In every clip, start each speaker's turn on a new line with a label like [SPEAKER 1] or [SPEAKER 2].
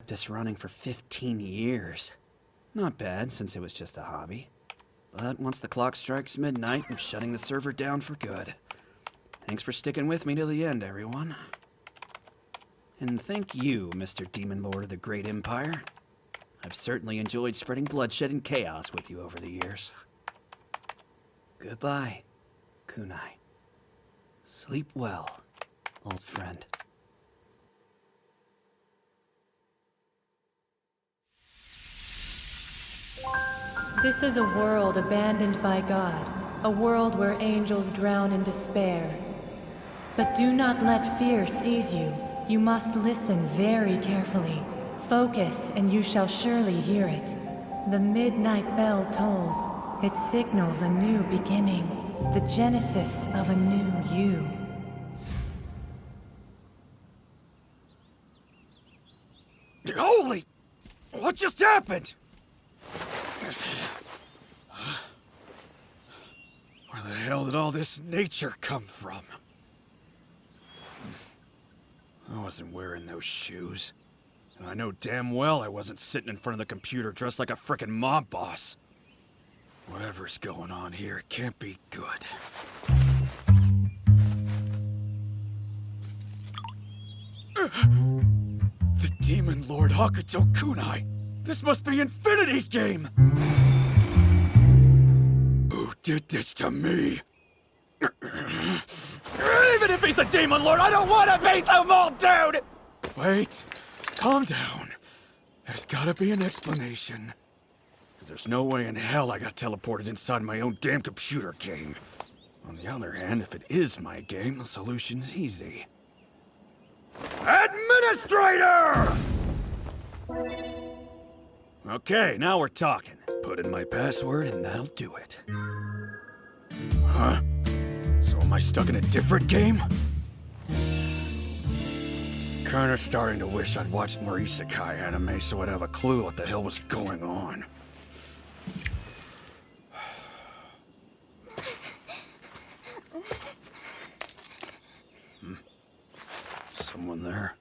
[SPEAKER 1] This running for 15 years. Not bad, since it was just a hobby. But once the clock strikes midnight, I'm shutting the server down for good. Thanks for sticking with me to the end, everyone. And thank you, Mr. Demon Lord of the Great Empire. I've certainly enjoyed spreading bloodshed and chaos with you over the years. Goodbye, Kunai. Sleep well, old friend.
[SPEAKER 2] This is a world abandoned by God, a world where angels drown in despair. But do not let fear seize you. You must listen very carefully. Focus, and you shall surely hear it. The midnight bell tolls. It signals a new beginning, the genesis of a new you.
[SPEAKER 1] Holy! What just happened? Where the hell did all this nature come from? I wasn't wearing those shoes. And I know damn well I wasn't sitting in front of the computer dressed like a frickin' mob boss. Whatever's going on here, it can't be good. The Demon Lord Hakuto Kunai! This must be Infinity Game! Who did this to me? Even if he's a Demon Lord, I don't want to be some old dude! Wait, calm down. There's gotta be an explanation. 'Cause there's no way in hell I got teleported inside my own damn computer game. On the other hand, if it is my game, the solution's easy. Administrator! Okay, now we're talking. Put in my password and that'll do it. Huh? So am I stuck in a different game? Kinda starting to wish I'd watched more isekai anime so I'd have a clue what the hell was going on. Someone there?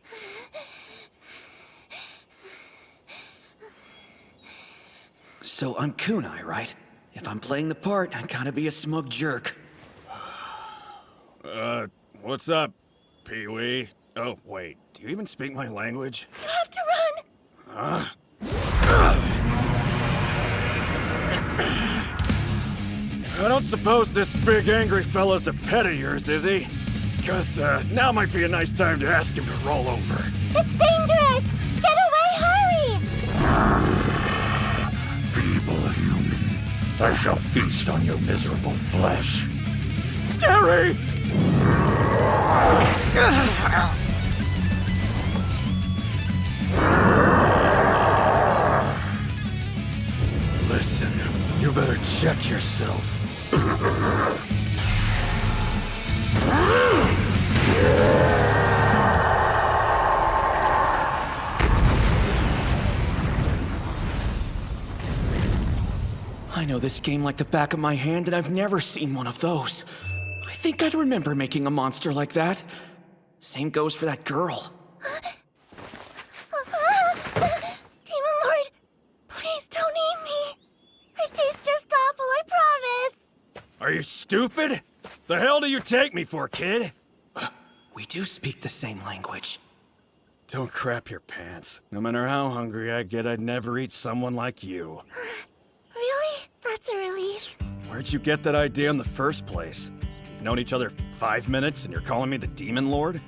[SPEAKER 1] So I'm Kunai, right? If I'm playing the part, I gotta be a smug jerk. What's up, Pee-wee? Oh, wait, do you even speak my language?
[SPEAKER 3] You have to run!
[SPEAKER 1] I don't suppose this big angry fella's a pet of yours, is he? 'Cause, now might be a nice time to ask him to roll over.
[SPEAKER 3] It's dangerous! Get away, hurry!
[SPEAKER 4] Feeble human, I shall feast on your miserable flesh.
[SPEAKER 1] Scary! Listen, you better check yourself. I know this game like the back of my hand, and I've never seen one of those. I think I'd remember making a monster like that. Same goes for that girl.
[SPEAKER 3] Demon Lord, please don't eat me. It tastes just awful, I promise.
[SPEAKER 1] Are you stupid? The hell do you take me for, kid? We do speak the same language. Don't crap your pants. No matter how hungry I get, I'd never eat someone like you.
[SPEAKER 3] Really? That's a relief.
[SPEAKER 1] Where'd you get that idea in the first place? We've known each other 5 minutes and you're calling me the Demon Lord?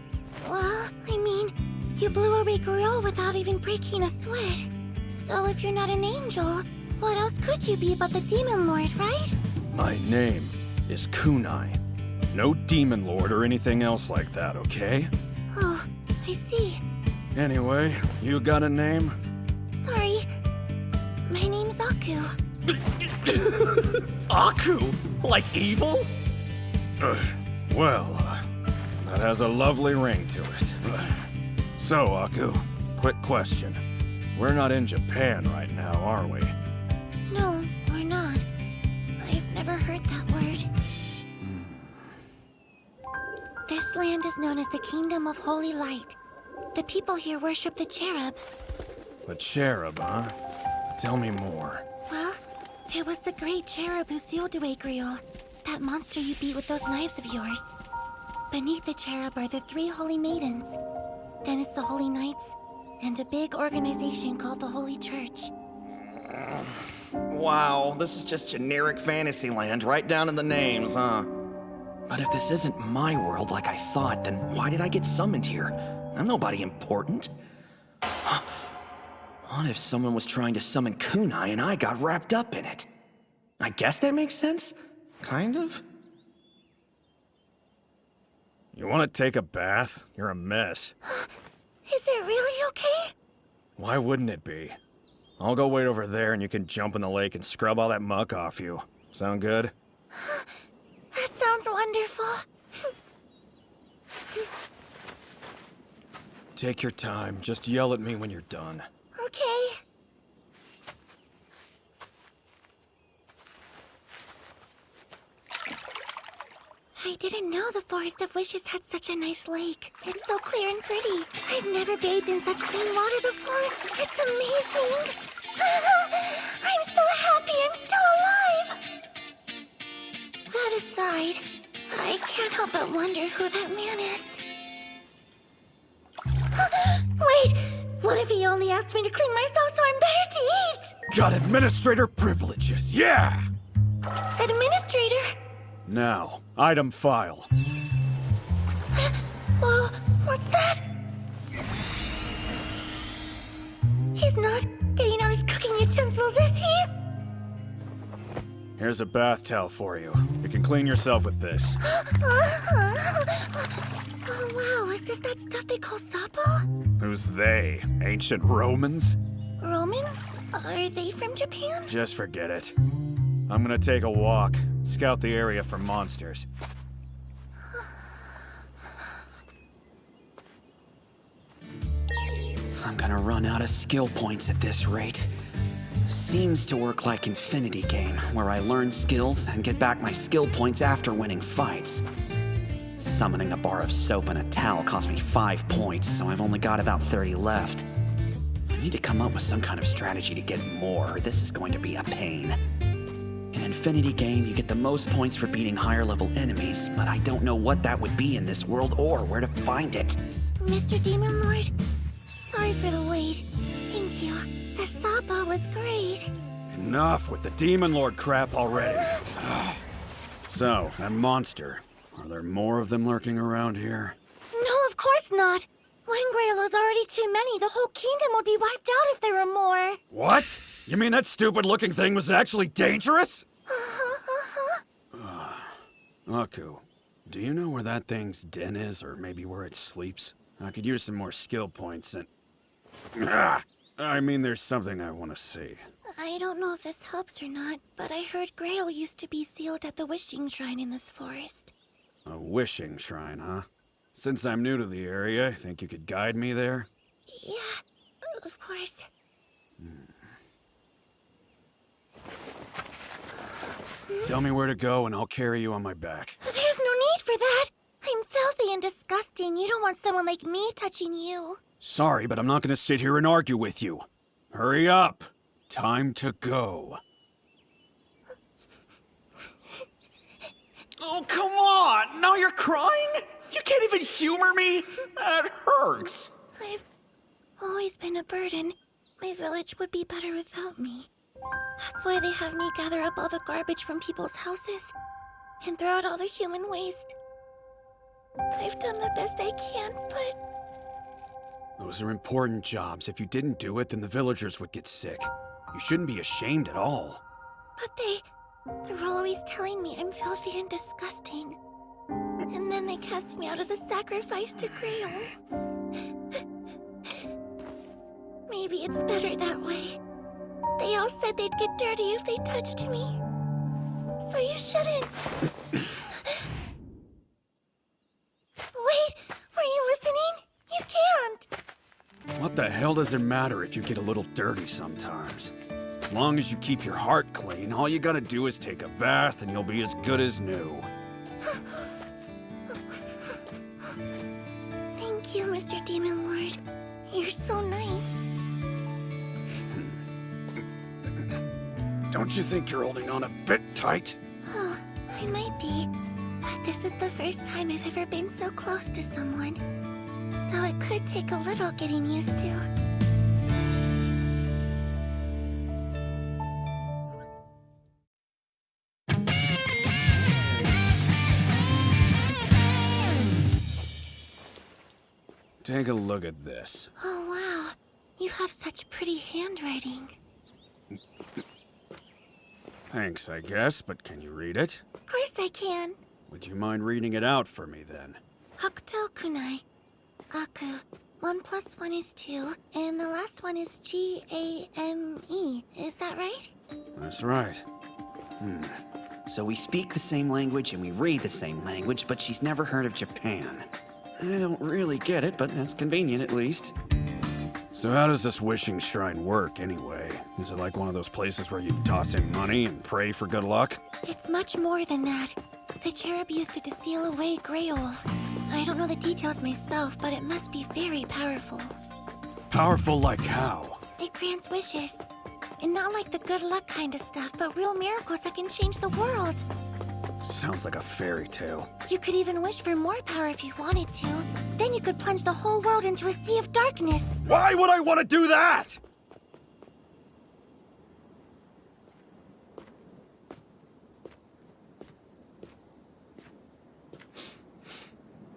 [SPEAKER 3] Well, I mean, you blew away Griot without even breaking a sweat. So if you're not an angel, what else could you be but the Demon Lord, right?
[SPEAKER 1] My name is Kunai. No Demon Lord or anything else like that, okay?
[SPEAKER 3] Oh, I see.
[SPEAKER 1] Anyway, you got a name?
[SPEAKER 3] Sorry. My name's Aku.
[SPEAKER 1] Aku? Like evil? That has a lovely ring to it. So, Aku, quick question. We're not in Japan right now, are we?
[SPEAKER 3] No, we're not. I've never heard that word. This land is known as the Kingdom of Holy Light. The people here worship the cherub.
[SPEAKER 1] The cherub, huh? Tell me more.
[SPEAKER 3] Well, it was the great cherub who sealed away Griol. That monster you beat with those knives of yours. Beneath the cherub are the 3 holy maidens. Then it's the Holy Knights, and a big organization called the Holy Church.
[SPEAKER 1] Wow, this is just generic Fantasyland, right down in the names, huh? But if this isn't my world like I thought, then why did I get summoned here? I'm nobody important. What if someone was trying to summon Kunai and I got wrapped up in it? I guess that makes sense? Kind of? You want to take a bath? You're a mess.
[SPEAKER 3] Is it really okay?
[SPEAKER 1] Why wouldn't it be? I'll go wait over there and you can jump in the lake and scrub all that muck off you. Sound good?
[SPEAKER 3] That sounds wonderful.
[SPEAKER 1] Take your time. Just yell at me when you're done.
[SPEAKER 3] Okay. I didn't know the Forest of Wishes had such a nice lake. It's so clear and pretty. I've never bathed in such clean water before. It's amazing. I'm so happy I'm still alive. That aside, I can't help but wonder who that man is. Wait, what if he only asked me to clean myself so I'm better to eat?
[SPEAKER 1] Got administrator privileges, yeah!
[SPEAKER 3] Administrator?
[SPEAKER 1] Now, item file.
[SPEAKER 3] Whoa, what's that? He's not getting out his cooking utensils, is he?
[SPEAKER 1] Here's a bath towel for you. You can clean yourself with this.
[SPEAKER 3] Oh, wow, is this that stuff they call Sapo?
[SPEAKER 1] Who's they? Ancient Romans?
[SPEAKER 3] Romans? Are they from Japan?
[SPEAKER 1] Just forget it. I'm gonna take a walk, scout the area for monsters. I'm gonna run out of skill points at this rate. Seems to work like Infinity Game, where I learn skills and get back my skill points after winning fights. Summoning a bar of soap and a towel cost me 5 points, so I've only got about 30 left. I need to come up with some kind of strategy to get more, or this is going to be a pain. In Infinity Game, you get the most points for beating higher level enemies, but I don't know what that would be in this world or where to find it.
[SPEAKER 3] Mr. Demon Lord, sorry for the wait. Thank you. The Sapo was great.
[SPEAKER 1] Enough with the Demon Lord crap already. So, that monster. Are there more of them lurking around here?
[SPEAKER 3] No, of course not. When Greylo's already too many, the whole kingdom would be wiped out if there were more.
[SPEAKER 1] What? You mean that stupid-looking thing was actually dangerous? Aku, do you know where that thing's den is, or maybe where it sleeps? I could use some more skill points and... I mean, there's something I want to see.
[SPEAKER 3] I don't know if this helps or not, but I heard Grail used to be sealed at the wishing shrine in this forest.
[SPEAKER 1] A wishing shrine, huh? Since I'm new to the area, I think you could guide me there?
[SPEAKER 3] Yeah, of course.
[SPEAKER 1] Tell me where to go and I'll carry you on my back.
[SPEAKER 3] There's no need for that. I'm filthy and disgusting. You don't want someone like me touching you.
[SPEAKER 1] Sorry, but I'm not gonna sit here and argue with you. Hurry up. Time to go. Oh, come on! Now you're crying? You can't even humor me? That hurts.
[SPEAKER 3] I've always been a burden. My village would be better without me. That's why they have me gather up all the garbage from people's houses and throw out all the human waste. I've done the best I can, but...
[SPEAKER 1] Those are important jobs. If you didn't do it, then the villagers would get sick. You shouldn't be ashamed at all.
[SPEAKER 3] But they're always telling me I'm filthy and disgusting. And then they cast me out as a sacrifice to Grail. Maybe it's better that way. They all said they'd get dirty if they touched me. So you shouldn't. Wait, were you listening? You can't.
[SPEAKER 1] What the hell does it matter if you get a little dirty sometimes? As long as you keep your heart clean, all you gotta do is take a bath and you'll be as good as new.
[SPEAKER 3] Thank you, Mr. Demon Lord. You're so nice.
[SPEAKER 1] Don't you think you're holding on a bit tight?
[SPEAKER 3] Oh, I might be. But this is the first time I've ever been so close to someone. So it could take a little getting used to.
[SPEAKER 1] Take a look at this.
[SPEAKER 3] Oh, wow. You have such pretty handwriting.
[SPEAKER 1] Thanks, I guess, but can you read it?
[SPEAKER 3] Of course I can.
[SPEAKER 1] Would you mind reading it out for me, then?
[SPEAKER 3] Hakuto kunai. Aku. 1 + 1 is 2, and the last one is G-A-M-E. Is that right?
[SPEAKER 1] That's right. So we speak the same language and we read the same language, but she's never heard of Japan. I don't really get it, but that's convenient at least. So how does this wishing shrine work, anyway? Is it like one of those places where you toss in money and pray for good luck?
[SPEAKER 3] It's much more than that. The cherub used it to seal away Grail. I don't know the details myself, but it must be very powerful.
[SPEAKER 1] Powerful like how?
[SPEAKER 3] It grants wishes. And not like the good luck kind of stuff, but real miracles that can change the world.
[SPEAKER 1] Sounds like a fairy tale.
[SPEAKER 3] You could even wish for more power if you wanted to. Then you could plunge the whole world into a sea of darkness.
[SPEAKER 1] Why would I want to do that?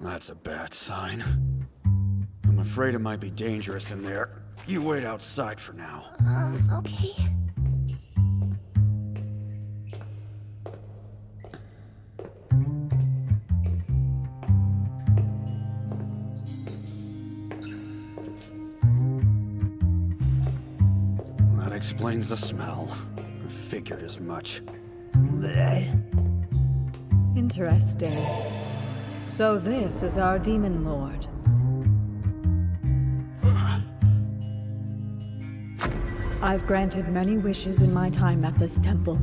[SPEAKER 1] That's a bad sign. I'm afraid it might be dangerous in there. You wait outside for now.
[SPEAKER 3] Okay.
[SPEAKER 1] That explains the smell. I figured as much.
[SPEAKER 5] Interesting. So this is our demon lord. I've granted many wishes in my time at this temple,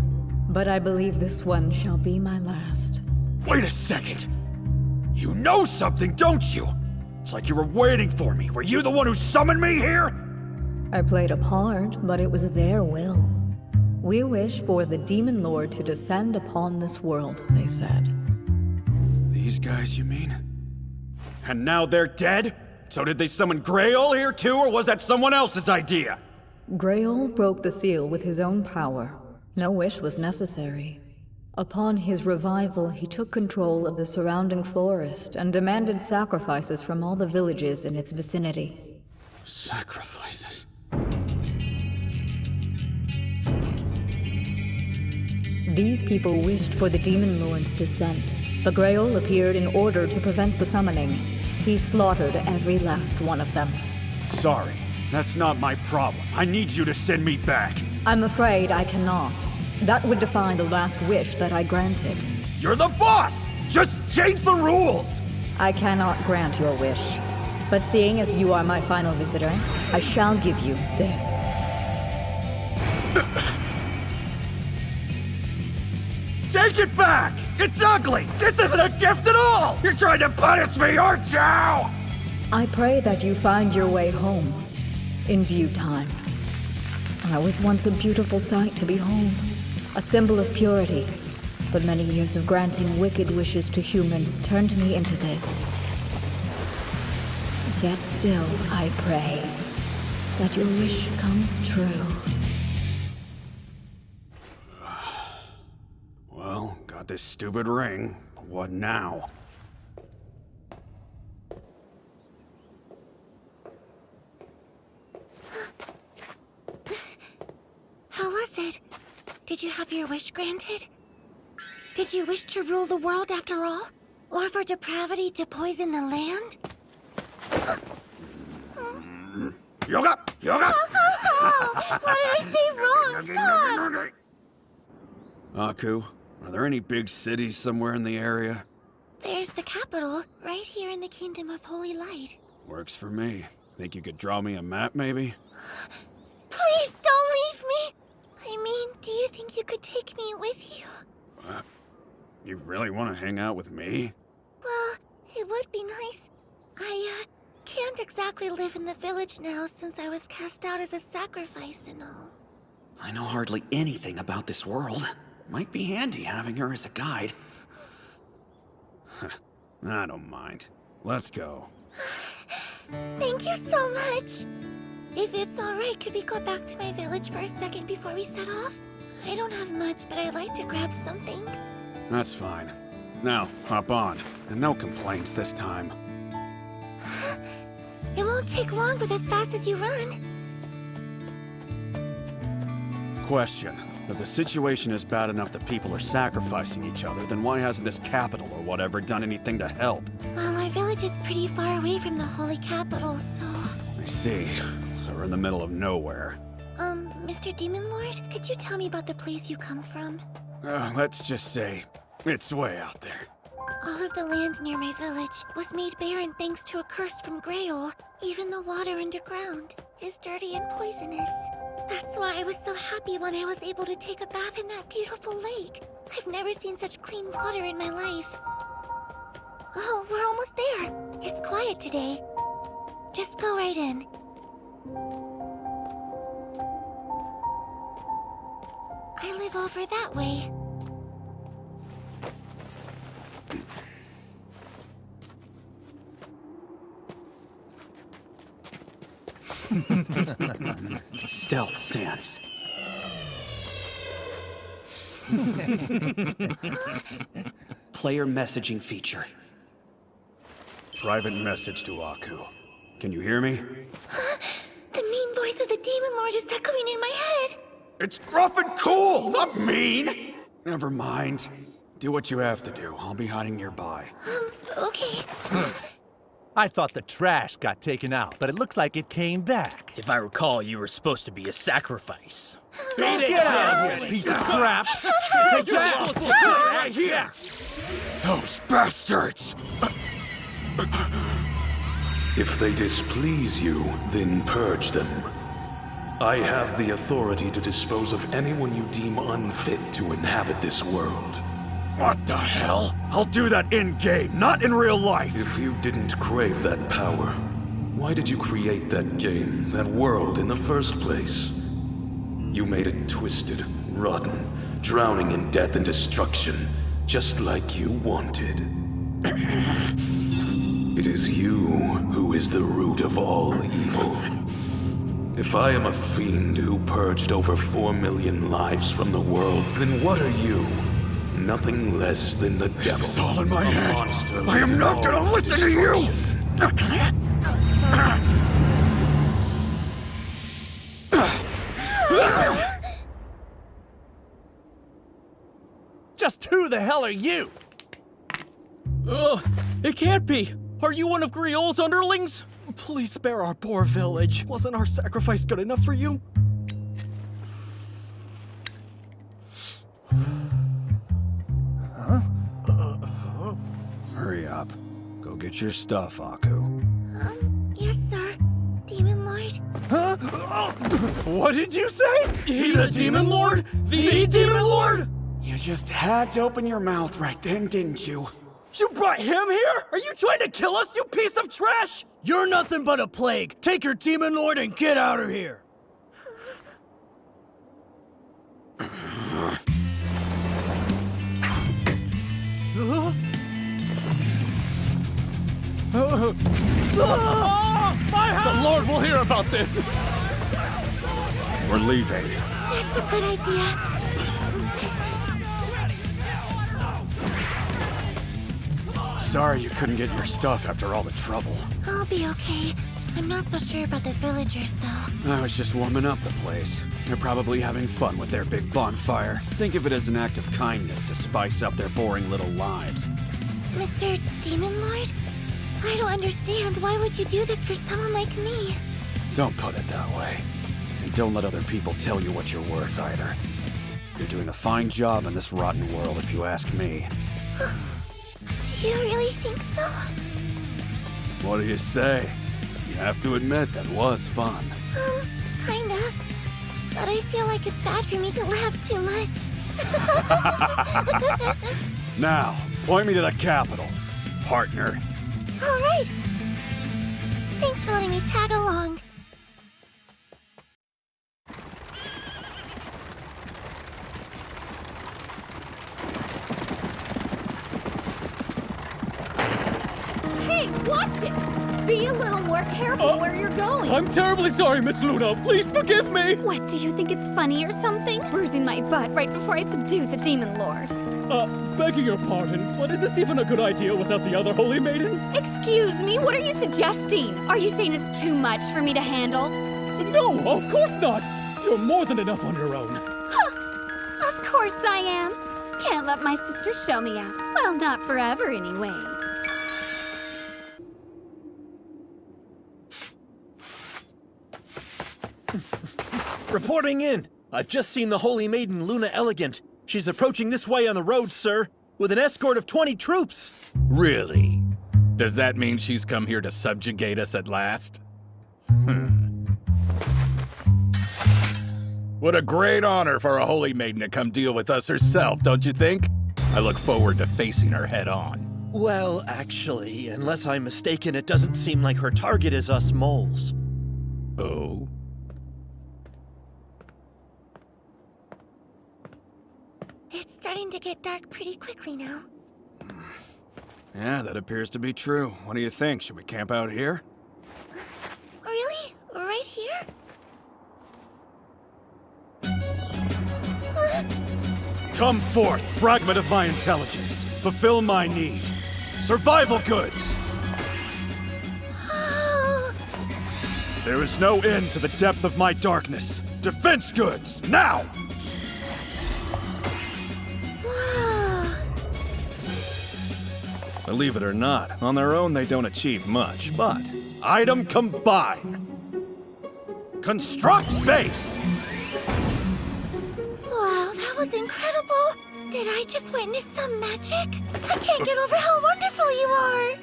[SPEAKER 5] but I believe this one shall be my last.
[SPEAKER 1] Wait a second! You know something, don't you? It's like you were waiting for me. Were you the one who summoned me here?
[SPEAKER 5] I played a part, but it was their will. We wish for the demon lord to descend upon this world, they said.
[SPEAKER 1] These guys, you mean? And now they're dead? So did they summon Grail here too, or was that someone else's idea?
[SPEAKER 5] Grail broke the seal with his own power. No wish was necessary. Upon his revival, he took control of the surrounding forest and demanded sacrifices from all the villages in its vicinity.
[SPEAKER 1] Sacrifices?
[SPEAKER 5] These people wished for the demon lord's descent, but Grail appeared in order to prevent the summoning. He slaughtered every last one of them.
[SPEAKER 1] Sorry, that's not my problem. I need you to send me back.
[SPEAKER 5] I'm afraid I cannot. That would defy the last wish that I granted.
[SPEAKER 1] You're the boss! Just change the rules!
[SPEAKER 5] I cannot grant your wish. But seeing as you are my final visitor, I shall give you this.
[SPEAKER 1] Take it back! It's ugly! This isn't a gift at all! You're trying to punish me, aren't you?
[SPEAKER 5] I pray that you find your way home in due time. I was once a beautiful sight to behold, a symbol of purity, but many years of granting wicked wishes to humans turned me into this. Yet still, I pray that your wish comes true.
[SPEAKER 1] Well, got this stupid ring. What now?
[SPEAKER 3] How was it? Did you have your wish granted? Did you wish to rule the world after all? Or for depravity to poison the land?
[SPEAKER 1] Yoga! Yoga!
[SPEAKER 3] Oh, what did I say wrong? Stop!
[SPEAKER 1] Aku, are there any big cities somewhere in the area?
[SPEAKER 3] There's the capital, right here in the Kingdom of Holy Light.
[SPEAKER 1] Works for me. Think you could draw me a map, maybe?
[SPEAKER 3] Please don't leave me! I mean, do you think you could take me with you?
[SPEAKER 1] What? You really want to hang out with me?
[SPEAKER 3] Well, it would be nice. I, can't exactly live in the village now since I was cast out as a sacrifice and all.
[SPEAKER 1] I know hardly anything about this world. Might be handy having her as a guide. I don't mind. Let's go.
[SPEAKER 3] Thank you so much. If it's alright, could we go back to my village for a second before we set off? I don't have much, but I'd like to grab something.
[SPEAKER 1] That's fine. Now, hop on. And no complaints this time.
[SPEAKER 3] It won't take long with as fast as you run.
[SPEAKER 1] Question. If the situation is bad enough that people are sacrificing each other, then why hasn't this capital or whatever done anything to help?
[SPEAKER 3] Well, our village is pretty far away from the holy capital, so...
[SPEAKER 1] I see. So we're in the middle of nowhere.
[SPEAKER 3] Mr. Demon Lord, could you tell me about the place you come from?
[SPEAKER 1] Let's just say, it's way out there.
[SPEAKER 3] All of the land near my village was made barren thanks to a curse from Grail. Even the water underground is dirty and poisonous. That's why I was so happy when I was able to take a bath in that beautiful lake. I've never seen such clean water in my life. Oh, we're almost there. It's quiet today. Just go right in. I live over that way.
[SPEAKER 1] Stealth stance. Player messaging feature. Private message to Aku. Can you hear me?
[SPEAKER 3] The mean voice of the Demon Lord is echoing in my head.
[SPEAKER 1] It's gruff and cool, not mean! Never mind. Do what you have to do. I'll be hiding nearby.
[SPEAKER 3] Okay.
[SPEAKER 6] I thought the trash got taken out, but it looks like it came back.
[SPEAKER 7] If I recall, you were supposed to be a sacrifice.
[SPEAKER 6] Get out of here, piece of crap! Take that! Right here!
[SPEAKER 4] Those bastards! If they displease you, then purge them. I have the authority to dispose of anyone you deem unfit to inhabit this world.
[SPEAKER 1] What the hell? I'll do that in-game, not in real life!
[SPEAKER 4] If you didn't crave that power, why did you create that game, that world in the first place? You made it twisted, rotten, drowning in death and destruction, just like you wanted. It is you who is the root of all evil. If I am a fiend who purged over 4 million lives from the world, then what are you? Nothing less than the devil.
[SPEAKER 1] This is all in my
[SPEAKER 4] A
[SPEAKER 1] head.
[SPEAKER 4] monster
[SPEAKER 1] I am not gonna
[SPEAKER 4] all
[SPEAKER 1] listen to you!
[SPEAKER 6] Just who the hell are you?
[SPEAKER 7] It can't be! Are you one of Griol's underlings?
[SPEAKER 8] Please spare our poor village. Wasn't our sacrifice good enough for you?
[SPEAKER 1] Hurry up. Go get your stuff, Aku.
[SPEAKER 3] Yes, sir. Demon Lord.
[SPEAKER 6] What did you say?
[SPEAKER 7] He's a Demon Lord? The Demon Lord?
[SPEAKER 1] You just had to open your mouth right then, didn't you?
[SPEAKER 6] You brought him here? Are you trying to kill us, you piece of trash?
[SPEAKER 7] You're nothing but a plague. Take your Demon Lord and get out of here.
[SPEAKER 6] The Lord will hear about this.
[SPEAKER 1] We're leaving.
[SPEAKER 3] That's a good idea.
[SPEAKER 1] Sorry you couldn't get your stuff after all the trouble.
[SPEAKER 3] I'll be okay. I'm not so sure about the villagers, though.
[SPEAKER 1] I was just warming up the place. They're probably having fun with their big bonfire. Think of it as an act of kindness to spice up their boring little lives.
[SPEAKER 3] Mr. Demon Lord? I don't understand. Why would you do this for someone like me?
[SPEAKER 1] Don't put it that way. And don't let other people tell you what you're worth either. You're doing a fine job in this rotten world, if you ask me.
[SPEAKER 3] Do you really think so?
[SPEAKER 1] What do you say? You have to admit that was fun.
[SPEAKER 3] Kind of. But I feel like it's bad for me to laugh too much.
[SPEAKER 1] Now, point me to the capital, partner.
[SPEAKER 3] All right. Thanks for letting me tag along.
[SPEAKER 9] Watch it! Be a little more careful where you're going.
[SPEAKER 6] I'm terribly sorry, Miss Luna. Please forgive me.
[SPEAKER 9] What, do you think it's funny or something? Bruising my butt right before I subdue the Demon Lord.
[SPEAKER 6] Begging your pardon, but is this even a good idea without the other holy maidens?
[SPEAKER 9] Excuse me, what are you suggesting? Are you saying it's too much for me to handle?
[SPEAKER 6] No, of course not. You're more than enough on your own.
[SPEAKER 9] Of course I am. Can't let my sister show me out. Well, not forever anyway.
[SPEAKER 7] Reporting in. I've just seen the Holy Maiden Luna Elegant. She's approaching this way on the road, sir, with an escort of 20 troops.
[SPEAKER 10] Really? Does that mean she's come here to subjugate us at last? What a great honor for a holy maiden to come deal with us herself, don't you think? I look forward to facing her head on.
[SPEAKER 7] Well, actually, unless I'm mistaken, it doesn't seem like her target is us moles.
[SPEAKER 10] Oh?
[SPEAKER 3] It's starting to get dark pretty quickly now.
[SPEAKER 1] Yeah, that appears to be true. What do you think? Should we camp out here?
[SPEAKER 3] Really? Right here?
[SPEAKER 6] Come forth, fragment of my intelligence. Fulfill my need. Survival goods! There is no end to the depth of my darkness. Defense goods, now!
[SPEAKER 3] Whoa.
[SPEAKER 1] Believe it or not, on their own they don't achieve much, but item combine! Construct base!
[SPEAKER 3] Wow, that was incredible! Did I just witness some magic? I can't get over how wonderful you are!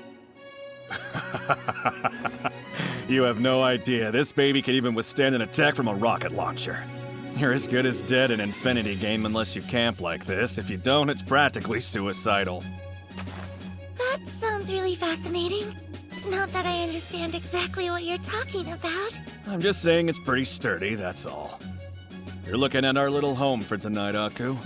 [SPEAKER 1] You have no idea. This baby can even withstand an attack from a rocket launcher. You're as good as dead in Infinity Game unless you camp like this. If you don't, it's practically suicidal.
[SPEAKER 3] That sounds really fascinating. Not that I understand exactly what you're talking about.
[SPEAKER 1] I'm just saying it's pretty sturdy, that's all. You're looking at our little home for tonight, Aku.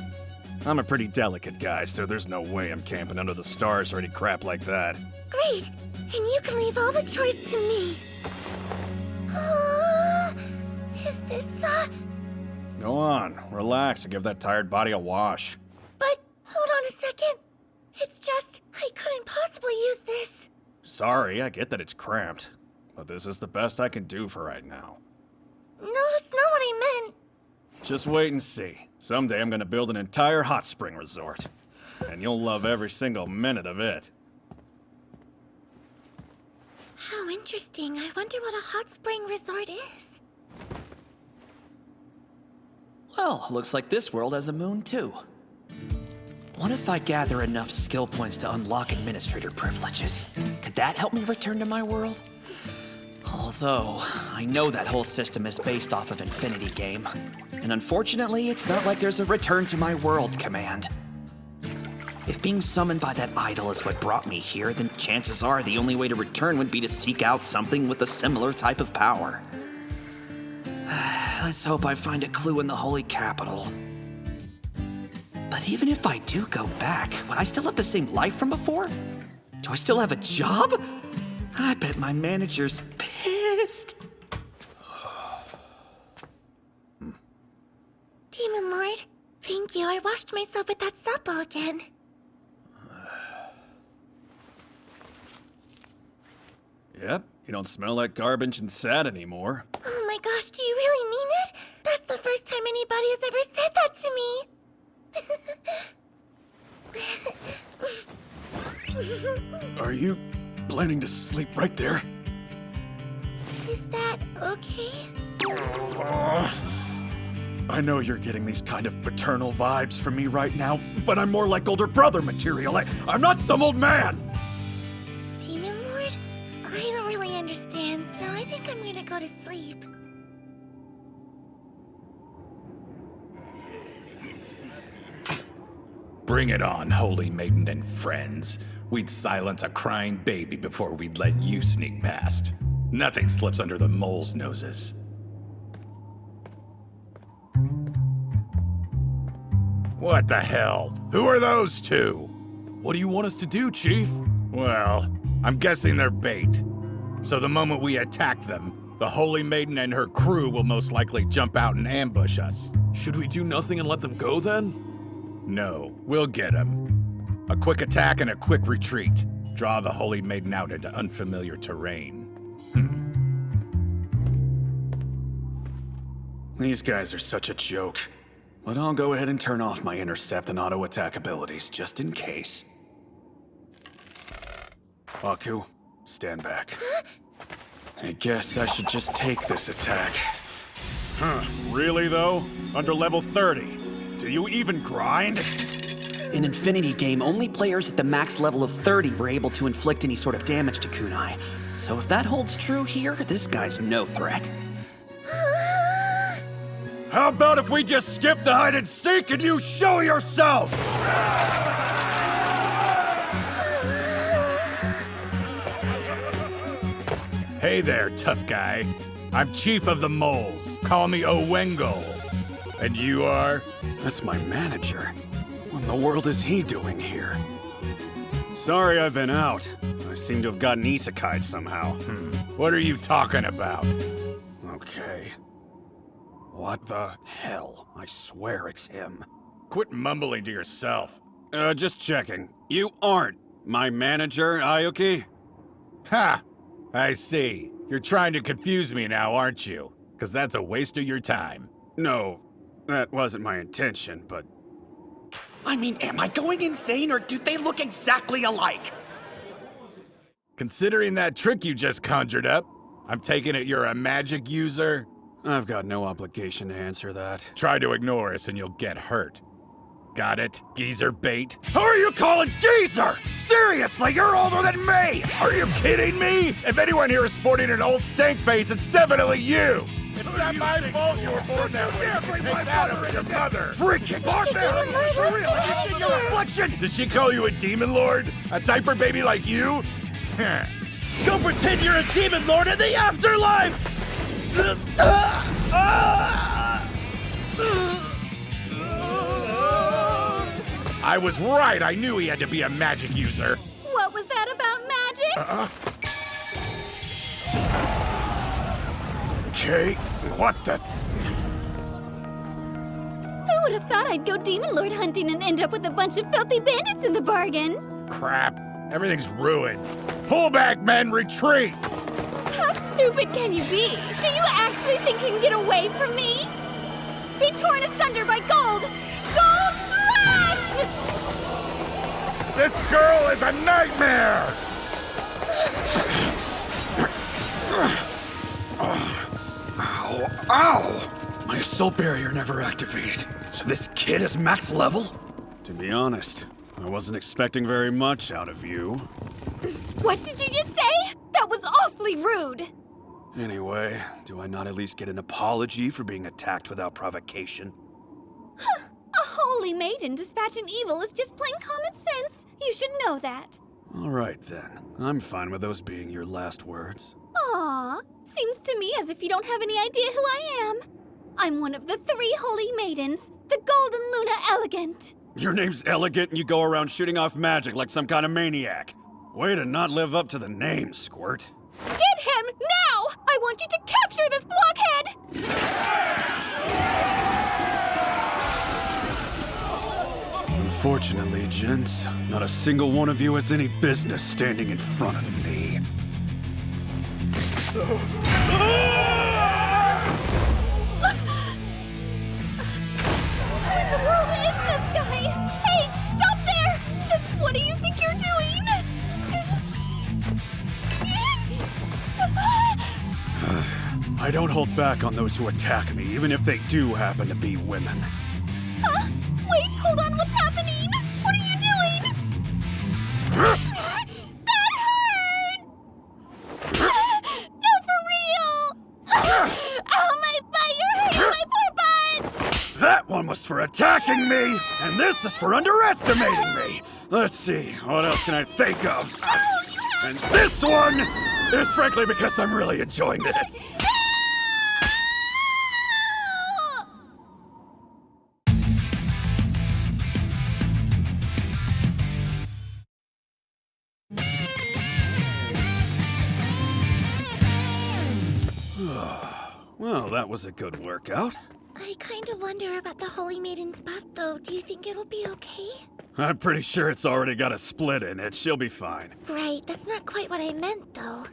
[SPEAKER 1] I'm a pretty delicate guy, so there's no way I'm camping under the stars or any crap like that.
[SPEAKER 3] Great! And you can leave all the chores to me. Is this,
[SPEAKER 1] Go on, relax and give that tired body a wash.
[SPEAKER 3] But, hold on a second. It's just, I couldn't possibly use this.
[SPEAKER 1] Sorry, I get that it's cramped, but this is the best I can do for right now.
[SPEAKER 3] No, that's not what I meant.
[SPEAKER 1] Just wait and see. Someday I'm gonna build an entire hot spring resort. And you'll love every single minute of it.
[SPEAKER 3] How interesting. I wonder what a hot spring resort is.
[SPEAKER 1] Well, looks like this world has a moon too. What if I gather enough skill points to unlock administrator privileges? Could that help me return to my world? Although, I know that whole system is based off of Infinity Game. And unfortunately, it's not like there's a return to my world command. If being summoned by that idol is what brought me here, then chances are the only way to return would be to seek out something with a similar type of power. Let's hope I find a clue in the Holy Capital. But even if I do go back, would I still have the same life from before? Do I still have a job? I bet my manager's pissed.
[SPEAKER 3] Demon Lord, thank you. I washed myself with that suppo again.
[SPEAKER 1] Yep, you don't smell like garbage and sad anymore.
[SPEAKER 3] Oh my gosh, do you really mean it? That's the first time anybody has ever said that to me.
[SPEAKER 6] Are you planning to sleep right there?
[SPEAKER 3] Is that okay?
[SPEAKER 6] I know you're getting these kind of paternal vibes from me right now, but I'm more like older brother material. I'm not some old man!
[SPEAKER 3] Demon Lord? I don't really understand, so I think I'm gonna go to sleep.
[SPEAKER 10] Bring it on, holy maiden and friends. We'd silence a crying baby before we'd let you sneak past. Nothing slips under the moles' noses. What the hell? Who are those two?
[SPEAKER 6] What do you want us to do, Chief?
[SPEAKER 10] Well, I'm guessing they're bait. So the moment we attack them, the Holy Maiden and her crew will most likely jump out and ambush us.
[SPEAKER 6] Should we do nothing and let them go then?
[SPEAKER 10] No, we'll get them. A quick attack and a quick retreat. Draw the Holy Maiden out into unfamiliar terrain.
[SPEAKER 6] These guys are such a joke. But I'll go ahead and turn off my intercept and auto-attack abilities, just in case. Aku, stand back. I guess I should just take this attack. Huh, really though? Under level 30? Do you even grind?
[SPEAKER 1] In Infinity Game, only players at the max level of 30 were able to inflict any sort of damage to kunai. So if that holds true here, this guy's no threat.
[SPEAKER 6] How about if we just skip the hide and seek and you show yourself?
[SPEAKER 10] Hey there, tough guy. I'm Chief of the Moles. Call me Owengo. And you are?
[SPEAKER 6] That's my manager. What in the world is he doing here? Sorry I've been out. I seem to have gotten isekai'd somehow.
[SPEAKER 10] What are you talking about?
[SPEAKER 6] Okay. What the hell? I swear it's him.
[SPEAKER 10] Quit mumbling to yourself.
[SPEAKER 6] Just checking. You aren't my manager, Ayuki?
[SPEAKER 10] Ha! I see. You're trying to confuse me now, aren't you? Because that's a waste of your time.
[SPEAKER 6] No, that wasn't my intention, but...
[SPEAKER 1] I mean, am I going insane, or do they look exactly alike?
[SPEAKER 10] Considering that trick you just conjured up, I'm taking it you're a magic user?
[SPEAKER 6] I've got no obligation to answer that.
[SPEAKER 10] Try to ignore us and you'll get hurt. Got it, geezer bait?
[SPEAKER 6] Who are you calling geezer? Seriously, you're older than me!
[SPEAKER 10] Are you kidding me? If anyone here is sporting an old stank face, it's definitely you! It's not my fault you were born that way. You can take that over your mother.
[SPEAKER 6] Freaking
[SPEAKER 3] Demon Lord,
[SPEAKER 6] for real,
[SPEAKER 3] let's
[SPEAKER 6] you
[SPEAKER 3] get
[SPEAKER 6] your
[SPEAKER 3] out of here.
[SPEAKER 6] reflection!
[SPEAKER 10] Did she call you a demon lord? A diaper baby like you?
[SPEAKER 7] Go pretend you're a demon lord in the afterlife!
[SPEAKER 10] I was right. I knew he had to be a magic user.
[SPEAKER 9] What was that about magic?
[SPEAKER 6] Okay, what the...
[SPEAKER 9] Who would have thought I'd go Demon Lord hunting and end up with a bunch of filthy bandits in the bargain?
[SPEAKER 10] Crap. Everything's ruined. Pull back, men. Retreat.
[SPEAKER 9] How stupid can you be? Do you actually think you can get away from me? Be torn asunder by gold! Gold flash!
[SPEAKER 10] This girl is a nightmare!
[SPEAKER 6] Ow, ow! My assault barrier never activated. So this kid is max level? To be honest, I wasn't expecting very much out of you.
[SPEAKER 9] What did you just say? That was awfully rude!
[SPEAKER 6] Anyway, do I not at least get an apology for being attacked without provocation?
[SPEAKER 9] A holy maiden dispatching evil is just plain common sense. You should know that.
[SPEAKER 6] All right then. I'm fine with those being your last words.
[SPEAKER 9] Aw, seems to me as if you don't have any idea who I am. I'm one of the 3 holy maidens, the Golden Luna Elegant.
[SPEAKER 6] Your name's Elegant and you go around shooting off magic like some kind of maniac. Way to not live up to the name, Squirt.
[SPEAKER 9] Get him now! I want you to capture this blockhead!
[SPEAKER 6] Unfortunately, gents, not a single one of you has any business standing in front of me.
[SPEAKER 9] Who in the world is this guy? Hey, stop there! Just what do you think you're doing?
[SPEAKER 6] I don't hold back on those who attack me, even if they do happen to be women.
[SPEAKER 9] Huh? Wait, hold on, what's happening? What are you doing? That hurt! No, for real! Ow, my butt, you're hurting my poor butt!
[SPEAKER 6] That one was for attacking me, and this is for underestimating me. Let's see, what else can I think of?
[SPEAKER 9] Oh, you have...
[SPEAKER 6] And this one is frankly because I'm really enjoying this. Well, that was a good workout.
[SPEAKER 3] I kinda wonder about the Holy Maiden's butt, though. Do you think it'll be okay?
[SPEAKER 6] I'm pretty sure it's already got a split in it. She'll be fine.
[SPEAKER 3] Right, that's not quite what I meant, though.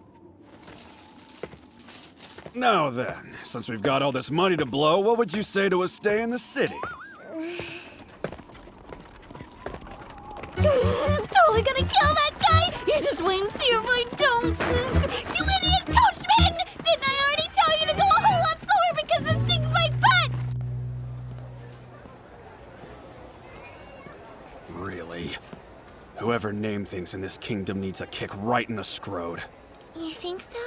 [SPEAKER 6] Now then, since we've got all this money to blow, what would you say to a stay in the city?
[SPEAKER 9] Totally gonna kill that guy! You just wait and see if I don't! You idiot coachman! Didn't I already tell you to go a whole lot slower because this stings my butt?
[SPEAKER 6] Really? Whoever named things in this kingdom needs a kick right in the scrode.
[SPEAKER 3] You think so?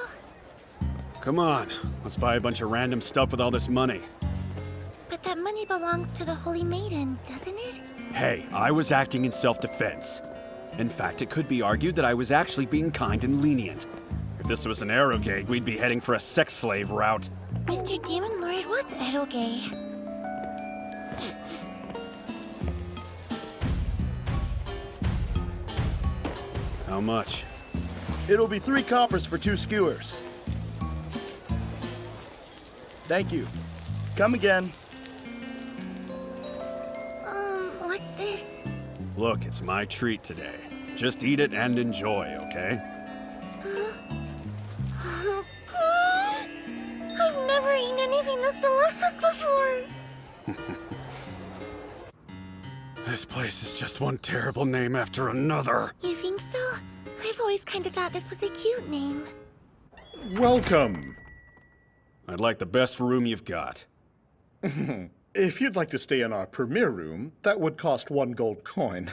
[SPEAKER 6] Come on, let's buy a bunch of random stuff with all this money.
[SPEAKER 3] But that money belongs to the Holy Maiden, doesn't it?
[SPEAKER 6] Hey, I was acting in self-defense. In fact, it could be argued that I was actually being kind and lenient. If this was an Arrowgate, we'd be heading for a sex slave route.
[SPEAKER 3] Mr. Demon Lord, what's Edelgay?
[SPEAKER 6] How much?
[SPEAKER 7] It'll be 3 coppers for 2 skewers. Thank you. Come again.
[SPEAKER 3] What's this?
[SPEAKER 6] Look, it's my treat today. Just eat it and enjoy, okay?
[SPEAKER 3] I've never eaten anything this delicious before.
[SPEAKER 6] This place is just one terrible name after another.
[SPEAKER 3] You think so? I've always kind of thought this was a cute name.
[SPEAKER 11] Welcome.
[SPEAKER 6] I'd like the best room you've got.
[SPEAKER 11] If you'd like to stay in our premier room, that would cost 1 gold coin.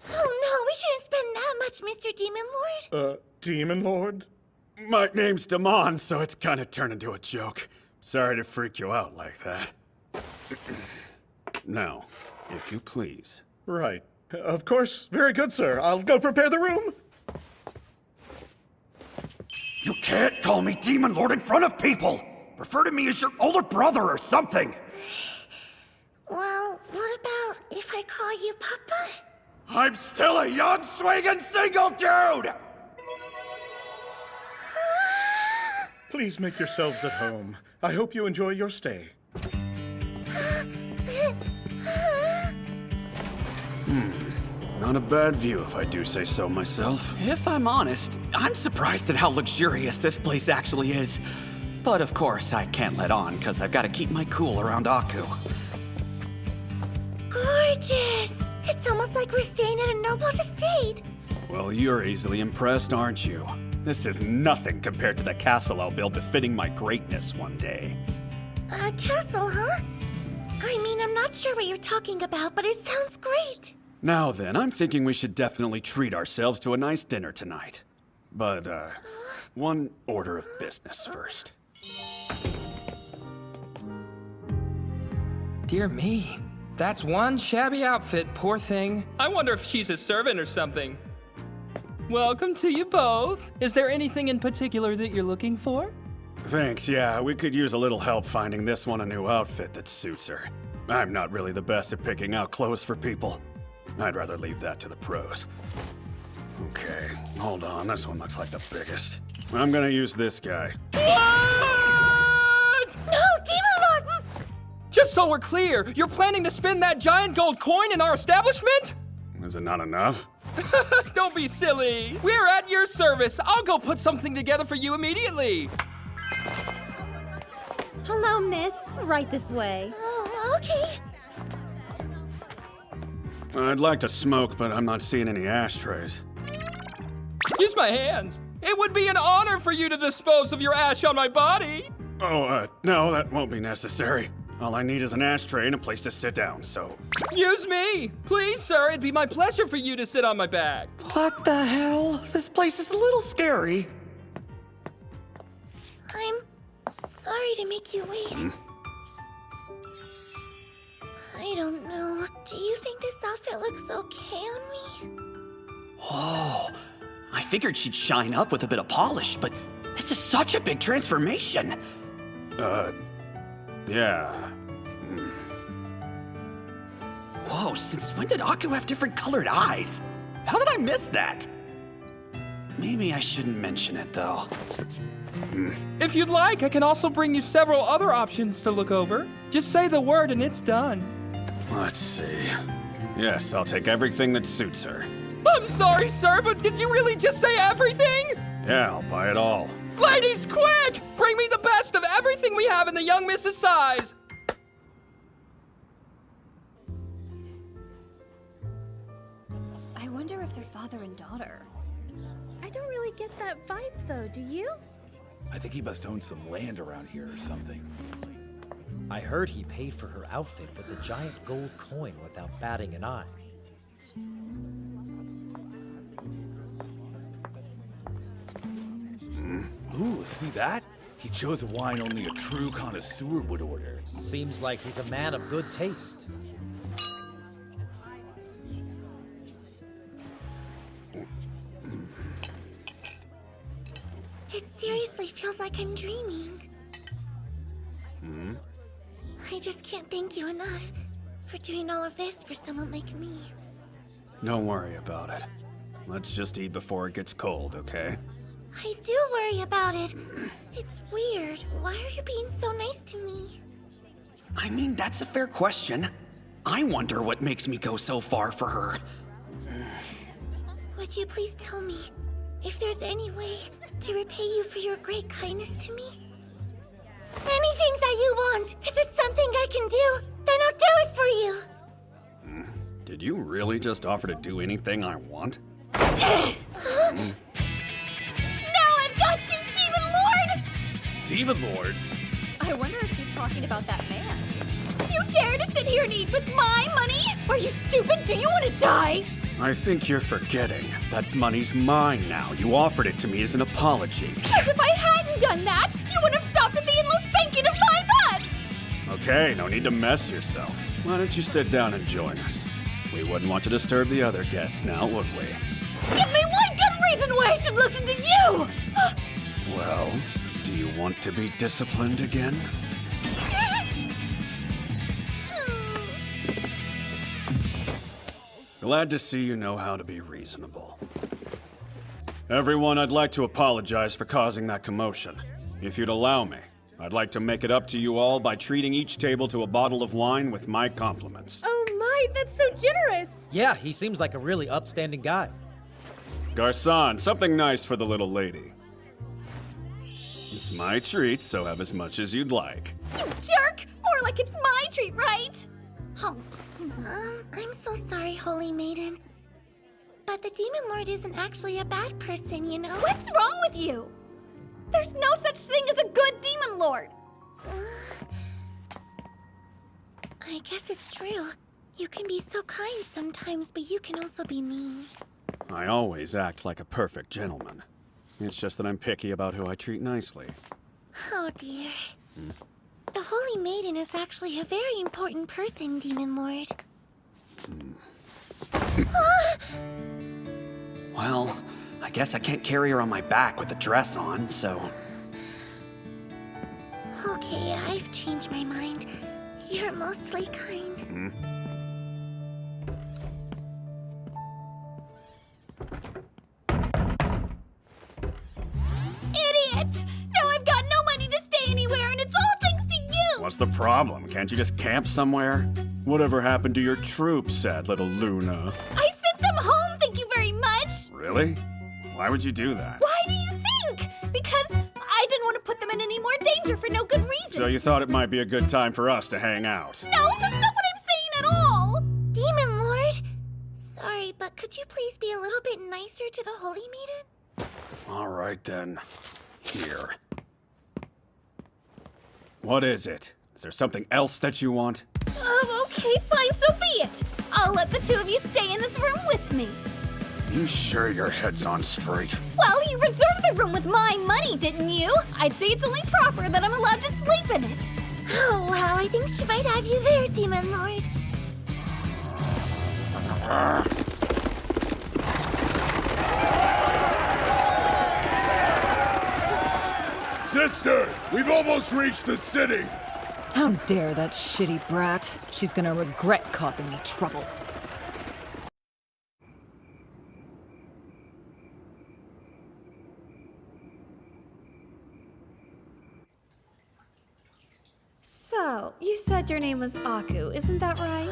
[SPEAKER 3] Oh no, we shouldn't spend that much, Mr. Demon Lord.
[SPEAKER 11] Demon Lord?
[SPEAKER 6] My name's Damon, so it's kind of turned into a joke. Sorry to freak you out like that. Now, if you please.
[SPEAKER 11] Right. Of course. Very good, sir. I'll go prepare the room.
[SPEAKER 1] You can't call me Demon Lord in front of people! Refer to me as your older brother or something!
[SPEAKER 3] Well, what about if I call you Papa?
[SPEAKER 1] I'm still a young, swinging, single dude!
[SPEAKER 11] Please make yourselves at home. I hope you enjoy your stay.
[SPEAKER 6] Not a bad view, if I do say so myself.
[SPEAKER 1] If I'm honest, I'm surprised at how luxurious this place actually is. But of course, I can't let on, because I've got to keep my cool around Aku.
[SPEAKER 3] Gorgeous! It's almost like we're staying at a noble's estate.
[SPEAKER 6] Well, you're easily impressed, aren't you? This is nothing compared to the castle I'll build befitting my greatness one day.
[SPEAKER 3] A castle, huh? I mean, I'm not sure what you're talking about, but it sounds great.
[SPEAKER 6] Now then, I'm thinking we should definitely treat ourselves to a nice dinner tonight. But, one order of business first.
[SPEAKER 12] Dear me. That's one shabby outfit, poor thing. I wonder if she's a servant or something. Welcome to you both. Is there anything in particular that you're looking for?
[SPEAKER 6] Thanks, yeah, we could use a little help finding this one a new outfit that suits her. I'm not really the best at picking out clothes for people. I'd rather leave that to the pros. Okay, hold on, this one looks like the biggest. I'm gonna use this guy.
[SPEAKER 12] What?
[SPEAKER 3] No, Demon Lord!
[SPEAKER 12] Just so we're clear, you're planning to spend that giant gold coin in our establishment?
[SPEAKER 6] Is it not enough?
[SPEAKER 12] Don't be silly. We're at your service. I'll go put something together for you immediately.
[SPEAKER 9] Hello, miss. Right this way.
[SPEAKER 3] Oh, okay.
[SPEAKER 6] I'd like to smoke, but I'm not seeing any ashtrays.
[SPEAKER 12] Use my hands. It would be an honor for you to dispose of your ash on my body.
[SPEAKER 6] Oh, no, that won't be necessary. All I need is an ashtray and a place to sit down, so...
[SPEAKER 12] Use me. Please, sir, it'd be my pleasure for you to sit on my back.
[SPEAKER 1] What the hell? This place is a little scary.
[SPEAKER 3] I'm sorry to make you wait. I don't know. Do you think this outfit looks okay on me?
[SPEAKER 1] Oh, I figured she'd shine up with a bit of polish, but this is such a big transformation.
[SPEAKER 6] Yeah.
[SPEAKER 1] Whoa, since when did Aku have different colored eyes? How did I miss that? Maybe I shouldn't mention it, though.
[SPEAKER 12] If you'd like, I can also bring you several other options to look over. Just say the word and it's done.
[SPEAKER 6] Let's see. Yes, I'll take everything that suits her.
[SPEAKER 12] I'm sorry, sir, but did you really just say everything?
[SPEAKER 6] Yeah, I'll buy it all.
[SPEAKER 12] Ladies, quick! Bring me the best of everything we have in the young Mrs. Size.
[SPEAKER 13] I wonder if they're father and daughter.
[SPEAKER 14] I don't really get that vibe, though, do you?
[SPEAKER 15] I think he must own some land around here or something.
[SPEAKER 16] I heard he paid for her outfit with a giant gold coin without batting an eye.
[SPEAKER 15] Ooh, see that? He chose a wine only a true connoisseur would order.
[SPEAKER 16] Seems like he's a man of good taste.
[SPEAKER 3] It seriously feels like I'm dreaming. I just can't thank you enough for doing all of this for someone like me.
[SPEAKER 6] Don't worry about it. Let's just eat before it gets cold, okay?
[SPEAKER 3] I do worry about it. It's weird. Why are you being so nice to me?
[SPEAKER 1] I mean, that's a fair question. I wonder what makes me go so far for her.
[SPEAKER 3] Would you please tell me if there's any way to repay you for your great kindness to me? Anything that you want. If it's something I can do, then I'll do it for you.
[SPEAKER 6] Did you really just offer to do anything I want?
[SPEAKER 9] Now I've got you, Demon Lord!
[SPEAKER 15] Demon Lord?
[SPEAKER 13] I wonder if she's talking about that man.
[SPEAKER 9] You dare to sit here and eat with my money? Are you stupid? Do you want to die?
[SPEAKER 6] I think you're forgetting that money's mine now. You offered it to me as an apology.
[SPEAKER 9] As if I hadn't done that, you would have stopped at the endless spanking of my butt!
[SPEAKER 6] Okay, no need to mess yourself. Why don't you sit down and join us? We wouldn't want to disturb the other guests now, would we?
[SPEAKER 9] Give me one good reason why I should listen to you!
[SPEAKER 6] Well, do you want to be disciplined again? Glad to see you know how to be reasonable. Everyone, I'd like to apologize for causing that commotion. If you'd allow me, I'd like to make it up to you all by treating each table to a bottle of wine with my compliments.
[SPEAKER 14] Oh my, that's so generous!
[SPEAKER 16] Yeah, he seems like a really upstanding guy.
[SPEAKER 6] Garçon, something nice for the little lady. It's my treat, so have as much as you'd like.
[SPEAKER 9] You jerk! More like it's my treat, right?
[SPEAKER 3] Oh, I'm so sorry, Holy Maiden. But the Demon Lord isn't actually a bad person, you know?
[SPEAKER 9] What's wrong with you? There's no such thing as a good Demon Lord!
[SPEAKER 3] I guess it's true. You can be so kind sometimes, but you can also be mean.
[SPEAKER 6] I always act like a perfect gentleman. It's just that I'm picky about who I treat nicely.
[SPEAKER 3] Oh dear. The Holy Maiden is actually a very important person, Demon Lord.
[SPEAKER 1] Well, I guess I can't carry her on my back with a dress on, so...
[SPEAKER 3] Okay, I've changed my mind. You're mostly kind.
[SPEAKER 9] Idiot! Now I've got no money to stay anywhere, and it's all thanks to you!
[SPEAKER 6] What's the problem? Can't you just camp somewhere? Whatever happened to your troops, sad little Luna?
[SPEAKER 9] I sent them home, thank you very much!
[SPEAKER 6] Really? Why would you do that?
[SPEAKER 9] Why do you think? Because I didn't want to put them in any more danger for no good reason.
[SPEAKER 6] So you thought it might be a good time for us to hang out?
[SPEAKER 9] No, that's not what I'm saying at all!
[SPEAKER 3] Demon Lord! Sorry, but could you please be a little bit nicer to the Holy Maiden?
[SPEAKER 6] All right then. Here. What is it? Is there something else that you want?
[SPEAKER 9] Okay, fine, so be it. I'll let the two of you stay in this room with me.
[SPEAKER 6] You sure your head's on straight?
[SPEAKER 9] Well, you reserved the room with my money, didn't you? I'd say it's only proper that I'm allowed to sleep in it.
[SPEAKER 3] Oh, wow, I think she might have you there, Demon Lord.
[SPEAKER 17] Sister, we've almost reached the city.
[SPEAKER 5] How dare that shitty brat. She's gonna regret causing me trouble.
[SPEAKER 9] So, you said your name was Aku, isn't that right?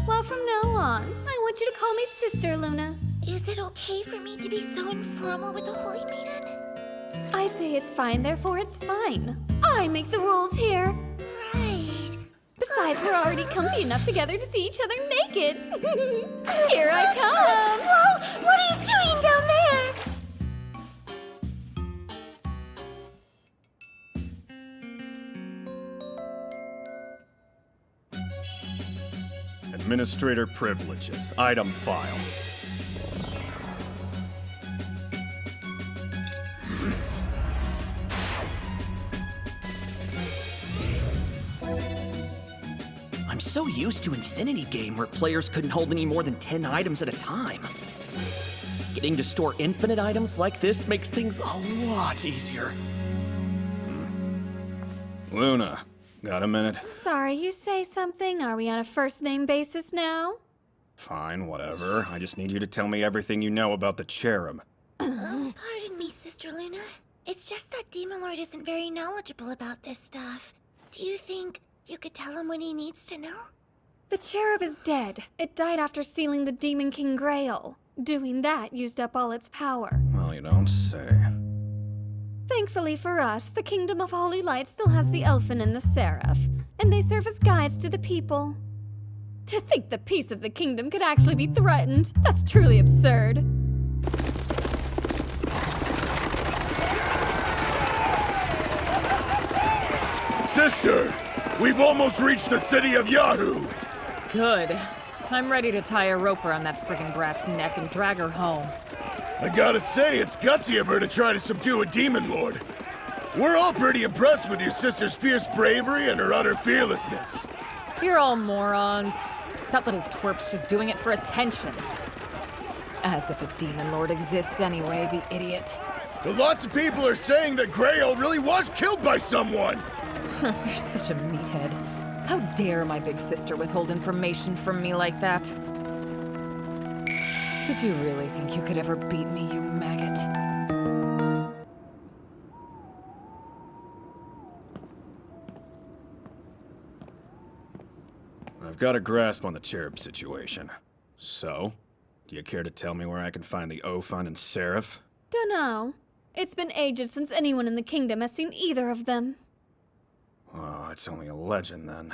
[SPEAKER 9] Well, from now on, I want you to call me Sister Luna.
[SPEAKER 3] Is it okay for me to be so informal with the Holy Maiden?
[SPEAKER 9] I say it's fine, therefore it's fine. I make the rules here.
[SPEAKER 3] Right.
[SPEAKER 9] Besides, we're already comfy enough together to see each other naked. Here I come!
[SPEAKER 3] Whoa! What are you doing down there?
[SPEAKER 6] Administrator privileges. Item file.
[SPEAKER 1] I'm so used to Infinity Game where players couldn't hold any more than 10 items at a time. Getting to store infinite items like this makes things a lot easier.
[SPEAKER 6] Luna, got a minute?
[SPEAKER 9] Sorry, you say something? Are we on a first-name basis now?
[SPEAKER 6] Fine, whatever. I just need you to tell me everything you know about the cherub.
[SPEAKER 3] Pardon me, Sister Luna. It's just that Demon Lord isn't very knowledgeable about this stuff. Do you think you could tell him what he needs to know?
[SPEAKER 9] The cherub is dead. It died after sealing the Demon King Grail. Doing that used up all its power.
[SPEAKER 6] Well, you don't say.
[SPEAKER 9] Thankfully for us, the Kingdom of Holy Light still has the Elfin and the Seraph, and they serve as guides to the people. To think the peace of the kingdom could actually be threatened, that's truly absurd.
[SPEAKER 17] Sister, we've almost reached the city of Yahoo!
[SPEAKER 18] Good. I'm ready to tie a rope around that friggin' brat's neck and drag her home.
[SPEAKER 17] I gotta say, it's gutsy of her to try to subdue a demon lord. We're all pretty impressed with your sister's fierce bravery and her utter fearlessness.
[SPEAKER 18] You're all morons. That little twerp's just doing it for attention. As if a demon lord exists anyway, the idiot.
[SPEAKER 17] But lots of people are saying that Grail really was killed by someone!
[SPEAKER 18] You're such a meathead. How dare my big sister withhold information from me like that? Did you really think you could ever beat me, you maggot?
[SPEAKER 6] I've got a grasp on the cherub situation. So, do you care to tell me where I can find the Ophon and Seraph?
[SPEAKER 9] Dunno. It's been ages since anyone in the kingdom has seen either of them.
[SPEAKER 6] Oh, it's only a legend then.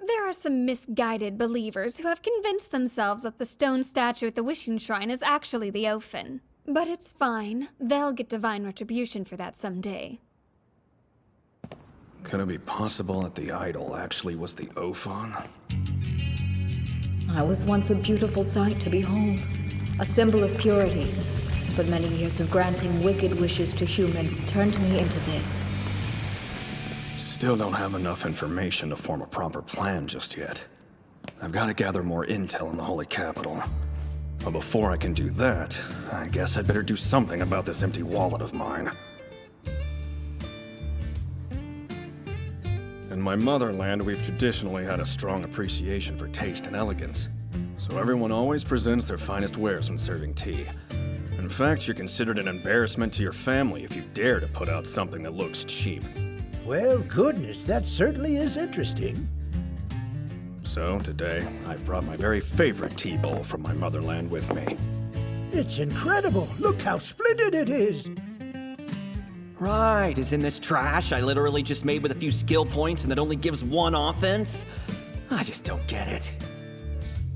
[SPEAKER 9] There are some misguided believers who have convinced themselves that the stone statue at the Wishing Shrine is actually the Ophon. But it's fine. They'll get divine retribution for that someday.
[SPEAKER 6] Could it be possible that the idol actually was the Ophon?
[SPEAKER 5] I was once a beautiful sight to behold, a symbol of purity. But many years of granting wicked wishes to humans turned me into this.
[SPEAKER 6] Still don't have enough information to form a proper plan just yet. I've got to gather more intel in the Holy Capital. But before I can do that, I guess I'd better do something about this empty wallet of mine. In my motherland, we've traditionally had a strong appreciation for taste and elegance. So everyone always presents their finest wares when serving tea. In fact, you're considered an embarrassment to your family if you dare to put out something that looks cheap.
[SPEAKER 19] Well, goodness, that certainly is interesting.
[SPEAKER 6] So, today, I've brought my very favorite tea bowl from my motherland with me.
[SPEAKER 19] It's incredible. Look how splendid it is.
[SPEAKER 1] Right, isn't this trash I literally just made with a few skill points and that only gives one offense? I just don't get it.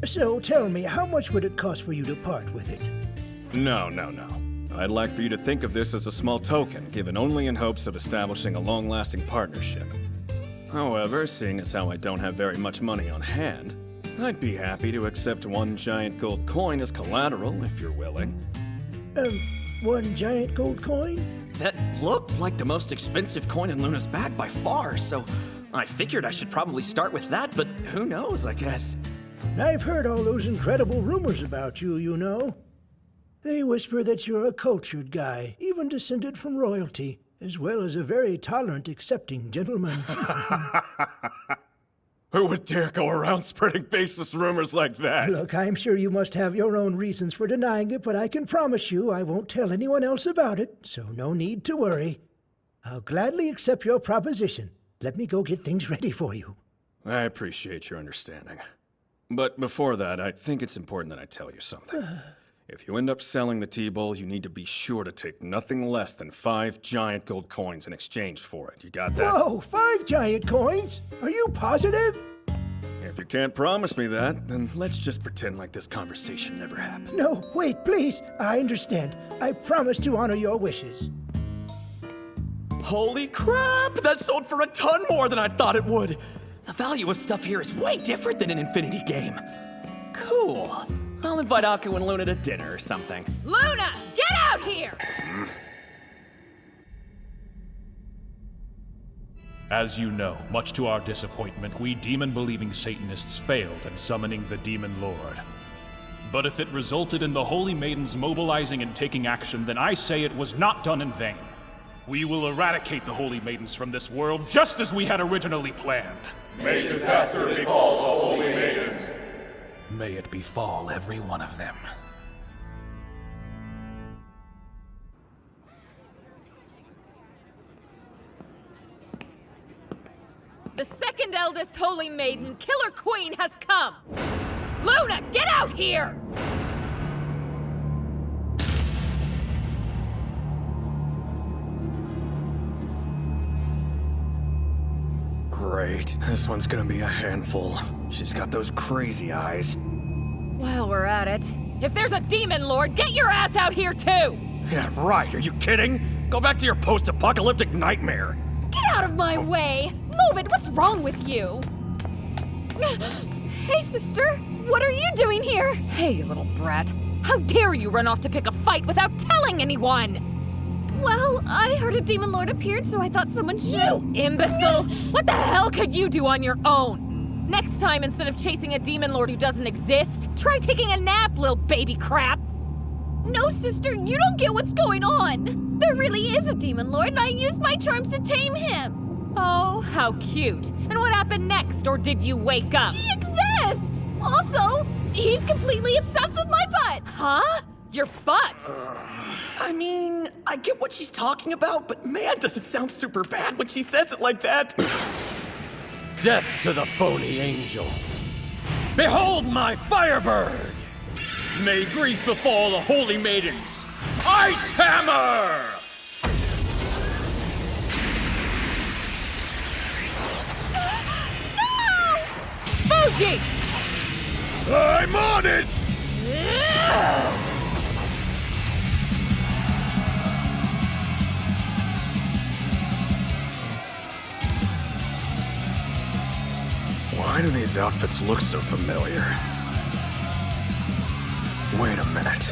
[SPEAKER 19] So, tell me, how much would it cost for you to part with it?
[SPEAKER 6] No. I'd like for you to think of this as a small token, given only in hopes of establishing a long-lasting partnership. However, seeing as how I don't have very much money on hand, I'd be happy to accept one giant gold coin as collateral, if you're willing.
[SPEAKER 19] One giant gold coin?
[SPEAKER 1] That looked like the most expensive coin in Luna's bag by far, so I figured I should probably start with that, but who knows, I guess.
[SPEAKER 19] I've heard all those incredible rumors about you, you know. They whisper that you're a cultured guy, even descended from royalty, as well as a very tolerant, accepting gentleman.
[SPEAKER 6] Who would dare go around spreading baseless rumors like that?
[SPEAKER 19] Look, I'm sure you must have your own reasons for denying it, but I can promise you I won't tell anyone else about it, so no need to worry. I'll gladly accept your proposition, Let me go get things ready for you.
[SPEAKER 6] I appreciate your understanding. But before that, I think it's important that I tell you something. If you end up selling the T-Bowl, you need to be sure to take nothing less than 5 giant gold coins in exchange for it. You got that?
[SPEAKER 19] Whoa, 5 giant coins? Are you positive?
[SPEAKER 6] If you can't promise me that, then let's just pretend like this conversation never happened.
[SPEAKER 19] No, wait, please. I understand. I promise to honor your wishes.
[SPEAKER 1] Holy crap! That sold for a ton more than I thought it would! The value of stuff here is way different than an Infinity game. Cool. I'll invite Aku and Luna to dinner or something.
[SPEAKER 18] Luna, get out here!
[SPEAKER 20] As you know, much to our disappointment, we demon-believing Satanists failed in summoning the Demon Lord. But if it resulted in the Holy Maidens mobilizing and taking action, then I say it was not done in vain. We will eradicate the Holy Maidens from this world, just as we had originally planned.
[SPEAKER 15] May disaster befall the Holy Maidens.
[SPEAKER 20] May it befall every one of them.
[SPEAKER 18] The second eldest Holy Maiden, Killer Queen, has come! Luna, get out here!
[SPEAKER 6] Great. This one's gonna be a handful. She's got those crazy eyes.
[SPEAKER 18] While we're at it, if there's a Demon Lord, get your ass out here too!
[SPEAKER 6] Yeah, right. Are you kidding? Go back to your post-apocalyptic nightmare.
[SPEAKER 9] Get out of my way! Move it! What's wrong with you? Hey, sister! What are you doing here?
[SPEAKER 18] Hey, you little brat. How dare you run off to pick a fight without telling anyone?
[SPEAKER 9] Well, I heard a Demon Lord appeared, so I thought someone should—
[SPEAKER 18] You imbecile! What the hell could you do on your own? Next time, instead of chasing a Demon Lord who doesn't exist, try taking a nap, little baby crap!
[SPEAKER 9] No, sister, you don't get what's going on! There really is a Demon Lord, and I used my charms to tame him!
[SPEAKER 18] Oh, how cute. And what happened next, or did you wake up?
[SPEAKER 9] He exists! Also, he's completely obsessed with my butt!
[SPEAKER 18] Huh? Your butt?
[SPEAKER 1] I mean, I get what she's talking about, but man, does it sound super bad when she says it like that.
[SPEAKER 7] Death to the phony angel. Behold my Firebird! May grief befall the Holy Maidens. Ice Hammer!
[SPEAKER 9] No!
[SPEAKER 18] Fuji!
[SPEAKER 17] I'm on it!
[SPEAKER 6] Why do these outfits look so familiar? Wait a minute.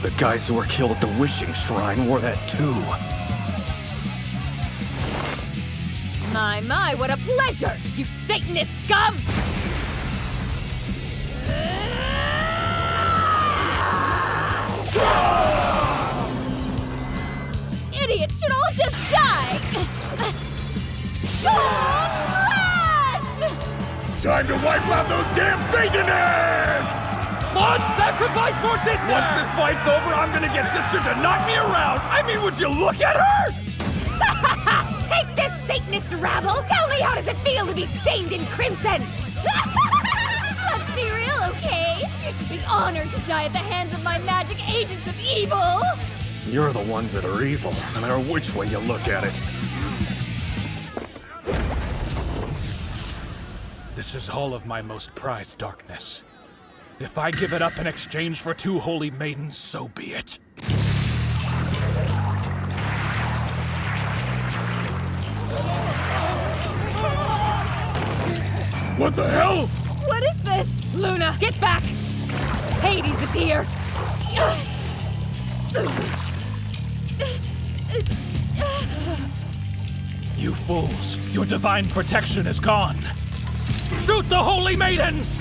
[SPEAKER 6] The guys who were killed at the Wishing Shrine wore that too.
[SPEAKER 18] My, what a pleasure, you Satanist scum!
[SPEAKER 9] Idiots should all just die! Gold Flash!
[SPEAKER 17] Time to wipe out those damn Satanists!
[SPEAKER 7] Blood sacrifice for sister!
[SPEAKER 6] Once this fight's over, I'm gonna get sister to knock me around! I mean, would you look at her?
[SPEAKER 18] Take this, Satanist rabble! Tell me, how does it feel to be stained in crimson?
[SPEAKER 9] Let's be real, okay? You should be honored to die at the hands of my magic agents of evil!
[SPEAKER 6] You're the ones that are evil, no matter which way you look at it.
[SPEAKER 20] This is all of my most prized darkness. If I give it up in exchange for 2 holy maidens, so be it.
[SPEAKER 17] What the hell?
[SPEAKER 9] What is this?
[SPEAKER 18] Luna, get back! Hades is here!
[SPEAKER 20] You fools, your divine protection is gone. Shoot the holy maidens!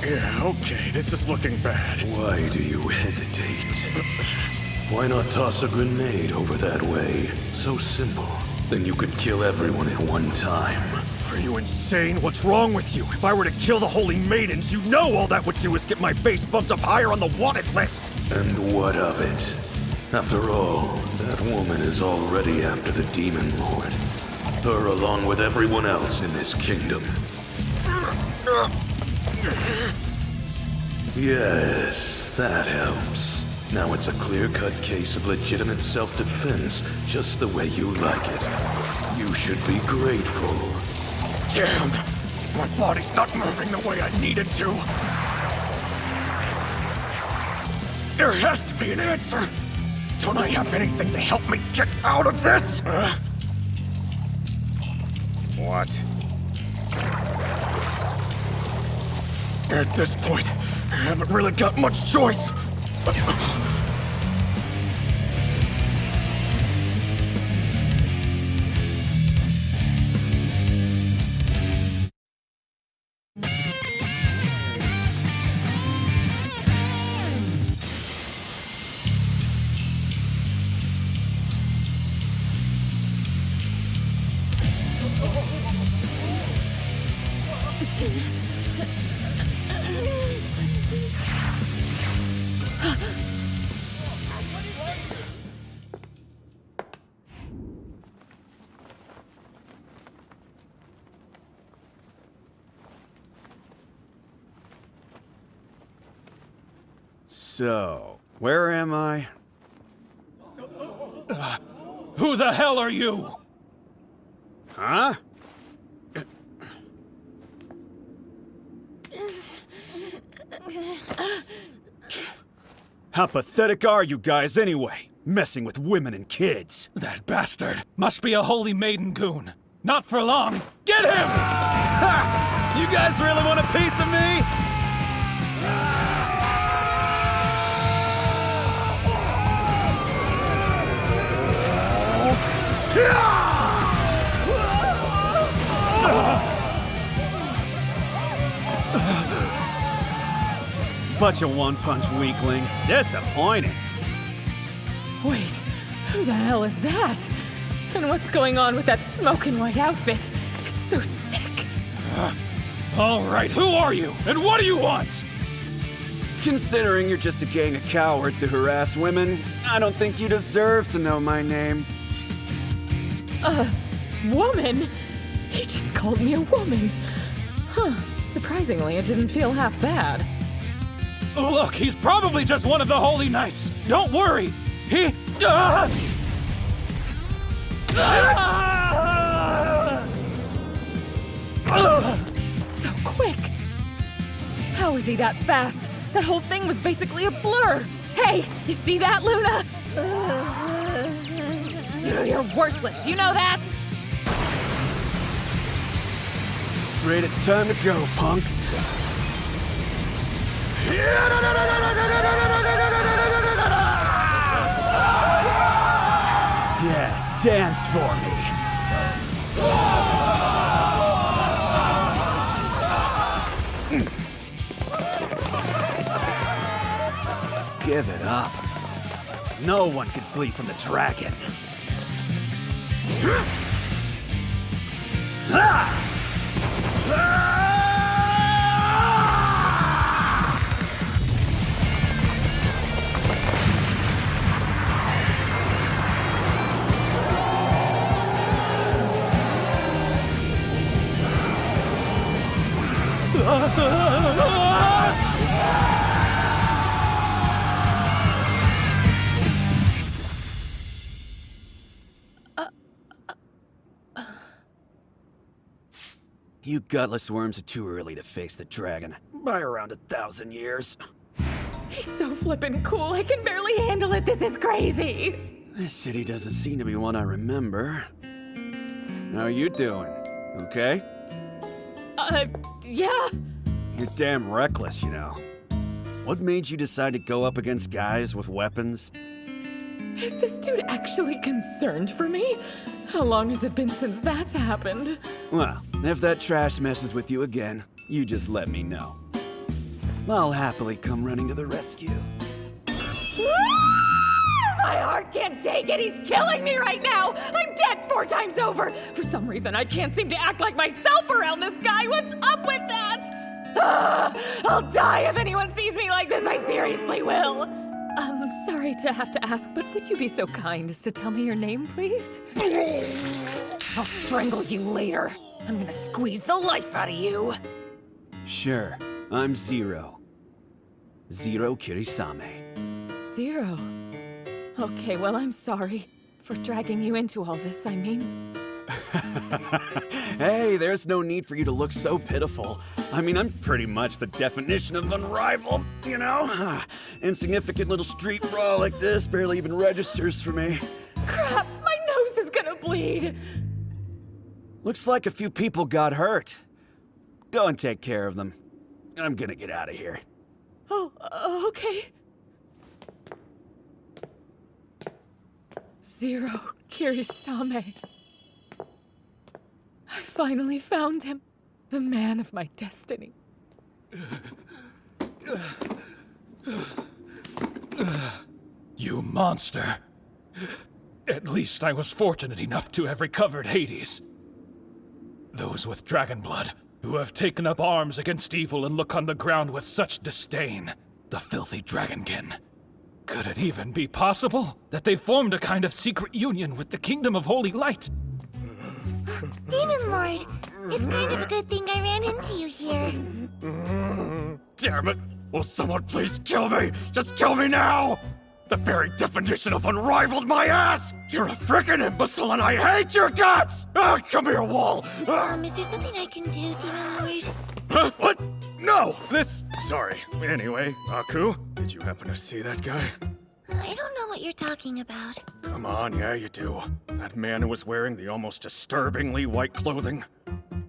[SPEAKER 6] Yeah, okay, this is looking bad.
[SPEAKER 4] Why do you hesitate? Why not toss a grenade over that way? So simple. Then you could kill everyone at one time.
[SPEAKER 6] Are you insane? What's wrong with you? If I were to kill the Holy Maidens, you know all that would do is get my face bumped up higher on the wanted list!
[SPEAKER 4] And what of it? After all, that woman is already after the Demon Lord. Her along with everyone else in this kingdom. Yes, that helps. Now it's a clear-cut case of legitimate self-defense, just the way you like it. You should be grateful.
[SPEAKER 6] Damn! My body's not moving the way I need it to! There has to be an answer! Don't I have anything to help me get out of this? What? At this point, I haven't really got much choice. So, where am I?
[SPEAKER 20] Who the hell are you?
[SPEAKER 6] Huh? How pathetic are you guys anyway? Messing with women and kids.
[SPEAKER 20] That bastard must be a Holy Maiden goon. Not for long. Get him!
[SPEAKER 6] Ha! You guys really want a piece of me? Bunch of one-punch weaklings. Disappointing.
[SPEAKER 18] Wait, who the hell is that? And what's going on with that smoking white outfit? It's so sick.
[SPEAKER 20] All right, who are you? And what do you want?
[SPEAKER 1] Considering you're just a gang of cowards who harass women, I don't think you deserve to know my name.
[SPEAKER 18] Woman? He just called me a woman. Huh, surprisingly, it didn't feel half bad.
[SPEAKER 20] Look, he's probably just one of the Holy Knights. Don't worry. He...
[SPEAKER 18] So quick. How is he that fast? That whole thing was basically a blur. Hey, you see that, Luna? You're worthless, you know that?
[SPEAKER 1] Afraid it's time to go, punks. Yes, dance for me. Give it up. No one can flee from the dragon. You gutless worms are too early to face the dragon. By around 1,000 years.
[SPEAKER 18] He's so flippin' cool, I can barely handle it. This is crazy.
[SPEAKER 1] This city doesn't seem to be one I remember. How you doing? Okay?
[SPEAKER 18] Yeah.
[SPEAKER 1] You're damn reckless, you know. What made you decide to go up against guys with weapons?
[SPEAKER 18] Is this dude actually concerned for me? How long has it been since that's happened?
[SPEAKER 1] Well, if that trash messes with you again, you just let me know. I'll happily come running to the rescue.
[SPEAKER 18] My heart can't take it. He's killing me right now. I'm dead 4 times over. For some reason, I can't seem to act like myself around this guy. What's up with that? I'll die if anyone sees me like this. I seriously will. I'm sorry to have to ask, but would you be so kind as to tell me your name, please? I'll strangle you later. I'm gonna squeeze the life out of you.
[SPEAKER 1] Sure, I'm Zero. Zero Kirisame.
[SPEAKER 18] Zero. Okay, well, I'm sorry for dragging you into all this, I mean.
[SPEAKER 1] Hey, there's no need for you to look so pitiful. I mean, I'm pretty much the definition of unrivaled, you know? Insignificant little street brawl like this barely even registers for me.
[SPEAKER 18] Crap, my nose is gonna bleed.
[SPEAKER 1] Looks like a few people got hurt. Go and take care of them. I'm gonna get out of here.
[SPEAKER 18] Oh, okay. Zero Kirisame. I finally found him. The man of my destiny.
[SPEAKER 20] You monster. At least I was fortunate enough to have recovered Hades. Those with dragon blood, who have taken up arms against evil and look on the ground with such disdain. The filthy dragonkin. Could it even be possible that they formed a kind of secret union with the Kingdom of Holy Light?
[SPEAKER 3] Demon Lord, it's kind of a good thing I ran into you here.
[SPEAKER 6] Damn it! Will someone please kill me? Just kill me now! The very definition of unrivaled, my ass! You're a frickin' imbecile and I hate your guts! Ah, come here, Wall!
[SPEAKER 3] Is there something I can do, Demon Lord?
[SPEAKER 6] Huh? What? No! Sorry. Anyway, Aku, did you happen to see that guy?
[SPEAKER 3] I don't know what you're talking about.
[SPEAKER 6] Come on, yeah, you do. That man who was wearing the almost disturbingly white clothing.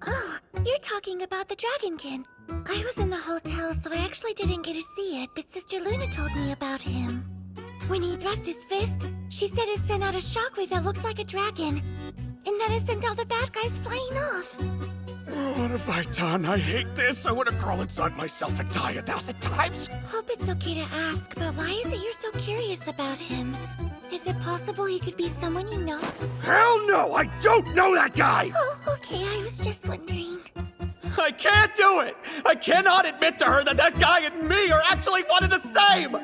[SPEAKER 3] Oh, you're talking about the Dragonkin. I was in the hotel, so I actually didn't get to see it, but Sister Luna told me about him. When he thrust his fist, she said it sent out a shockwave that looks like a dragon, and that it sent all the bad guys flying off.
[SPEAKER 6] What have I done? I hate this. I want to crawl inside myself and die 1,000 times.
[SPEAKER 3] Hope it's okay to ask, but why is it you're so curious about him? Is it possible he could be someone you know?
[SPEAKER 6] Hell no! I don't know that guy!
[SPEAKER 3] Oh, okay, I was just wondering.
[SPEAKER 7] I can't do it! I cannot admit to her that that guy and me are actually one and the same!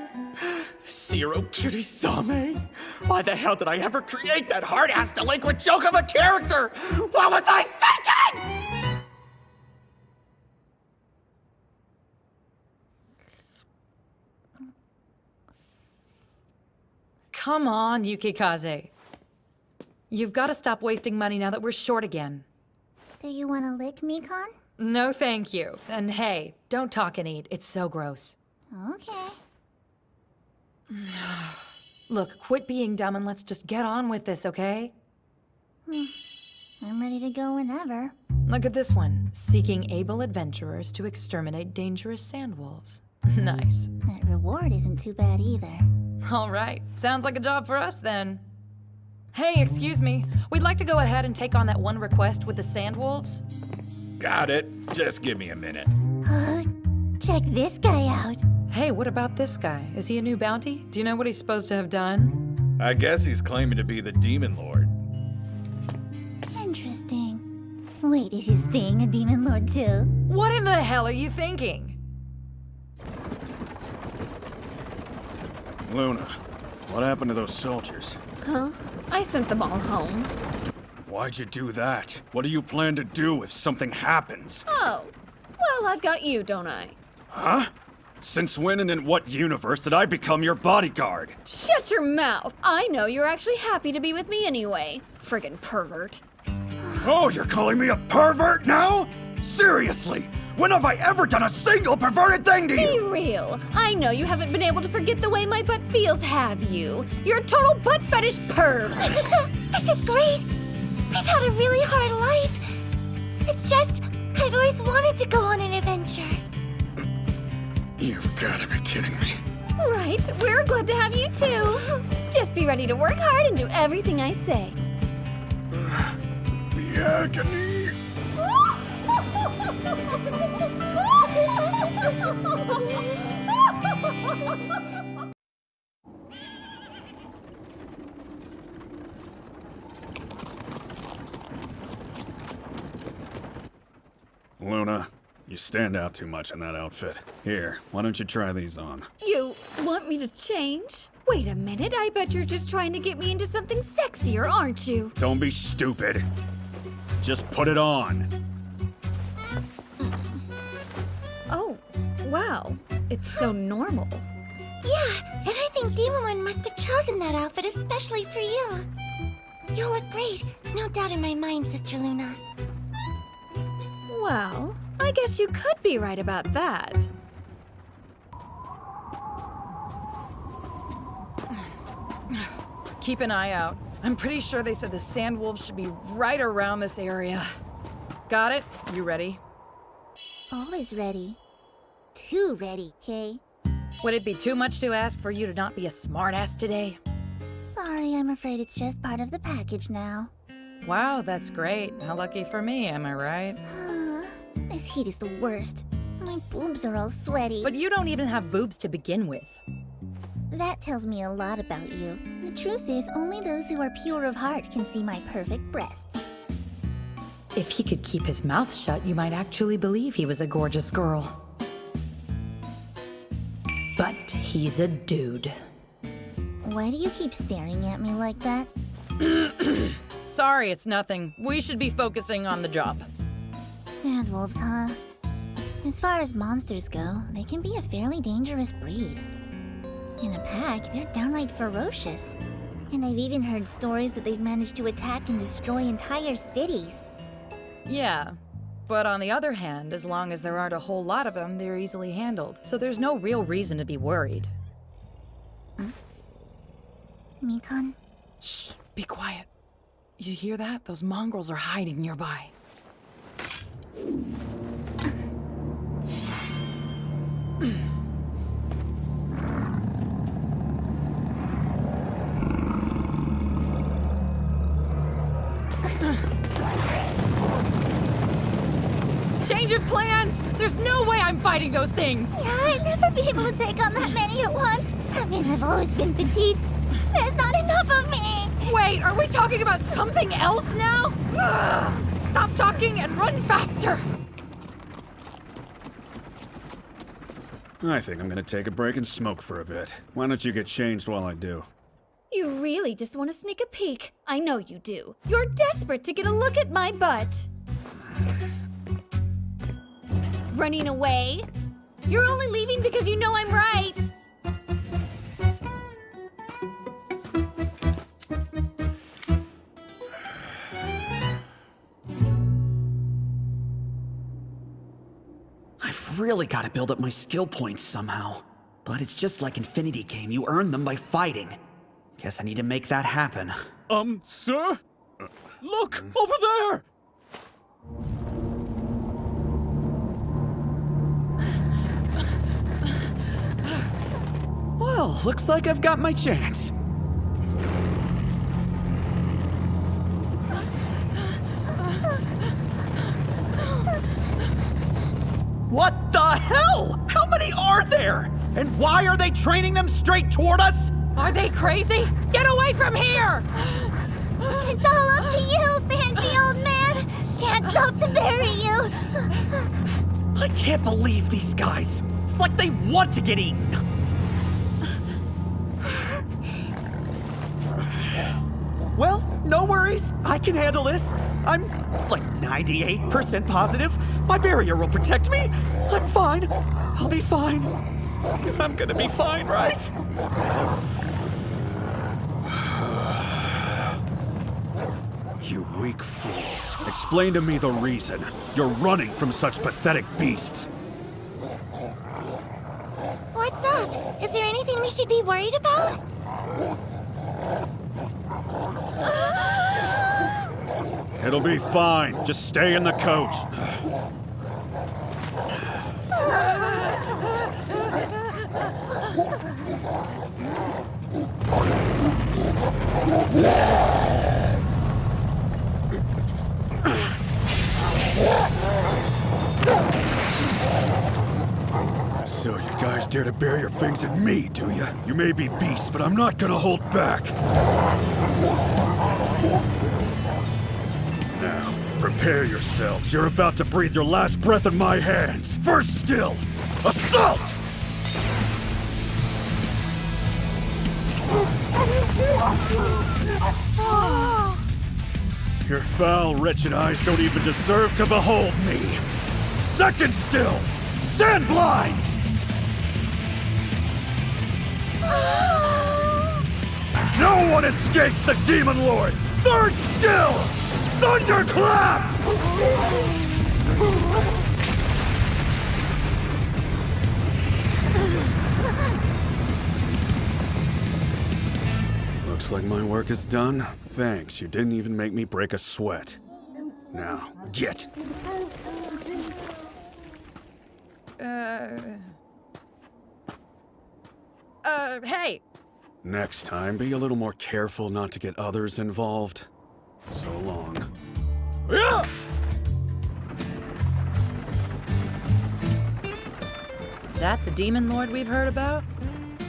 [SPEAKER 7] Zero Kirisame? Why the hell did I ever create that hard-ass delinquent joke of a character? What was I thinking?
[SPEAKER 2] Come on, Yukikaze. You've got to stop wasting money now that we're short again.
[SPEAKER 3] Do you want to lick me, Con?
[SPEAKER 2] No, thank you. And hey, don't talk and eat. It's so gross.
[SPEAKER 3] Okay.
[SPEAKER 2] Look, quit being dumb and let's just get on with this, okay?
[SPEAKER 3] I'm ready to go whenever.
[SPEAKER 2] Look at this one. Seeking able adventurers to exterminate dangerous sandwolves. Nice.
[SPEAKER 3] That reward isn't too bad either.
[SPEAKER 2] All right. Sounds like a job for us, then. Hey, excuse me. We'd like to go ahead and take on that one request with the sandwolves.
[SPEAKER 10] Got it. Just give me a minute.
[SPEAKER 3] Check this guy out.
[SPEAKER 2] Hey, what about this guy? Is he a new bounty? Do you know what he's supposed to have done?
[SPEAKER 10] I guess he's claiming to be the Demon Lord.
[SPEAKER 3] Interesting. Wait, is his thing a Demon Lord too?
[SPEAKER 2] What in the hell are you thinking?
[SPEAKER 6] Luna, what happened to those soldiers?
[SPEAKER 9] Huh? I sent them all home.
[SPEAKER 6] Why'd you do that? What do you plan to do if something happens?
[SPEAKER 9] Oh, well, I've got you, don't I?
[SPEAKER 6] Huh? Since when and in what universe did I become your bodyguard?
[SPEAKER 9] Shut your mouth! I know you're actually happy to be with me anyway. Friggin' pervert.
[SPEAKER 6] Oh, you're calling me a pervert now? Seriously? When have I ever done a single perverted thing to you?
[SPEAKER 9] Be real. I know you haven't been able to forget the way my butt feels, have you? You're a total butt fetish perv.
[SPEAKER 3] This is great. I've had a really hard life. It's just, I've always wanted to go on an adventure.
[SPEAKER 6] You've gotta be kidding me.
[SPEAKER 9] Right, we're glad to have you too. Just be ready to work hard and do everything I say.
[SPEAKER 6] The agony. Luna, you stand out too much in that outfit. Here, why don't you try these on?
[SPEAKER 9] You want me to change? Wait a minute, I bet you're just trying to get me into something sexier, aren't you?
[SPEAKER 6] Don't be stupid. Just put it on.
[SPEAKER 9] Oh, wow. It's so normal.
[SPEAKER 3] Yeah, and I think Demon Lord must have chosen that outfit especially for you. You look great. No doubt in my mind, Sister Luna.
[SPEAKER 9] Well, I guess you could be right about that.
[SPEAKER 18] Keep an eye out. I'm pretty sure they said the sandwolves should be right around this area. Got it? You ready?
[SPEAKER 3] Always ready. Too ready, Kay.
[SPEAKER 18] Would it be too much to ask for you to not be a smartass today?
[SPEAKER 3] Sorry, I'm afraid it's just part of the package now.
[SPEAKER 18] Wow, that's great. How lucky for me, am I right?
[SPEAKER 3] This heat is the worst. My boobs are all sweaty.
[SPEAKER 18] But you don't even have boobs to begin with.
[SPEAKER 3] That tells me a lot about you. The truth is, only those who are pure of heart can see my perfect breasts.
[SPEAKER 18] If he could keep his mouth shut, you might actually believe he was a gorgeous girl. But he's a dude.
[SPEAKER 3] Why do you keep staring at me like that?
[SPEAKER 18] Sorry, it's nothing. We should be focusing on the job.
[SPEAKER 3] Sandwolves, huh? As far as monsters go, they can be a fairly dangerous breed. In a pack, they're downright ferocious. And I've even heard stories that they've managed to attack and destroy entire cities.
[SPEAKER 18] Yeah, but on the other hand, as long as there aren't a whole lot of them, they're easily handled. So there's no real reason to be worried.
[SPEAKER 3] Mikan?
[SPEAKER 18] Shh, be quiet. You hear that? Those mongrels are hiding nearby. Change of plans! There's no way I'm fighting those things!
[SPEAKER 3] Yeah, I'd never be able to take on that many at once. I mean, I've always been petite. There's not enough of me!
[SPEAKER 18] Wait, are we talking about something else now? Ugh, stop talking and run faster!
[SPEAKER 6] I think I'm gonna take a break and smoke for a bit. Why don't you get changed while I do?
[SPEAKER 9] You really just want to sneak a peek. I know you do. You're desperate to get a look at my butt. Running away? You're only leaving because you know I'm right.
[SPEAKER 1] I've really got to build up my skill points somehow. But it's just like Infinity Game, you earn them by fighting. Guess I need to make that happen.
[SPEAKER 15] Sir? Look, over there!
[SPEAKER 1] Well, looks like I've got my chance. What the hell? How many are there? And why are they training them straight toward us?
[SPEAKER 18] Are they crazy? Get away from here!
[SPEAKER 3] It's all up to you, fancy old man! Can't stop to bury you!
[SPEAKER 1] I can't believe these guys. It's like they want to get eaten. Well, no worries. I can handle this. I'm like 98% positive. My barrier will protect me. I'm fine. I'll be fine. I'm gonna be fine, right?
[SPEAKER 6] You weak fools. Explain to me the reason. You're running from such pathetic beasts.
[SPEAKER 3] What's up? Is there anything we should be worried about?
[SPEAKER 6] It'll be fine. Just stay in the coach. So you guys dare to bare your fangs at me, do you? You may be beasts, but I'm not gonna hold back. Now, Prepare yourselves. You're about to breathe your last breath in my hands. First skill, assault! Your foul, wretched eyes don't even deserve to behold me. Second skill, sand blind! No one escapes the Demon Lord! Third skill, thunderclap! Looks like my work is done. Thanks, you didn't even make me break a sweat. Now, get!
[SPEAKER 18] Hey!
[SPEAKER 6] Next time, be a little more careful not to get others involved. So long. Yeah!
[SPEAKER 21] That the Demon Lord we've heard about?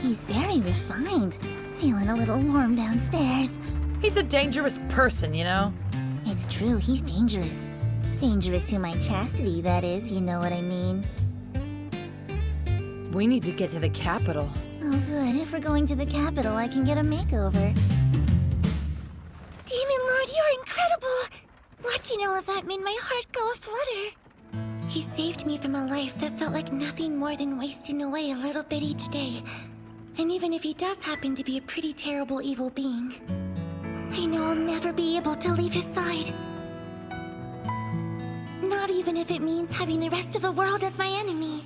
[SPEAKER 3] He's very refined. Feeling a little warm downstairs.
[SPEAKER 21] He's a dangerous person, you know?
[SPEAKER 3] It's true, he's dangerous. Dangerous to my chastity, that is, you know what I mean.
[SPEAKER 21] We need to get to the capital.
[SPEAKER 3] Oh good, if we're going to the capital, I can get a makeover. Demon Lord, you're incredible! Watching all of that made my heart go aflutter. He saved me from a life that felt like nothing more than wasting away a little bit each day. And even if he does happen to be a pretty terrible evil being, I know I'll never be able to leave his side. Not even if it means having the rest of the world as my enemy.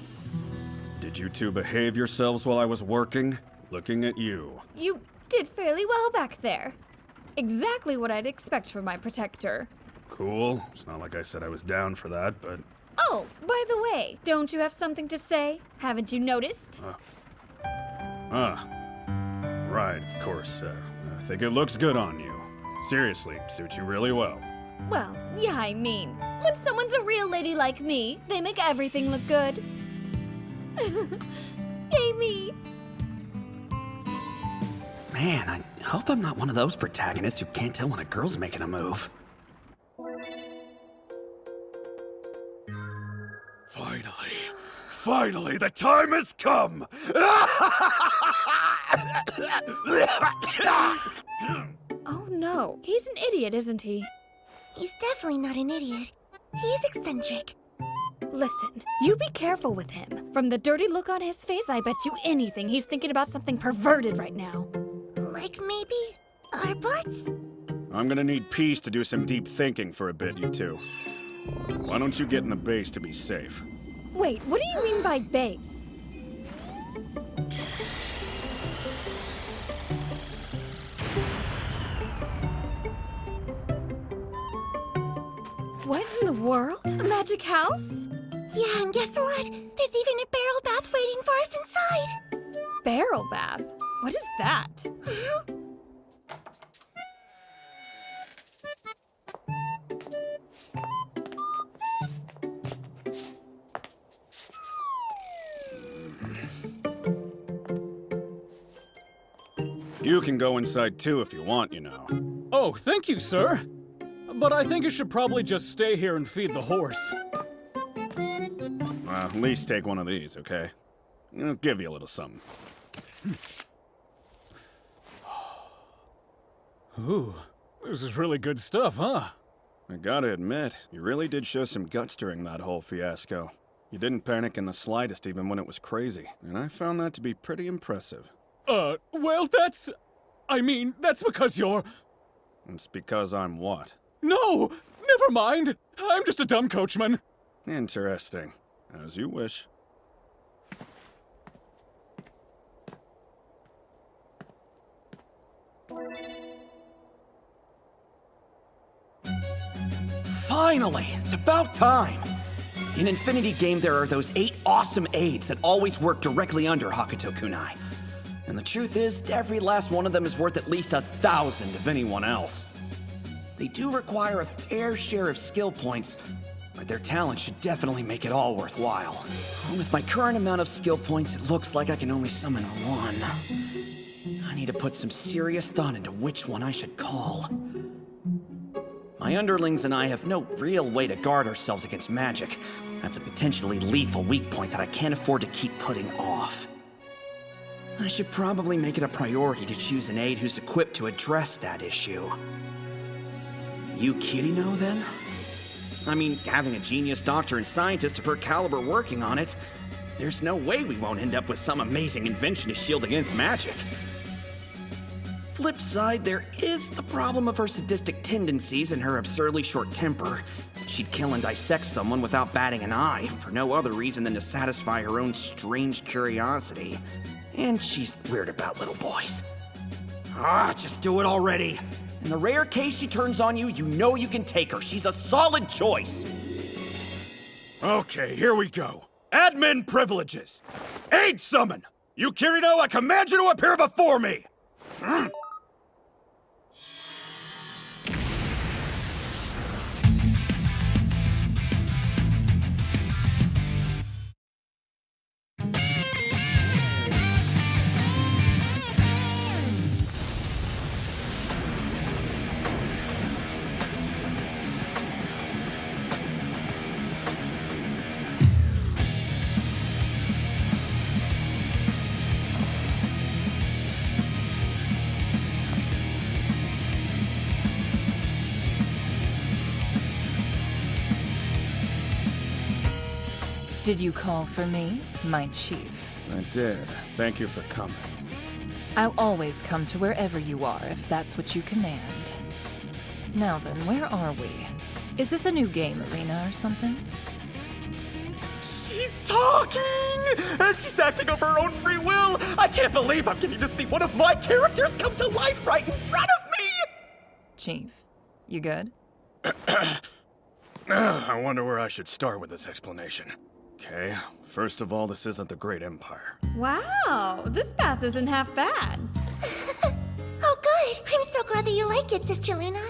[SPEAKER 6] Did you two behave yourselves while I was working? Looking at you.
[SPEAKER 9] You did fairly well back there. Exactly what I'd expect from my protector.
[SPEAKER 6] Cool. It's not like I said I was down for that, but...
[SPEAKER 9] Oh, by the way, don't you have something to say? Haven't you noticed?
[SPEAKER 6] Right, of course. I think it looks good on you. Seriously, suits you really well.
[SPEAKER 9] Well, yeah, I mean, when someone's a real lady like me, they make everything look good. Yay me!
[SPEAKER 1] Man, I hope I'm not one of those protagonists who can't tell when a girl's making a move.
[SPEAKER 6] Finally, the time has come!
[SPEAKER 9] Oh no, he's an idiot, isn't he?
[SPEAKER 3] He's definitely not an idiot. He's eccentric.
[SPEAKER 9] Listen, you be careful with him. From the dirty look on his face, I bet you anything he's thinking about something perverted right now.
[SPEAKER 3] Like maybe our butts?
[SPEAKER 6] I'm gonna need peace to do some deep thinking for a bit, you two. Why don't you get in the base to be safe?
[SPEAKER 9] Wait, what do you mean by base? What in the world? A magic house?
[SPEAKER 3] Yeah, and guess what? There's even a barrel bath waiting for us inside.
[SPEAKER 9] Barrel bath? What is that?
[SPEAKER 6] You can go inside too if you want, you know.
[SPEAKER 15] Oh, thank you, sir. But I think you should probably just stay here and feed the horse.
[SPEAKER 6] Well, at least take one of these, okay? I'll give you a little something.
[SPEAKER 15] Ooh, this is really good stuff, huh?
[SPEAKER 6] I gotta admit, you really did show some guts during that whole fiasco. You didn't panic in the slightest even when it was crazy, and I found that to be pretty impressive.
[SPEAKER 15] Well, that's... I mean, that's because you're...
[SPEAKER 6] It's because I'm what?
[SPEAKER 15] No! Never mind! I'm just a dumb coachman.
[SPEAKER 6] Interesting. As you wish.
[SPEAKER 1] Finally! It's about time! In Infinity Game, there are those 8 awesome aids that always work directly under Hakuto Kunai. And the truth is, every last one of them is worth at least 1,000 of anyone else. They do require a fair share of skill points, but their talent should definitely make it all worthwhile. With my current amount of skill points, it looks like I can only summon one. I need to put some serious thought into which one I should call. My underlings and I have no real way to guard ourselves against magic. That's a potentially lethal weak point that I can't afford to keep putting off. I should probably make it a priority to choose an aide who's equipped to address that issue. You Kirino, then? I mean, having a genius doctor and scientist of her caliber working on it, there's no way we won't end up with some amazing invention to shield against magic. Flip side, there is the problem of her sadistic tendencies and her absurdly short temper. She'd kill and dissect someone without batting an eye, for no other reason than to satisfy her own strange curiosity. And she's weird about little boys. Just do it already. In the rare case she turns on you, you know you can take her. She's a solid choice.
[SPEAKER 6] Okay, here we go. Admin privileges. Aid summon! You Kirino, I command you to appear before me!
[SPEAKER 21] Did you call for me, my chief?
[SPEAKER 6] I did. Thank you for coming.
[SPEAKER 21] I'll always come to wherever you are if that's what you command. Now then, where are we? Is this a new game arena or something?
[SPEAKER 7] She's talking! And she's acting of her own free will! I can't believe I'm getting to see one of my characters come to life right in front of me!
[SPEAKER 21] Chief, you good?
[SPEAKER 6] I wonder where I should start with this explanation. Okay, first of all, this isn't the Great Empire.
[SPEAKER 9] Wow, this path isn't half bad.
[SPEAKER 3] Oh, good. I'm so glad that you like it, Sister Luna.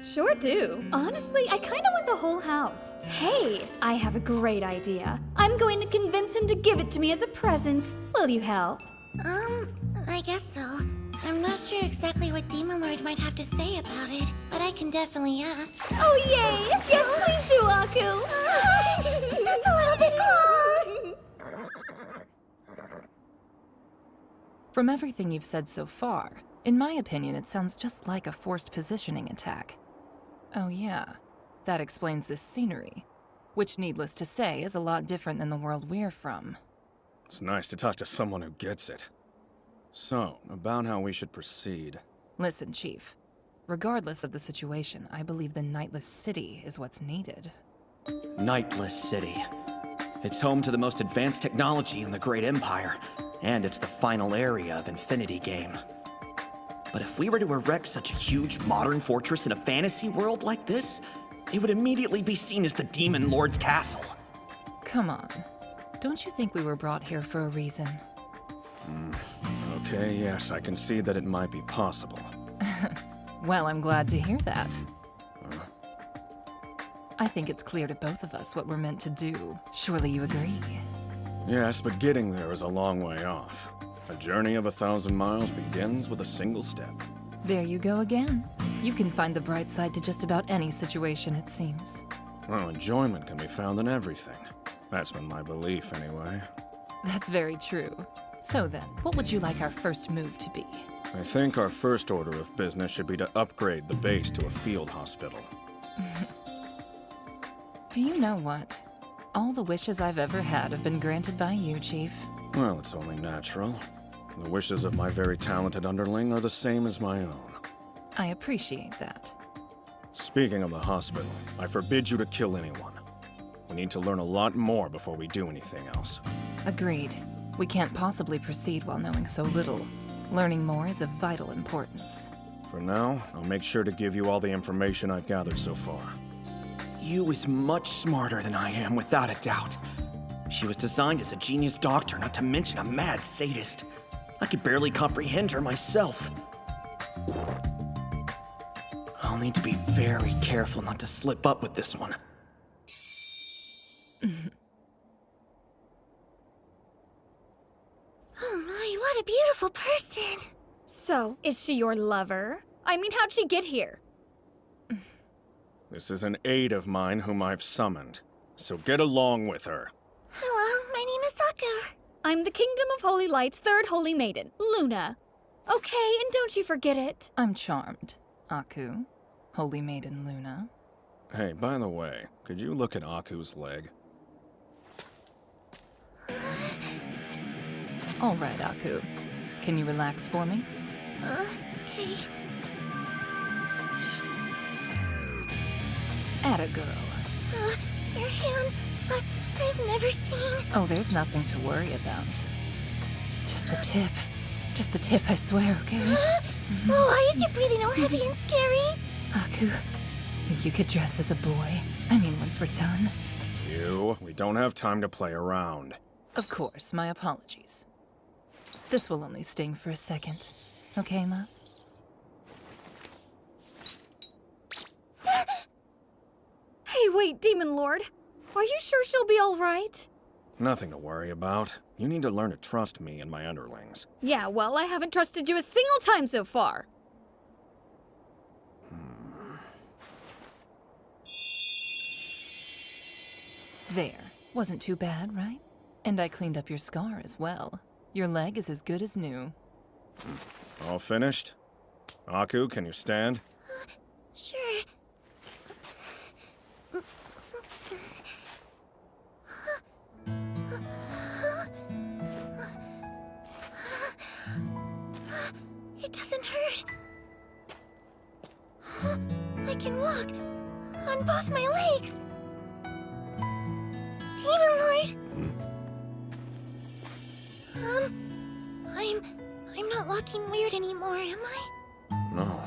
[SPEAKER 9] Sure do. Honestly, I kinda want the whole house. Hey, I have a great idea. I'm going to convince him to give it to me as a present. Will you help?
[SPEAKER 3] I guess so. I'm not sure exactly what Demon Lord might have to say about it, but I can definitely ask.
[SPEAKER 9] Oh, yay! Yes, please do, Aku!
[SPEAKER 3] That's a little bit close!
[SPEAKER 21] From everything you've said so far, in my opinion, it sounds just like a forced positioning attack. Oh yeah, that explains this scenery, which, needless to say, is a lot different than the world we're from.
[SPEAKER 6] It's nice to talk to someone who gets it. So, about how we should proceed.
[SPEAKER 21] Listen, Chief. Regardless of the situation, I believe the Nightless City is what's needed.
[SPEAKER 1] Nightless City. It's home to the most advanced technology in the Great Empire, and it's the final area of Infinity Game. But if we were to erect such a huge modern fortress in a fantasy world like this, it would immediately be seen as the Demon Lord's castle.
[SPEAKER 21] Come on. Don't you think we were brought here for a reason?
[SPEAKER 6] Okay, yes, I can see that it might be possible.
[SPEAKER 21] Well, I'm glad to hear that. I think it's clear to both of us what we're meant to do. Surely you agree?
[SPEAKER 6] Yes, but getting there is a long way off. A journey of 1,000 miles begins with a single step.
[SPEAKER 21] There you go again. You can find the bright side to just about any situation, it seems.
[SPEAKER 6] Well, enjoyment can be found in everything. That's been my belief, anyway.
[SPEAKER 21] That's very true. So then, what would you like our first move to be?
[SPEAKER 6] I think our first order of business should be to upgrade the base to a field hospital.
[SPEAKER 21] Do you know what? All the wishes I've ever had have been granted by you, Chief.
[SPEAKER 6] Well, it's only natural. The wishes of my very talented underling are the same as my own.
[SPEAKER 21] I appreciate that.
[SPEAKER 6] Speaking of the hospital, I forbid you to kill anyone. We need to learn a lot more before we do anything else.
[SPEAKER 21] Agreed. We can't possibly proceed while knowing so little. Learning more is of vital importance.
[SPEAKER 6] For now, I'll make sure to give you all the information I've gathered so far.
[SPEAKER 1] Yu is much smarter than I am, without a doubt. She was designed as a genius doctor, not to mention a mad sadist. I could barely comprehend her myself. I'll need to be very careful not to slip up with this one.
[SPEAKER 3] Oh my, what a beautiful person!
[SPEAKER 9] So, is she your lover? I mean, how'd she get here?
[SPEAKER 6] This is an aide of mine whom I've summoned. So get along with her.
[SPEAKER 3] Hello, my name is Aku.
[SPEAKER 9] I'm the Kingdom of Holy Light's third holy maiden, Luna. Okay, and don't you forget it.
[SPEAKER 21] I'm charmed. Aku, Holy Maiden Luna.
[SPEAKER 6] Hey, by the way, could you look at Aku's leg?
[SPEAKER 21] All right, Aku. Can you relax for me?
[SPEAKER 3] Okay.
[SPEAKER 21] Atta girl.
[SPEAKER 3] Your hand. I've never seen.
[SPEAKER 21] Oh, there's nothing to worry about. Just the tip. Just the tip, I swear, okay?
[SPEAKER 3] Why is your breathing all heavy and scary?
[SPEAKER 21] Aku, think you could dress as a boy? I mean, once we're done.
[SPEAKER 6] We don't have time to play around.
[SPEAKER 21] Of course, my apologies. This will only sting for a second. Okay, love?
[SPEAKER 9] Hey, wait, Demon Lord. Are you sure she'll be all right?
[SPEAKER 6] Nothing to worry about. You need to learn to trust me and my underlings.
[SPEAKER 9] Yeah, well, I haven't trusted you a single time so far.
[SPEAKER 21] There. Wasn't too bad, right? And I cleaned up your scar as well. Your leg is as good as new.
[SPEAKER 6] All finished? Aku, can you stand?
[SPEAKER 3] Sure. It doesn't hurt. I can walk on both my legs. Demon Lord. I'm not walking weird anymore, am I?
[SPEAKER 6] No,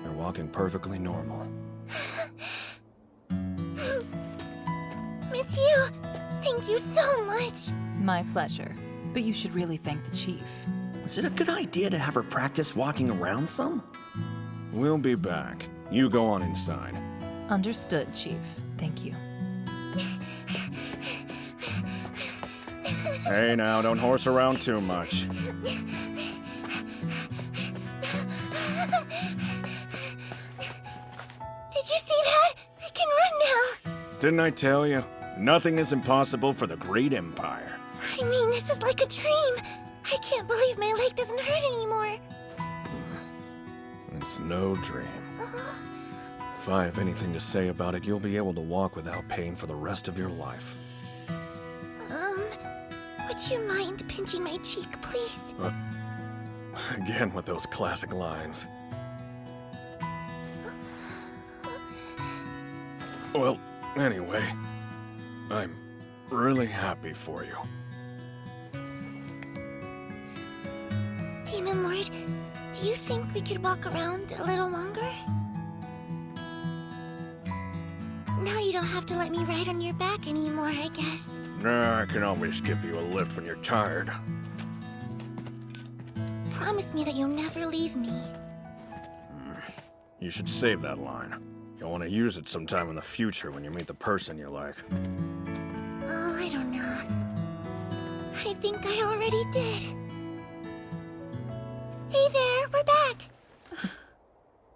[SPEAKER 6] you're walking perfectly normal.
[SPEAKER 3] Miss you. Thank you so much.
[SPEAKER 21] My pleasure. But you should really thank the chief.
[SPEAKER 1] Is it a good idea to have her practice walking around some?
[SPEAKER 6] We'll be back. You go on inside.
[SPEAKER 21] Understood, Chief. Thank you.
[SPEAKER 6] Hey now, don't horse around too much.
[SPEAKER 3] Did you see that? I can run now.
[SPEAKER 6] Didn't I tell you? Nothing is impossible for the great empire.
[SPEAKER 3] I mean, this is like a dream. I can't believe my leg doesn't hurt anymore.
[SPEAKER 6] It's no dream. If I have anything to say about it, you'll be able to walk without pain for the rest of your life.
[SPEAKER 3] Would you mind pinching my cheek, please?
[SPEAKER 6] Again with those classic lines. Well, anyway, I'm really happy for you.
[SPEAKER 3] Demon Lord, do you think we could walk around a little longer? Now you don't have to let me ride on your back anymore, I guess.
[SPEAKER 6] I can always give you a lift when you're tired.
[SPEAKER 3] Promise me that you'll never leave me.
[SPEAKER 6] You should save that line. You'll want to use it sometime in the future when you meet the person you like.
[SPEAKER 3] Oh, I don't know. I think I already did. Hey there, we're back!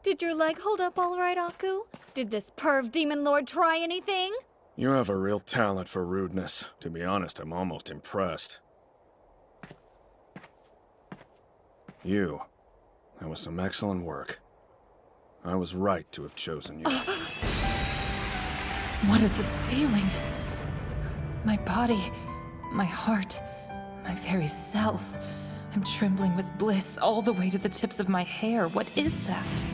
[SPEAKER 9] Did your leg hold up all right, Aku? Did this perv Demon Lord try anything?
[SPEAKER 6] You have a real talent for rudeness. To be honest, I'm almost impressed. That was some excellent work. I was right to have chosen you.
[SPEAKER 21] What is this feeling? My body, my heart, my very cells. I'm trembling with bliss all the way to the tips of my hair. What is that?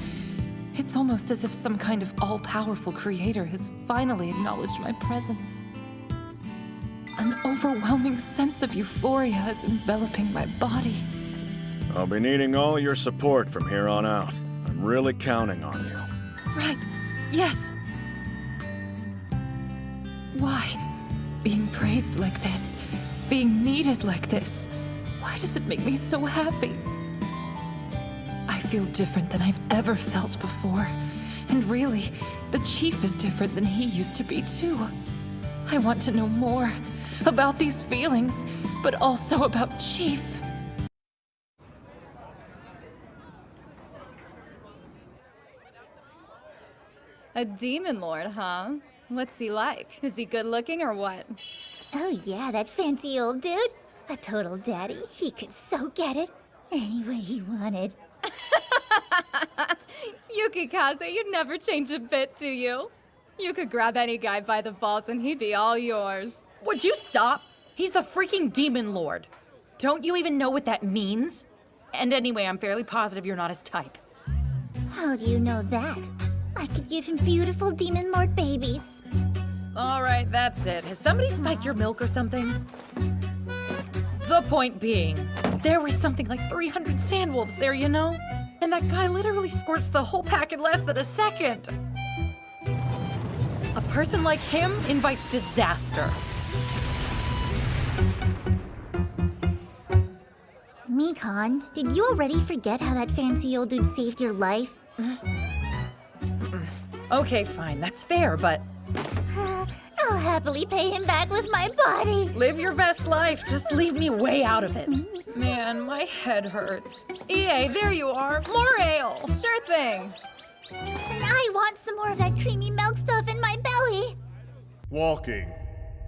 [SPEAKER 21] It's almost as if some kind of all-powerful creator has finally acknowledged my presence. An overwhelming sense of euphoria is enveloping my body.
[SPEAKER 6] I'll be needing all your support from here on out. I'm really counting on you.
[SPEAKER 21] Right. Yes. Why? Being praised like this, being needed like this, why does it make me so happy? I feel different than I've ever felt before. And really, the Chief is different than he used to be too. I want to know more about these feelings, but also about Chief.
[SPEAKER 8] A demon lord, huh? What's he like? Is he good looking or what?
[SPEAKER 3] Oh yeah, that fancy old dude. A total daddy. He could so get it any way he wanted.
[SPEAKER 8] Yukikaze, you'd never change a bit, do you? You could grab any guy by the balls and he'd be all yours.
[SPEAKER 18] Would you stop? He's the freaking demon lord. Don't you even know what that means? And anyway, I'm fairly positive you're not his type.
[SPEAKER 3] How do you know that? I could give him beautiful demon lord babies.
[SPEAKER 18] All right, that's it. Has somebody spiked your milk or something? The point being, there was something like 300 sandwolves there, you know? And that guy literally squirts the whole pack in less than a second. A person like him invites disaster.
[SPEAKER 3] Mikon, did you already forget how that fancy old dude saved your life?
[SPEAKER 18] Okay, fine, that's fair, but...
[SPEAKER 3] I'll happily pay him back with my body.
[SPEAKER 18] Live your best life, just leave me way out of it. Man, my head hurts. EA, there you are, more ale.
[SPEAKER 8] Sure thing.
[SPEAKER 3] And I want some more of that creamy milk stuff in my belly.
[SPEAKER 17] Walking.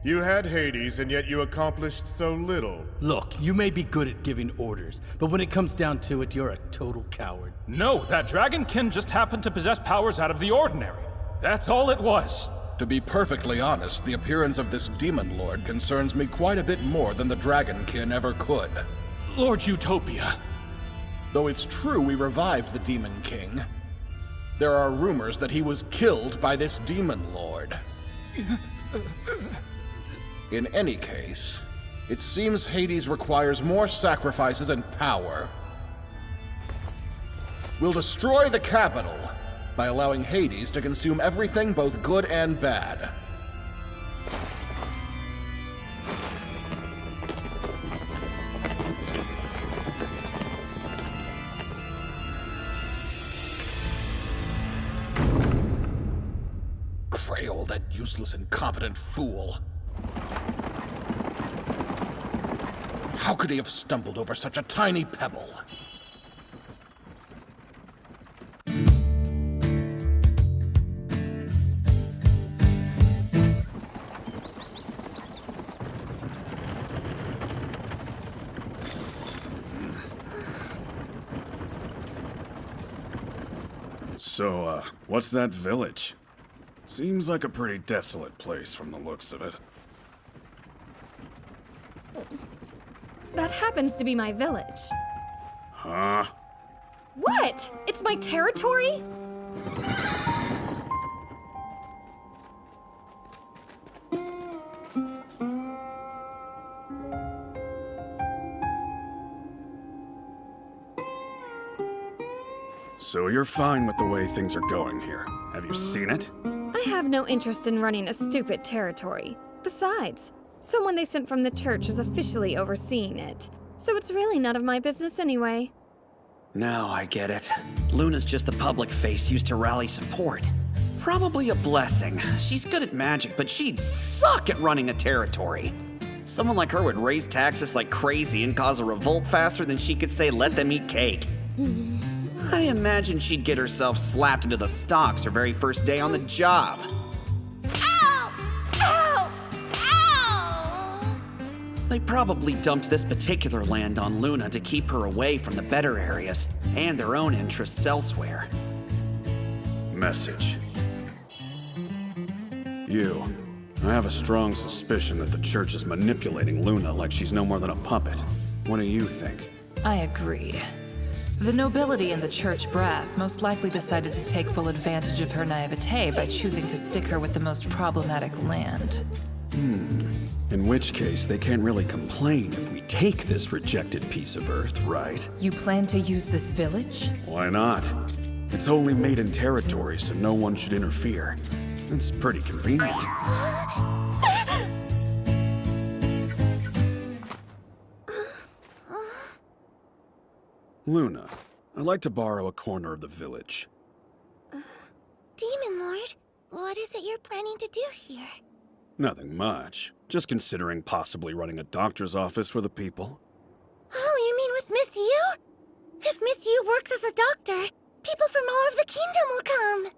[SPEAKER 17] You had Hades, and yet you accomplished so little.
[SPEAKER 22] Look, you may be good at giving orders, but when it comes down to it, you're a total coward.
[SPEAKER 20] No, that dragonkin just happened to possess powers out of the ordinary. That's all it was.
[SPEAKER 23] To be perfectly honest, the appearance of this demon lord concerns me quite a bit more than the dragonkin ever could.
[SPEAKER 20] Lord Utopia.
[SPEAKER 23] Though it's true we revived the Demon King, there are rumors that he was killed by this demon lord. In any case, it seems Hades requires more sacrifices and power. We'll destroy the capital by allowing Hades to consume everything both good and bad. Krail, that useless, incompetent fool. How could he have stumbled over such a tiny pebble?
[SPEAKER 6] So, what's that village? Seems like a pretty desolate place from the looks of it.
[SPEAKER 9] That happens to be my village.
[SPEAKER 6] Huh?
[SPEAKER 9] What? It's my territory?
[SPEAKER 6] So you're fine with the way things are going here. Have you seen it?
[SPEAKER 9] I have no interest in running a stupid territory. Besides, someone they sent from the church is officially overseeing it. So it's really none of my business anyway.
[SPEAKER 1] Now I get it. Luna's just the public face used to rally support. Probably a blessing. She's good at magic, but she'd suck at running a territory. Someone like her would raise taxes like crazy and cause a revolt faster than she could say let them eat cake. I imagine she'd get herself slapped into the stocks her very first day on the job.
[SPEAKER 9] Ow! Ow! Ow!
[SPEAKER 1] They probably dumped this particular land on Luna to keep her away from the better areas and their own interests elsewhere.
[SPEAKER 6] Message. You. I have a strong suspicion that the church is manipulating Luna like she's no more than a puppet. What do you think?
[SPEAKER 21] I agree. The nobility and the church brass most likely decided to take full advantage of her naivete by choosing to stick her with the most problematic land.
[SPEAKER 6] In which case, they can't really complain if we take this rejected piece of Earth, right?
[SPEAKER 21] You plan to use this village?
[SPEAKER 6] Why not? It's only Maiden territory, so no one should interfere. It's pretty convenient. Luna, I'd like to borrow a corner of the village.
[SPEAKER 3] Demon Lord, what is it you're planning to do here?
[SPEAKER 6] Nothing much. Just considering possibly running a doctor's office for the people.
[SPEAKER 3] Oh, you mean with Miss Yu? If Miss Yu works as a doctor, people from all over the kingdom will come.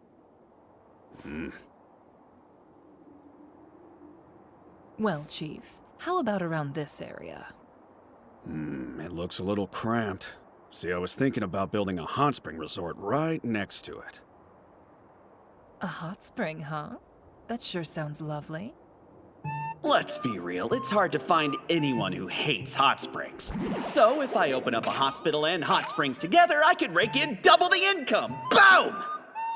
[SPEAKER 21] Well, Chief, how about around this area?
[SPEAKER 6] It looks a little cramped. See, I was thinking about building a hot spring resort right next to it.
[SPEAKER 21] A hot spring, huh? That sure sounds lovely.
[SPEAKER 7] Let's be real, it's hard to find anyone who hates hot springs. So if I open up a hospital and hot springs together, I could rake in double the income. Boom!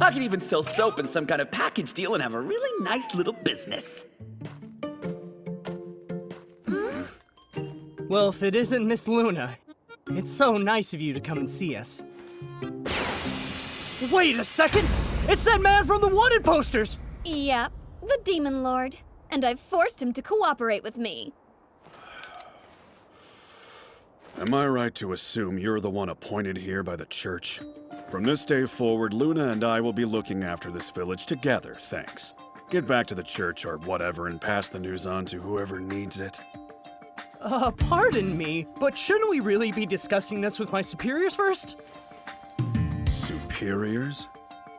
[SPEAKER 7] I could even sell soap in some kind of package deal and have a really nice little business.
[SPEAKER 11] Well, if it isn't Miss Luna, it's so nice of you to come and see us. Wait a second! It's that man from the wanted posters!
[SPEAKER 9] Yep, the Demon Lord. And I've forced him to cooperate with me.
[SPEAKER 6] Am I right to assume you're the one appointed here by the church? From this day forward, Luna and I will be looking after this village together, thanks. Get back to the church or whatever and pass the news on to whoever needs it.
[SPEAKER 11] Pardon me, but shouldn't we really be discussing this with my superiors first?
[SPEAKER 6] Superiors?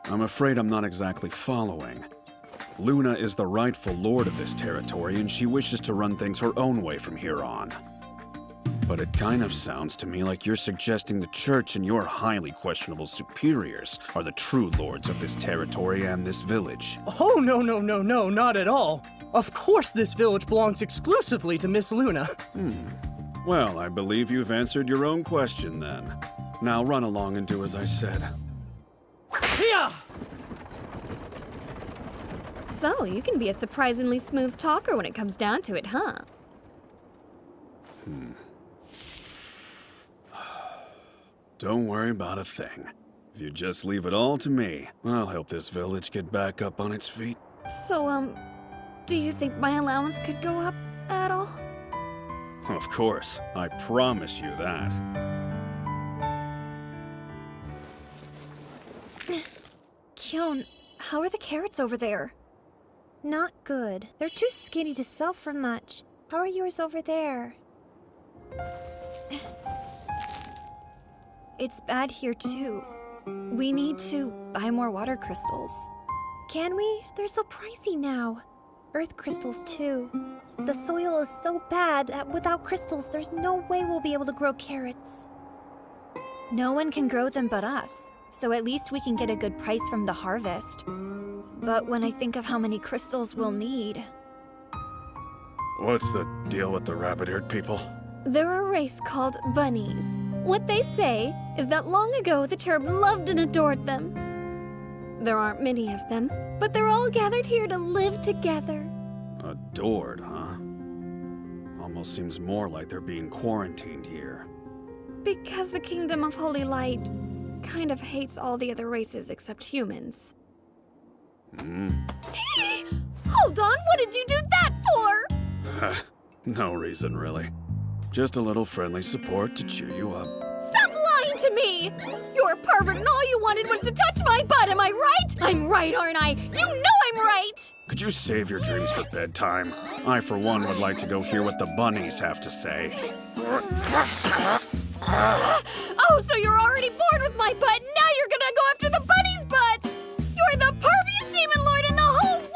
[SPEAKER 6] I'm afraid I'm not exactly following. Luna is the rightful lord of this territory, and she wishes to run things her own way from here on. But it kind of sounds to me like you're suggesting the church and your highly questionable superiors are the true lords of this territory and this village.
[SPEAKER 11] Oh, no, not at all. Of course this village belongs exclusively to Miss Luna.
[SPEAKER 6] Well, I believe you've answered your own question then. Now run along and do as I said.
[SPEAKER 11] Yeah!
[SPEAKER 9] So, you can be a surprisingly smooth talker when it comes down to it, huh?
[SPEAKER 6] Don't worry about a thing. If you just leave it all to me, I'll help this village get back up on its feet.
[SPEAKER 9] So, do you think my allowance could go up at all?
[SPEAKER 6] Of course, I promise you that.
[SPEAKER 12] Kyon, how are the carrots over there?
[SPEAKER 3] Not good. They're too skinny to sell for much. How are yours over there?
[SPEAKER 12] It's bad here too. We need to buy more water crystals.
[SPEAKER 3] Can we? They're so pricey now. Earth crystals too. The soil is so bad that without crystals, there's no way we'll be able to grow carrots.
[SPEAKER 12] No one can grow them but us, so at least we can get a good price from the harvest. But when I think of how many crystals we'll need...
[SPEAKER 6] What's the deal with the rabbit-eared people?
[SPEAKER 9] They're a race called bunnies. What they say is that long ago the cherub loved and adored them. There aren't many of them, but they're all gathered here to live together.
[SPEAKER 6] Adored, huh? Almost seems more like they're being quarantined here.
[SPEAKER 9] Because the Kingdom of Holy Light kind of hates all the other races except humans. Hold on, what did you do that for?
[SPEAKER 6] No reason, really. Just a little friendly support to cheer you up.
[SPEAKER 9] Stop lying to me! You're a pervert and all you wanted was to touch my butt, am I right? I'm right, aren't I? You know I'm right!
[SPEAKER 6] Could you save your dreams for bedtime? I, for one, would like to go hear what the bunnies have to say.
[SPEAKER 9] Oh, so you're already bored with my butt, and now you're gonna go after the bunnies' butts! You're the perviest demon lord in the whole world!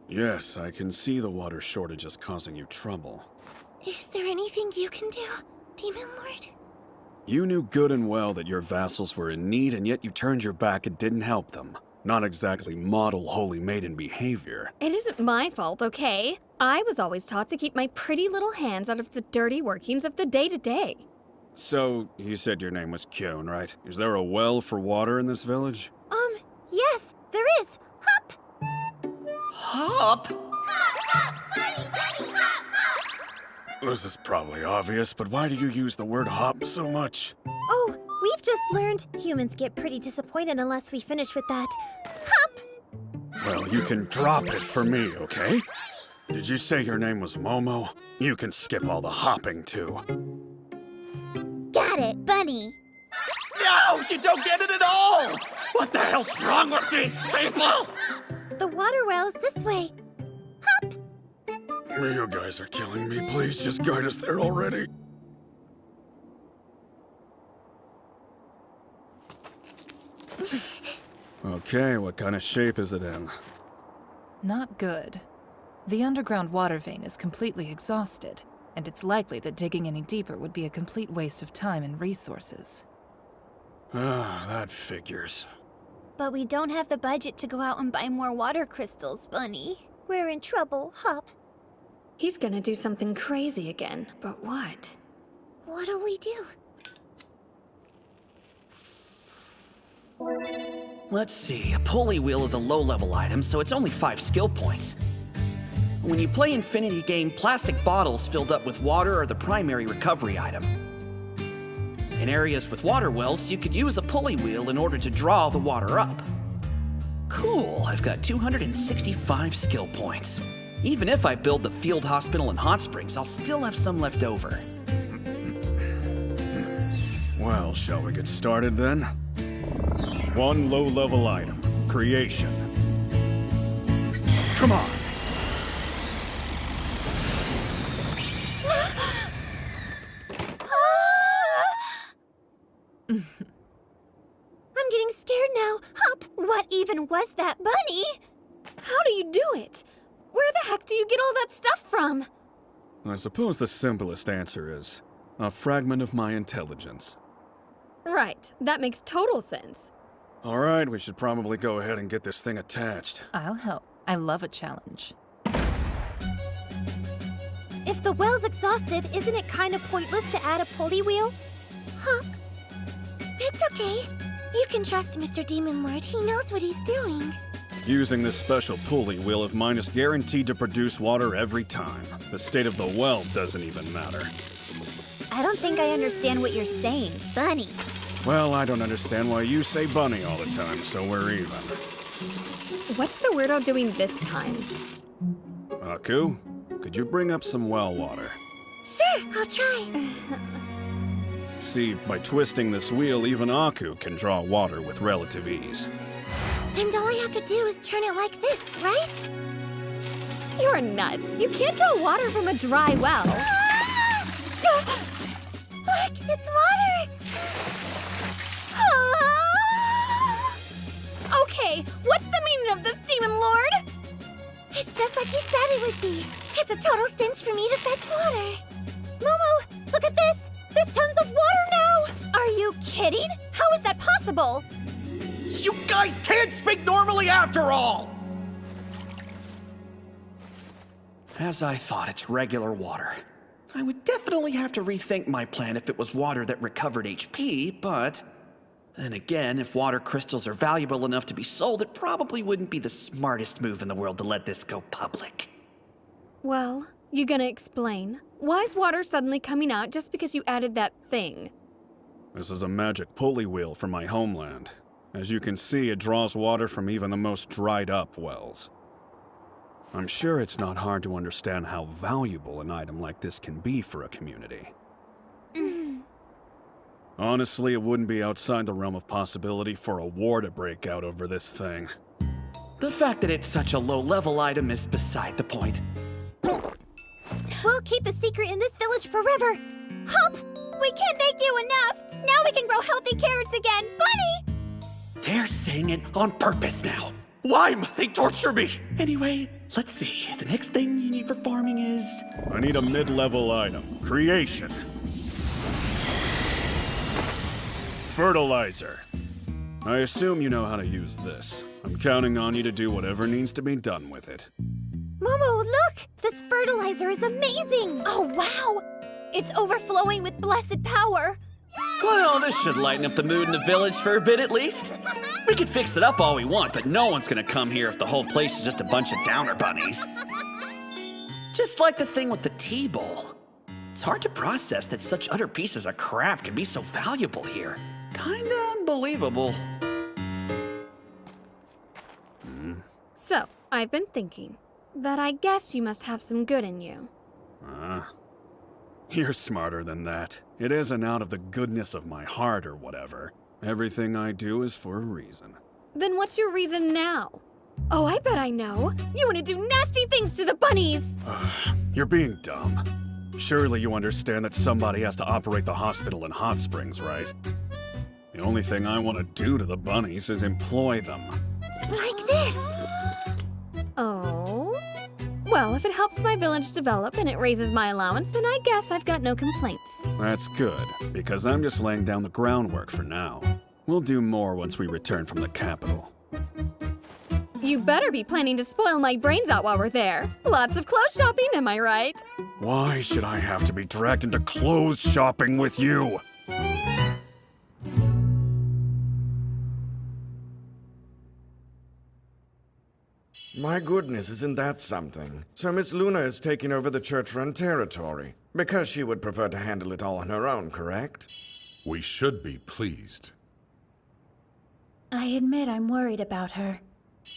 [SPEAKER 6] Yes, I can see the water shortage is causing you trouble.
[SPEAKER 3] Is there anything you can do, Demon Lord?
[SPEAKER 6] You knew good and well that your vassals were in need, and yet you turned your back and didn't help them. Not exactly model holy maiden behavior.
[SPEAKER 9] It isn't my fault, okay? I was always taught to keep my pretty little hands out of the dirty workings of the day-to-day.
[SPEAKER 6] So, you said your name was Kyon, right? Is there a well for water in this village?
[SPEAKER 3] Yes, there is. Hop!
[SPEAKER 7] Hop?
[SPEAKER 6] This is probably obvious, but why do you use the word hop so much?
[SPEAKER 3] Oh, we've just learned humans get pretty disappointed unless we finish with that. Hop!
[SPEAKER 6] Well, you can drop it for me, okay? Did you say your name was Momo? You can skip all the hopping, too.
[SPEAKER 3] Got it, Bunny.
[SPEAKER 7] No, you don't get it at all! What the hell's wrong with these people?
[SPEAKER 3] The water well is this way.
[SPEAKER 6] You guys are killing me. Please just guide us there already. Okay, what kind of shape is it in?
[SPEAKER 21] Not good. The underground water vein is completely exhausted, and it's likely that digging any deeper would be a complete waste of time and resources.
[SPEAKER 6] Ah, that figures.
[SPEAKER 3] But we don't have the budget to go out and buy more water crystals, Bunny. We're in trouble, Hop.
[SPEAKER 9] He's gonna do something crazy again, but what?
[SPEAKER 3] What'll we do?
[SPEAKER 1] Let's see, a pulley wheel is a low-level item, so it's only 5 skill points. When you play Infinity Game, plastic bottles filled up with water are the primary recovery item. In areas with water wells, you could use a pulley wheel in order to draw the water up. Cool, I've got 265 skill points. Even if I build the field hospital in Hot Springs, I'll still have some left over.
[SPEAKER 6] Well, shall we get started then? One low-level item, creation. Come on!
[SPEAKER 3] I'm getting scared now. Hop, what even was that, Bunny?
[SPEAKER 9] How do you do it? Where the heck do you get all that stuff from?
[SPEAKER 6] I suppose the simplest answer is a fragment of my intelligence.
[SPEAKER 9] Right, that makes total sense.
[SPEAKER 6] All right, we should probably go ahead and get this thing attached.
[SPEAKER 21] I'll help. I love a challenge.
[SPEAKER 3] If the well's exhausted, isn't it kind of pointless to add a pulley wheel? Hop. It's okay. You can trust Mr. Demon Lord. He knows what he's doing.
[SPEAKER 6] Using this special pulley wheel of mine is guaranteed to produce water every time. The state of the well doesn't even matter.
[SPEAKER 12] I don't think I understand what you're saying, Bunny.
[SPEAKER 6] Well, I don't understand why you say bunny all the time, so we're even.
[SPEAKER 9] What's the weirdo doing this time?
[SPEAKER 6] Aku, could you bring up some well water?
[SPEAKER 3] Sure, I'll try.
[SPEAKER 6] See, by twisting this wheel, even Aku can draw water with relative ease.
[SPEAKER 3] And all I have to do is turn it like this, right?
[SPEAKER 9] You're nuts. You can't draw water from a dry well.
[SPEAKER 3] Look, it's water!
[SPEAKER 9] Okay, what's the meaning of this, Demon Lord?
[SPEAKER 3] It's just like you said it would be. It's a total cinch for me to fetch water. Momo, look at this! There's tons of water now!
[SPEAKER 12] Are you kidding? How is that possible?
[SPEAKER 1] You guys can't speak normally after all! As I thought, it's regular water. I would definitely have to rethink my plan if it was water that recovered HP, but then again, if water crystals are valuable enough to be sold, it probably wouldn't be the smartest move in the world to let this go public.
[SPEAKER 9] Well, you gonna explain? Why's water suddenly coming out just because you added that thing?
[SPEAKER 6] This is a magic pulley wheel from my homeland. As you can see, it draws water from even the most dried-up wells. I'm sure it's not hard to understand how valuable an item like this can be for a community. Honestly, it wouldn't be outside the realm of possibility for a war to break out over this thing.
[SPEAKER 1] The fact that it's such a low-level item is beside the point.
[SPEAKER 3] We'll keep the secret in this village forever. Hop!
[SPEAKER 12] We can't thank you enough! Now we can grow healthy carrots again! Bunny!
[SPEAKER 1] They're saying it on purpose now. Why must they torture me? Anyway, let's see. The next thing you need for farming is...
[SPEAKER 6] I need a mid-level item. Creation. Fertilizer. I assume you know how to use this. I'm counting on you to do whatever needs to be done with it.
[SPEAKER 3] Momo, look! This fertilizer is amazing!
[SPEAKER 12] Oh, wow! It's overflowing with blessed power.
[SPEAKER 1] Well, this should lighten up the mood in the village for a bit at least. We can fix it up all we want, but no one's gonna come here if the whole place is just a bunch of downer bunnies. Just like the thing with the tea bowl. It's hard to process that such utter pieces of crap can be so valuable here. Kinda unbelievable.
[SPEAKER 9] So, I've been thinking that I guess you must have some good in you.
[SPEAKER 6] You're smarter than that. It isn't out of the goodness of my heart or whatever. Everything I do is for a reason.
[SPEAKER 9] Then what's your reason now? Oh, I bet I know. You want to do nasty things to the bunnies!
[SPEAKER 6] You're being dumb. Surely you understand that somebody has to operate the hospital in Hot Springs, right? The only thing I want to do to the bunnies is employ them.
[SPEAKER 9] Like this! Oh? Well, if it helps my village develop and it raises my allowance, then I guess I've got no complaints.
[SPEAKER 6] That's good, because I'm just laying down the groundwork for now. We'll do more once we return from the capital.
[SPEAKER 9] You better be planning to spoil my brains out while we're there. Lots of clothes shopping, am I right?
[SPEAKER 6] Why should I have to be dragged into clothes shopping with you?
[SPEAKER 13] My goodness, isn't that something? So Miss Luna is taking over the church-run territory, because she would prefer to handle it all on her own, correct?
[SPEAKER 10] We should be pleased.
[SPEAKER 14] I admit I'm worried about her.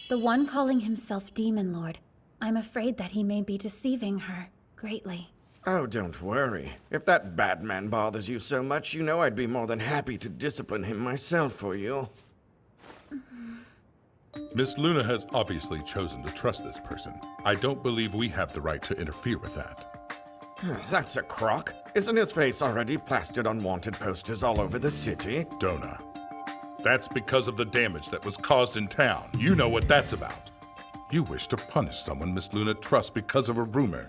[SPEAKER 14] The one calling himself Demon Lord. I'm afraid that he may be deceiving her greatly.
[SPEAKER 13] Oh, don't worry. If that bad man bothers you so much, you know I'd be more than happy to discipline him myself for you.
[SPEAKER 10] Miss Luna has obviously chosen to trust this person. I don't believe we have the right to interfere with that.
[SPEAKER 13] That's a crock. Isn't his face already plastered on wanted posters all over the city?
[SPEAKER 10] Dona, that's because of the damage that was caused in town. You know what that's about. You wish to punish someone Miss Luna trusts because of a rumor.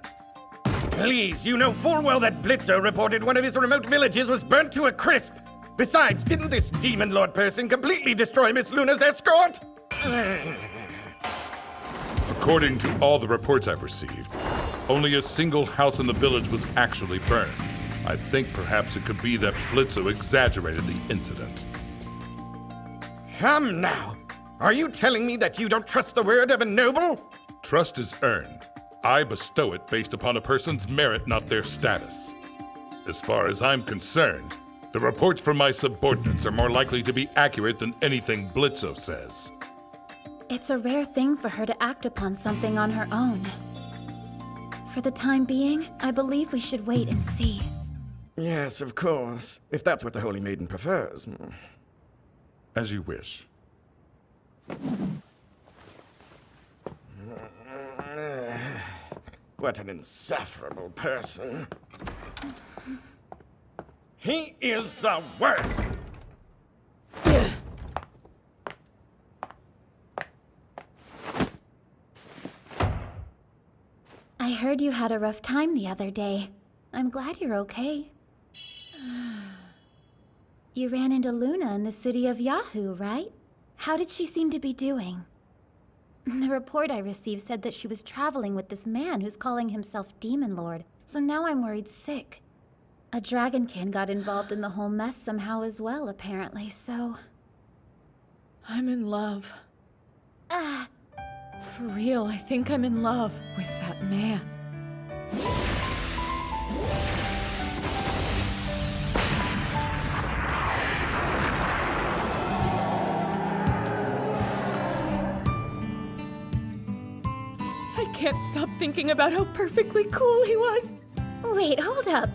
[SPEAKER 13] Please, you know full well that Blitzo reported one of his remote villages was burnt to a crisp. Besides, didn't this Demon Lord person completely destroy Miss Luna's escort?
[SPEAKER 10] According to all the reports I've received, only a single house in the village was actually burned. I think perhaps it could be that Blitzo exaggerated the incident.
[SPEAKER 13] Come now! Are you telling me that you don't trust the word of a noble?
[SPEAKER 10] Trust is earned. I bestow it based upon a person's merit, not their status. As far as I'm concerned, the reports from my subordinates are more likely to be accurate than anything Blitzo says.
[SPEAKER 14] It's a rare thing for her to act upon something on her own. For the time being, I believe we should wait and see.
[SPEAKER 13] Yes, of course. If that's what the Holy Maiden prefers.
[SPEAKER 10] As you wish.
[SPEAKER 13] What an insufferable person. He is the worst!
[SPEAKER 14] I heard you had a rough time the other day. I'm glad you're okay. You ran into Luna in the city of Yahoo, right? How did she seem to be doing? The report I received said that she was traveling with this man who's calling himself Demon Lord, so now I'm worried sick. A dragonkin got involved in the whole mess somehow as well, apparently, so...
[SPEAKER 18] I'm in love. For real, I think I'm in love with that man. I can't stop thinking about how perfectly cool he was.
[SPEAKER 14] Wait, hold up.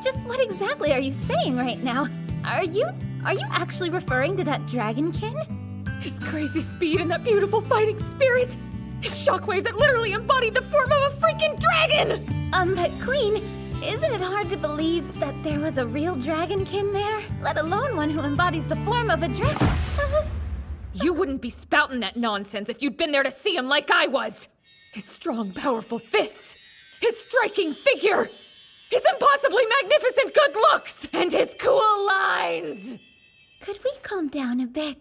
[SPEAKER 14] Just what exactly are you saying right now? Are you actually referring to that dragonkin?
[SPEAKER 18] His crazy speed and that beautiful fighting spirit. His shockwave that literally embodied the form of a freaking dragon!
[SPEAKER 14] But Queen, isn't it hard to believe that there was a real dragonkin there? Let alone one who embodies the form of a dragon.
[SPEAKER 18] You wouldn't be spouting that nonsense if you'd been there to see him like I was. His strong, powerful fists, his striking figure, his impossibly magnificent good looks, and his cool lines!
[SPEAKER 14] Could we calm down a bit?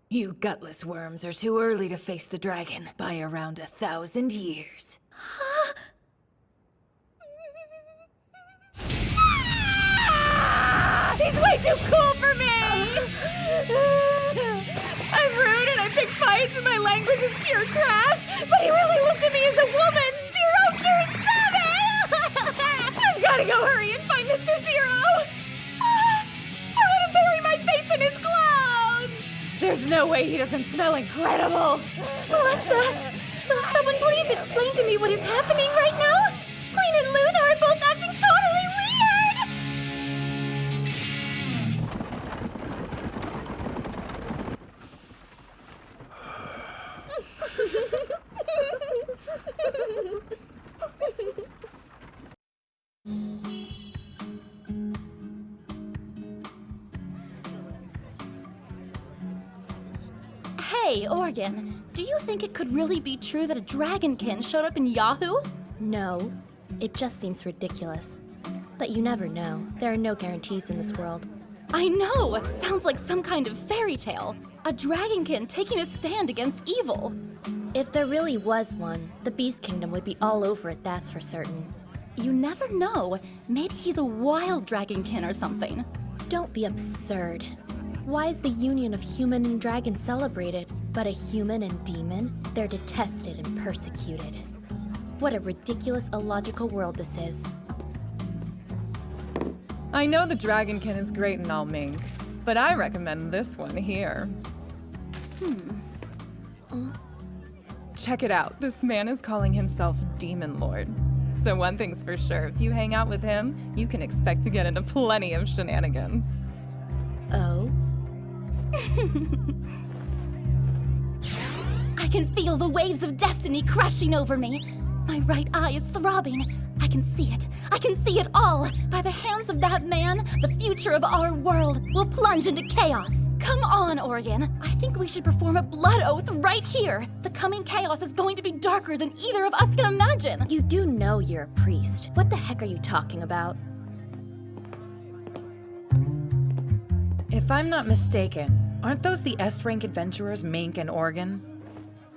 [SPEAKER 18] You gutless worms are too early to face the dragon by around 1,000 years. He's way too cool for me! I'm rude and I pick fights and my language is pure trash, but he really looked at me as a woman! Zero Pure 7! I've gotta go hurry and find Mr. Zero! I want to bury my face in his clothes! There's no way he doesn't smell incredible!
[SPEAKER 14] What the? Will someone please explain to me what is happening right now? Queen and Luna are both acting totally weird!
[SPEAKER 5] Hey, Organ, do you think it could really be true that a dragonkin showed up in Yahoo?
[SPEAKER 16] No, it just seems ridiculous. But you never know. There are no guarantees in this world.
[SPEAKER 5] I know! Sounds like some kind of fairy tale. A dragonkin taking a stand against evil.
[SPEAKER 16] If there really was one, the Beast Kingdom would be all over it, that's for certain.
[SPEAKER 5] You never know. Maybe he's a wild dragonkin or something.
[SPEAKER 16] Don't be absurd. Why is the union of human and dragon celebrated, but a human and demon, they're detested and persecuted? What a ridiculous, illogical world this is.
[SPEAKER 8] I know the dragonkin is great and all, Mink, but I recommend this one here. Check it out. This man is calling himself Demon Lord. So one thing's for sure, if you hang out with him, you can expect to get into plenty of shenanigans.
[SPEAKER 16] Oh?
[SPEAKER 5] I can feel the waves of destiny crashing over me. My right eye is throbbing. I can see it. I can see it all. By the hands of that man, the future of our world will plunge into chaos. Come on, Organ. I think we should perform a blood oath right here. The coming chaos is going to be darker than either of us can imagine.
[SPEAKER 16] You do know you're a priest. What the heck are you talking about?
[SPEAKER 19] If I'm not mistaken, aren't those the S-rank adventurers Mink and Organ?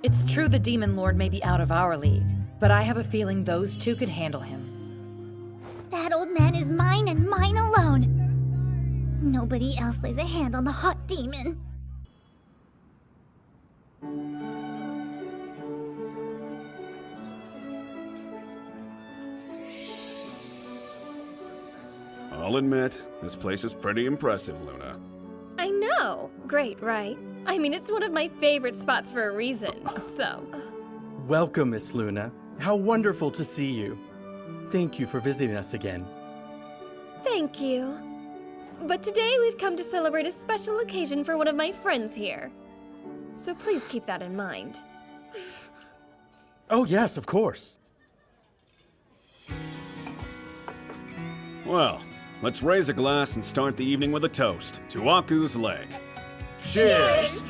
[SPEAKER 19] It's true the Demon Lord may be out of our league, but I have a feeling those two could handle him.
[SPEAKER 3] That old man is mine and mine alone. Nobody else lays a hand on the hot demon.
[SPEAKER 6] I'll admit, this place is pretty impressive, Luna.
[SPEAKER 9] I know. Great, right? I mean, it's one of my favorite spots for a reason, so...
[SPEAKER 22] Welcome, Miss Luna. How wonderful to see you. Thank you for visiting us again.
[SPEAKER 9] Thank you. But today we've come to celebrate a special occasion for one of my friends here. So please keep that in mind.
[SPEAKER 22] Oh yes, of course.
[SPEAKER 6] Well, let's raise a glass and start the evening with a toast to Aku's leg.
[SPEAKER 9] Cheers!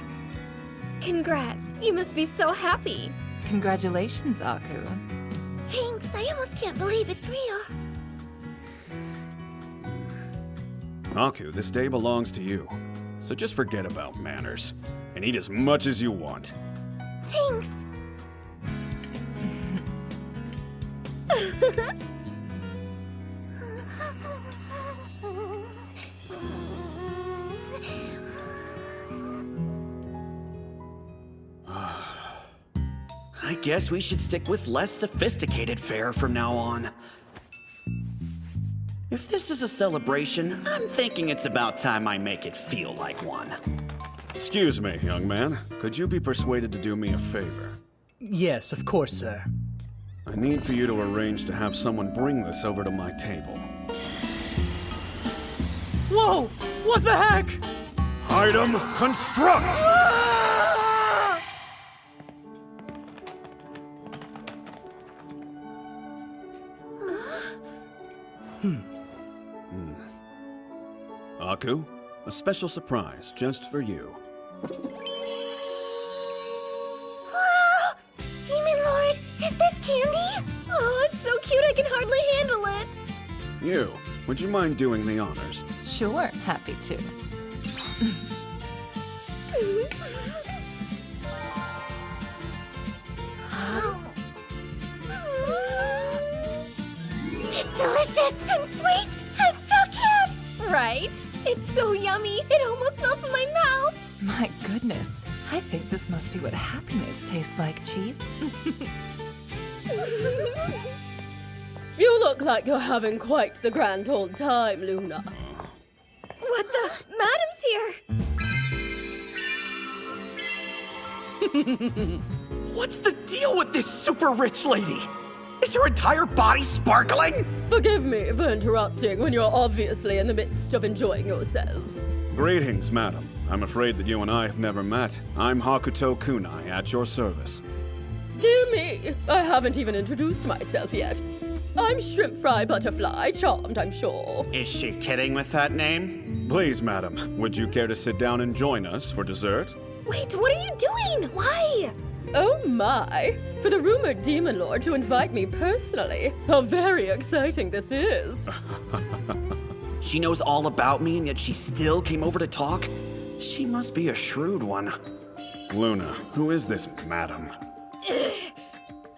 [SPEAKER 9] Congrats. You must be so happy.
[SPEAKER 21] Congratulations, Aku.
[SPEAKER 3] Thanks, I almost can't believe it's real.
[SPEAKER 6] Aku, this day belongs to you. So just forget about manners and eat as much as you want.
[SPEAKER 3] Thanks.
[SPEAKER 1] I guess we should stick with less sophisticated fare from now on. If this is a celebration, I'm thinking it's about time I make it feel like one.
[SPEAKER 6] Excuse me, young man. Could you be persuaded to do me a favor?
[SPEAKER 11] Yes, of course, sir.
[SPEAKER 6] I need for you to arrange to have someone bring this over to my table.
[SPEAKER 11] Whoa! What the heck?
[SPEAKER 6] Item construct! Aku, a special surprise just for you.
[SPEAKER 3] Wow! Demon Lord, is this candy?
[SPEAKER 9] Oh, it's so cute I can hardly handle it.
[SPEAKER 6] You, would you mind doing the honors?
[SPEAKER 21] Sure, happy to.
[SPEAKER 3] It's delicious and sweet and so cute!
[SPEAKER 9] Right? It's so yummy, it almost melts in my mouth.
[SPEAKER 21] My goodness, I think this must be what happiness tastes like, Chief.
[SPEAKER 24] You look like you're having quite the grand old time, Luna.
[SPEAKER 9] What the? Madam's here.
[SPEAKER 7] What's the deal with this super rich lady? Is her entire body sparkling?
[SPEAKER 24] Forgive me for interrupting when you're obviously in the midst of enjoying yourselves.
[SPEAKER 6] Greetings, madam. I'm afraid that you and I have never met. I'm Hakuto Kunai, at your service.
[SPEAKER 24] Dear me, I haven't even introduced myself yet. I'm Shrimp Fry Butterfly, charmed, I'm sure.
[SPEAKER 1] Is she kidding with that name?
[SPEAKER 6] Please, madam, would you care to sit down and join us for dessert?
[SPEAKER 24] Wait, what are you doing? Why?
[SPEAKER 18] Oh my! For the rumored demon lord to invite me personally. How very exciting this is.
[SPEAKER 1] She knows all about me and yet she still came over to talk? She must be a shrewd one.
[SPEAKER 6] Luna, who is this madam?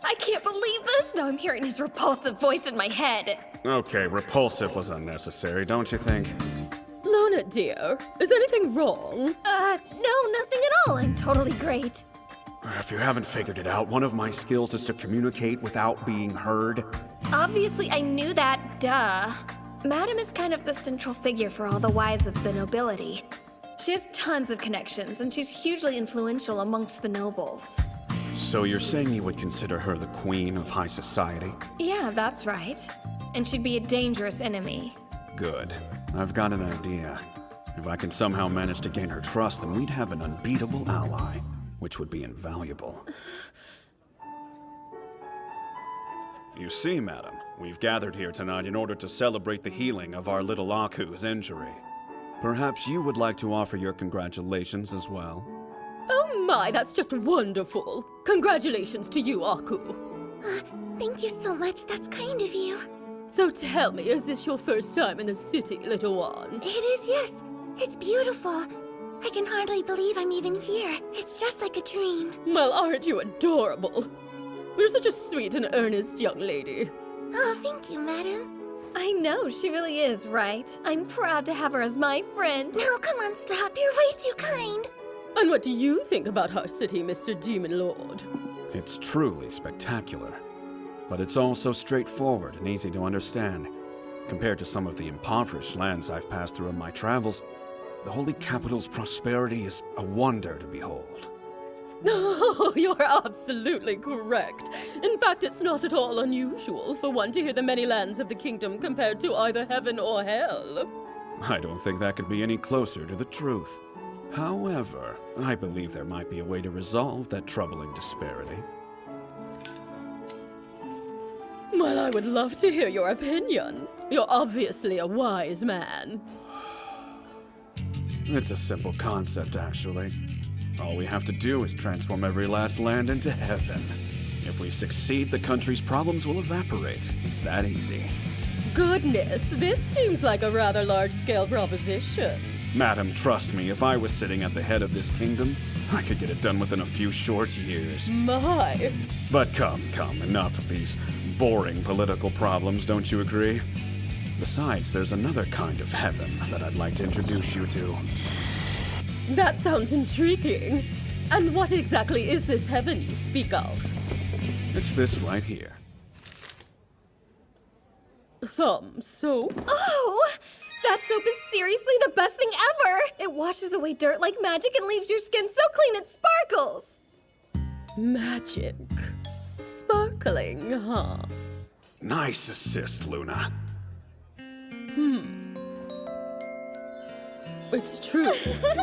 [SPEAKER 9] I can't believe this! Now I'm hearing his repulsive voice in my head.
[SPEAKER 6] Okay, repulsive was unnecessary, don't you think?
[SPEAKER 18] Luna, dear, is anything wrong?
[SPEAKER 9] No, nothing at all. I'm totally great.
[SPEAKER 6] If you haven't figured it out, one of my skills is to communicate without being heard.
[SPEAKER 9] Obviously, I knew that, duh. Madam is kind of the central figure for all the wives of the nobility. She has tons of connections, and she's hugely influential amongst the nobles.
[SPEAKER 6] So you're saying you would consider her the queen of high society?
[SPEAKER 9] Yeah, that's right. And she'd be a dangerous enemy.
[SPEAKER 6] Good. I've got an idea. If I can somehow manage to gain her trust, then we'd have an unbeatable ally, which would be invaluable. You see, madam, we've gathered here tonight in order to celebrate the healing of our little Aku's injury. Perhaps you would like to offer your congratulations as well?
[SPEAKER 18] Oh my, that's just wonderful. Congratulations to you, Aku.
[SPEAKER 3] Thank you so much. That's kind of you.
[SPEAKER 18] So tell me, is this your first time in the city, little one?
[SPEAKER 3] It is, yes. It's beautiful. I can hardly believe I'm even here. It's just like a dream.
[SPEAKER 18] Well, aren't you adorable? You're such a sweet and earnest young lady.
[SPEAKER 3] Oh, thank you, madam.
[SPEAKER 9] I know, she really is, right? I'm proud to have her as my friend.
[SPEAKER 3] No, come on, stop. You're way too kind.
[SPEAKER 18] And what do you think about our city, Mr. Demon Lord?
[SPEAKER 6] It's truly spectacular. But it's also straightforward and easy to understand. Compared to some of the impoverished lands I've passed through in my travels, the Holy Capital's prosperity is a wonder to behold.
[SPEAKER 18] Oh, you're absolutely correct. In fact, it's not at all unusual for one to hear the many lands of the kingdom compared to either heaven or hell.
[SPEAKER 6] I don't think that could be any closer to the truth. However, I believe there might be a way to resolve that troubling disparity.
[SPEAKER 18] Well, I would love to hear your opinion. You're obviously a wise man.
[SPEAKER 6] It's a simple concept, actually. All we have to do is transform every last land into heaven. If we succeed, the country's problems will evaporate. It's that easy.
[SPEAKER 18] Goodness, this seems like a rather large-scale proposition.
[SPEAKER 6] Madam, trust me, if I was sitting at the head of this kingdom, I could get it done within a few short years.
[SPEAKER 18] My.
[SPEAKER 6] But come, enough of these boring political problems, don't you agree? Besides, there's another kind of heaven that I'd like to introduce you to.
[SPEAKER 18] That sounds intriguing. And what exactly is this heaven you speak of?
[SPEAKER 6] It's this right here.
[SPEAKER 18] Some soap?
[SPEAKER 9] Oh! That soap is seriously the best thing ever! It washes away dirt like magic and leaves your skin so clean it sparkles!
[SPEAKER 18] Magic. Sparkling, huh?
[SPEAKER 6] Nice assist, Luna.
[SPEAKER 18] It's true.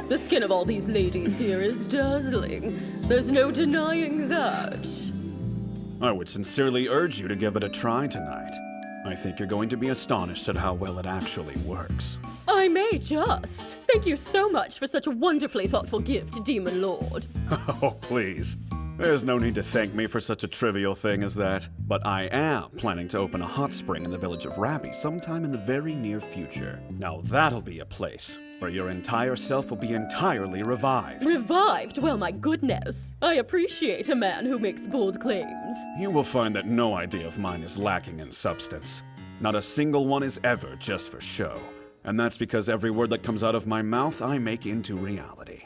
[SPEAKER 18] The skin of all these ladies here is dazzling. There's no denying that.
[SPEAKER 6] I would sincerely urge you to give it a try tonight. I think you're going to be astonished at how well it actually works.
[SPEAKER 18] I may just. Thank you so much for such a wonderfully thoughtful gift, Demon Lord.
[SPEAKER 6] Oh, please. There's no need to thank me for such a trivial thing as that. But I am planning to open a hot spring in the village of Rabbi sometime in the very near future. Now that'll be a place where your entire self will be entirely revived.
[SPEAKER 18] Revived? Well, my goodness. I appreciate a man who makes bold claims.
[SPEAKER 6] You will find that no idea of mine is lacking in substance. Not a single one is ever just for show. And that's because every word that comes out of my mouth I make into reality.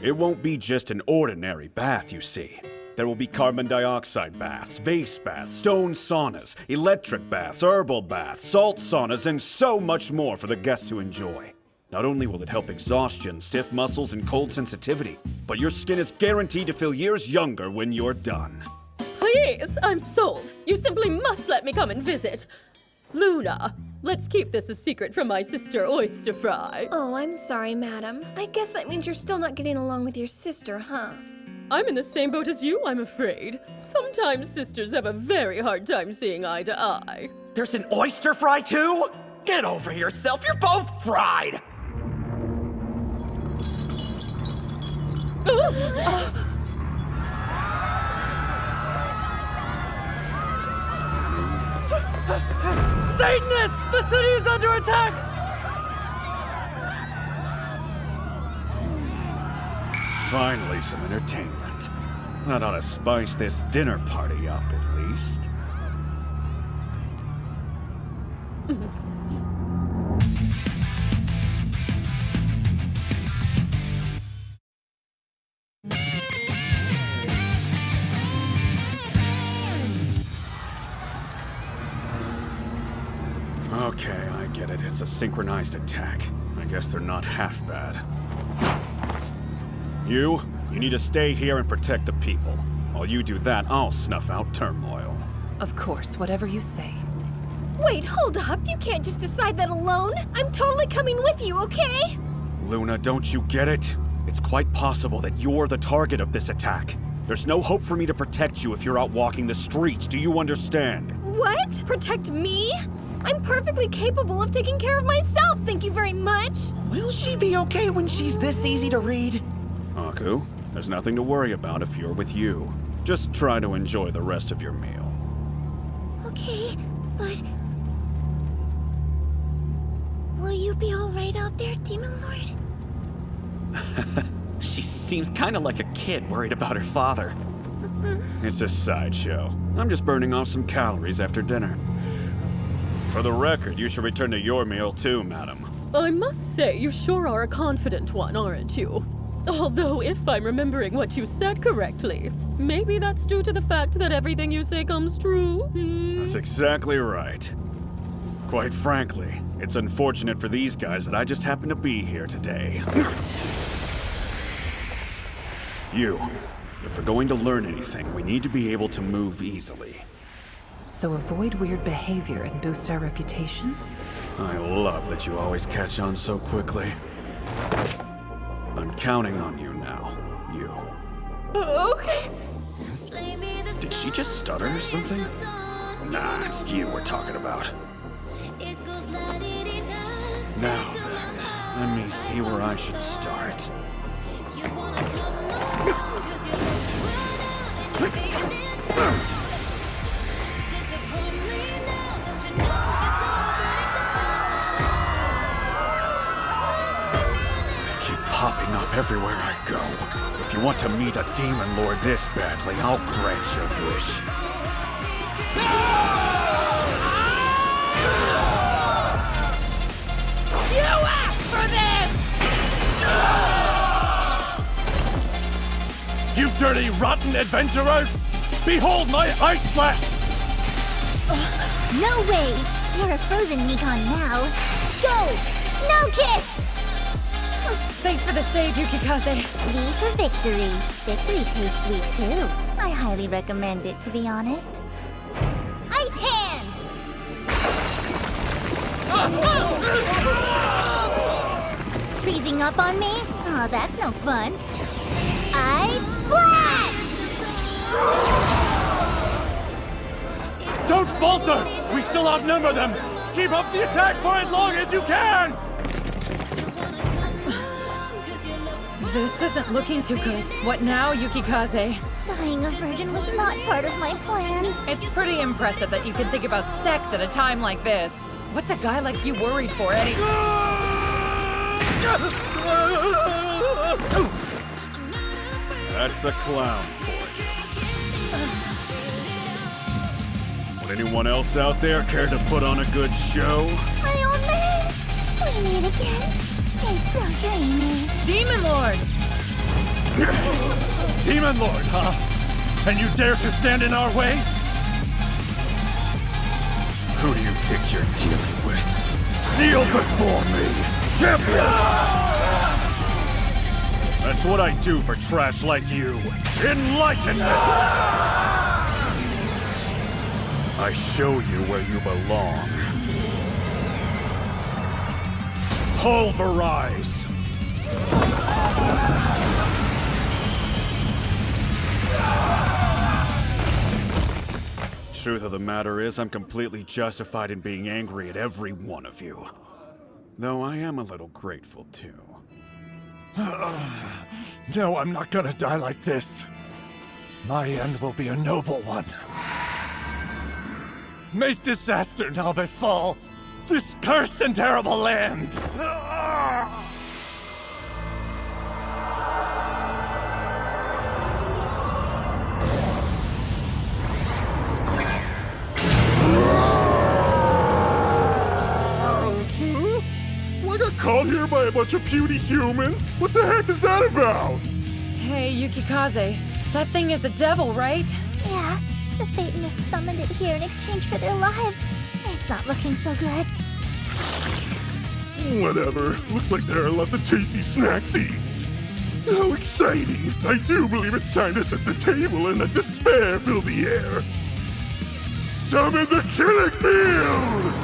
[SPEAKER 6] It won't be just an ordinary bath, you see. There will be carbon dioxide baths, vase baths, stone saunas, electric baths, herbal baths, salt saunas, and so much more for the guests to enjoy. Not only will it help exhaustion, stiff muscles, and cold sensitivity, but your skin is guaranteed to feel years younger when you're done.
[SPEAKER 18] Please, I'm sold. You simply must let me come and visit. Luna, let's keep this a secret from my sister Oyster Fry.
[SPEAKER 9] Oh, I'm sorry, madam. I guess that means you're still not getting along with your sister, huh?
[SPEAKER 18] I'm in the same boat as you, I'm afraid. Sometimes sisters have a very hard time seeing eye to eye.
[SPEAKER 7] There's an oyster fry too? Get over yourself, you're both fried!
[SPEAKER 11] Satanists! The city is under attack!
[SPEAKER 6] Finally, some entertainment. That ought to spice this dinner party up, at least. Okay, I get it. It's a synchronized attack. I guess they're not half bad. You need to stay here and protect the people. While you do that, I'll snuff out turmoil.
[SPEAKER 21] Of course, whatever you say.
[SPEAKER 9] Wait, hold up. You can't just decide that alone. I'm totally coming with you, okay?
[SPEAKER 6] Luna, don't you get it? It's quite possible that you're the target of this attack. There's no hope for me to protect you if you're out walking the streets. Do you understand?
[SPEAKER 9] What? Protect me? I'm perfectly capable of taking care of myself, thank you very much.
[SPEAKER 1] Will she be okay when she's this easy to read?
[SPEAKER 6] Aku, there's nothing to worry about if you're with you. Just try to enjoy the rest of your meal.
[SPEAKER 3] Okay, but... will you be alright out there, Demon Lord?
[SPEAKER 1] She seems kind of like a kid worried about her father.
[SPEAKER 6] It's a sideshow. I'm just burning off some calories after dinner. For the record, you should return to your meal too, madam.
[SPEAKER 24] I must say, you sure are a confident one, aren't you? Although, if I'm remembering what you said correctly, maybe that's due to the fact that everything you say comes true.
[SPEAKER 6] That's exactly right. Quite frankly, it's unfortunate for these guys that I just happen to be here today. If we're going to learn anything, we need to be able to move easily.
[SPEAKER 21] So avoid weird behavior and boost our reputation?
[SPEAKER 6] I love that you always catch on so quickly. I'm counting on you now, you.
[SPEAKER 24] Okay.
[SPEAKER 6] Did she just stutter or something? Nah, it's you we're talking about. Now then, let me see where I should start. Popping up everywhere I go. If you want to meet a demon lord this badly, I'll grant your wish.
[SPEAKER 18] You asked for this!
[SPEAKER 10] You dirty, rotten adventurers! Behold my ice blast!
[SPEAKER 3] No way! You're a frozen Nikon now. Go! Snow Kiss!
[SPEAKER 14] Thanks for the save, Yukikaze.
[SPEAKER 3] V for victory. Victory tastes sweet too. I highly recommend it, to be honest. Ice Hand! Freezing up on me? Oh, that's no fun. Ice Blast!
[SPEAKER 10] Don't falter! We still outnumber them! Keep up the attack for as long as you can!
[SPEAKER 19] This isn't looking too good. What now, Yukikaze?
[SPEAKER 3] Dying a virgin was not part of my plan.
[SPEAKER 19] It's pretty impressive that you can think about sex at a time like this. What's a guy like you worried for, Eddie?
[SPEAKER 6] That's a clown for you. Would anyone else out there care to put on a good show?
[SPEAKER 3] My old man! We meet again. It's so dreamy.
[SPEAKER 19] Demon Lord!
[SPEAKER 10] Demon Lord, huh? And you dare to stand in our way?
[SPEAKER 6] Who do you think you're dealing with? Kneel before me, champion! That's what I do for trash like you. Enlightenment! I show you where you belong. Pulverize! Truth of the matter is, I'm completely justified in being angry at every one of you. Though I am a little grateful, too.
[SPEAKER 2] No, I'm not gonna die like this. My end will be a noble one. May disaster now befall this cursed and terrible land! So I got called here by a bunch of puny humans? What the heck is that about?
[SPEAKER 19] Hey, Yukikaze, that thing is a devil, right?
[SPEAKER 3] Yeah, the Satanists summoned it here in exchange for their lives. It's not looking so good.
[SPEAKER 2] Whatever. Looks like there are lots of tasty snacks to eat. How exciting! I do believe it's time to set the table and let despair fill the air. Summon the killing field!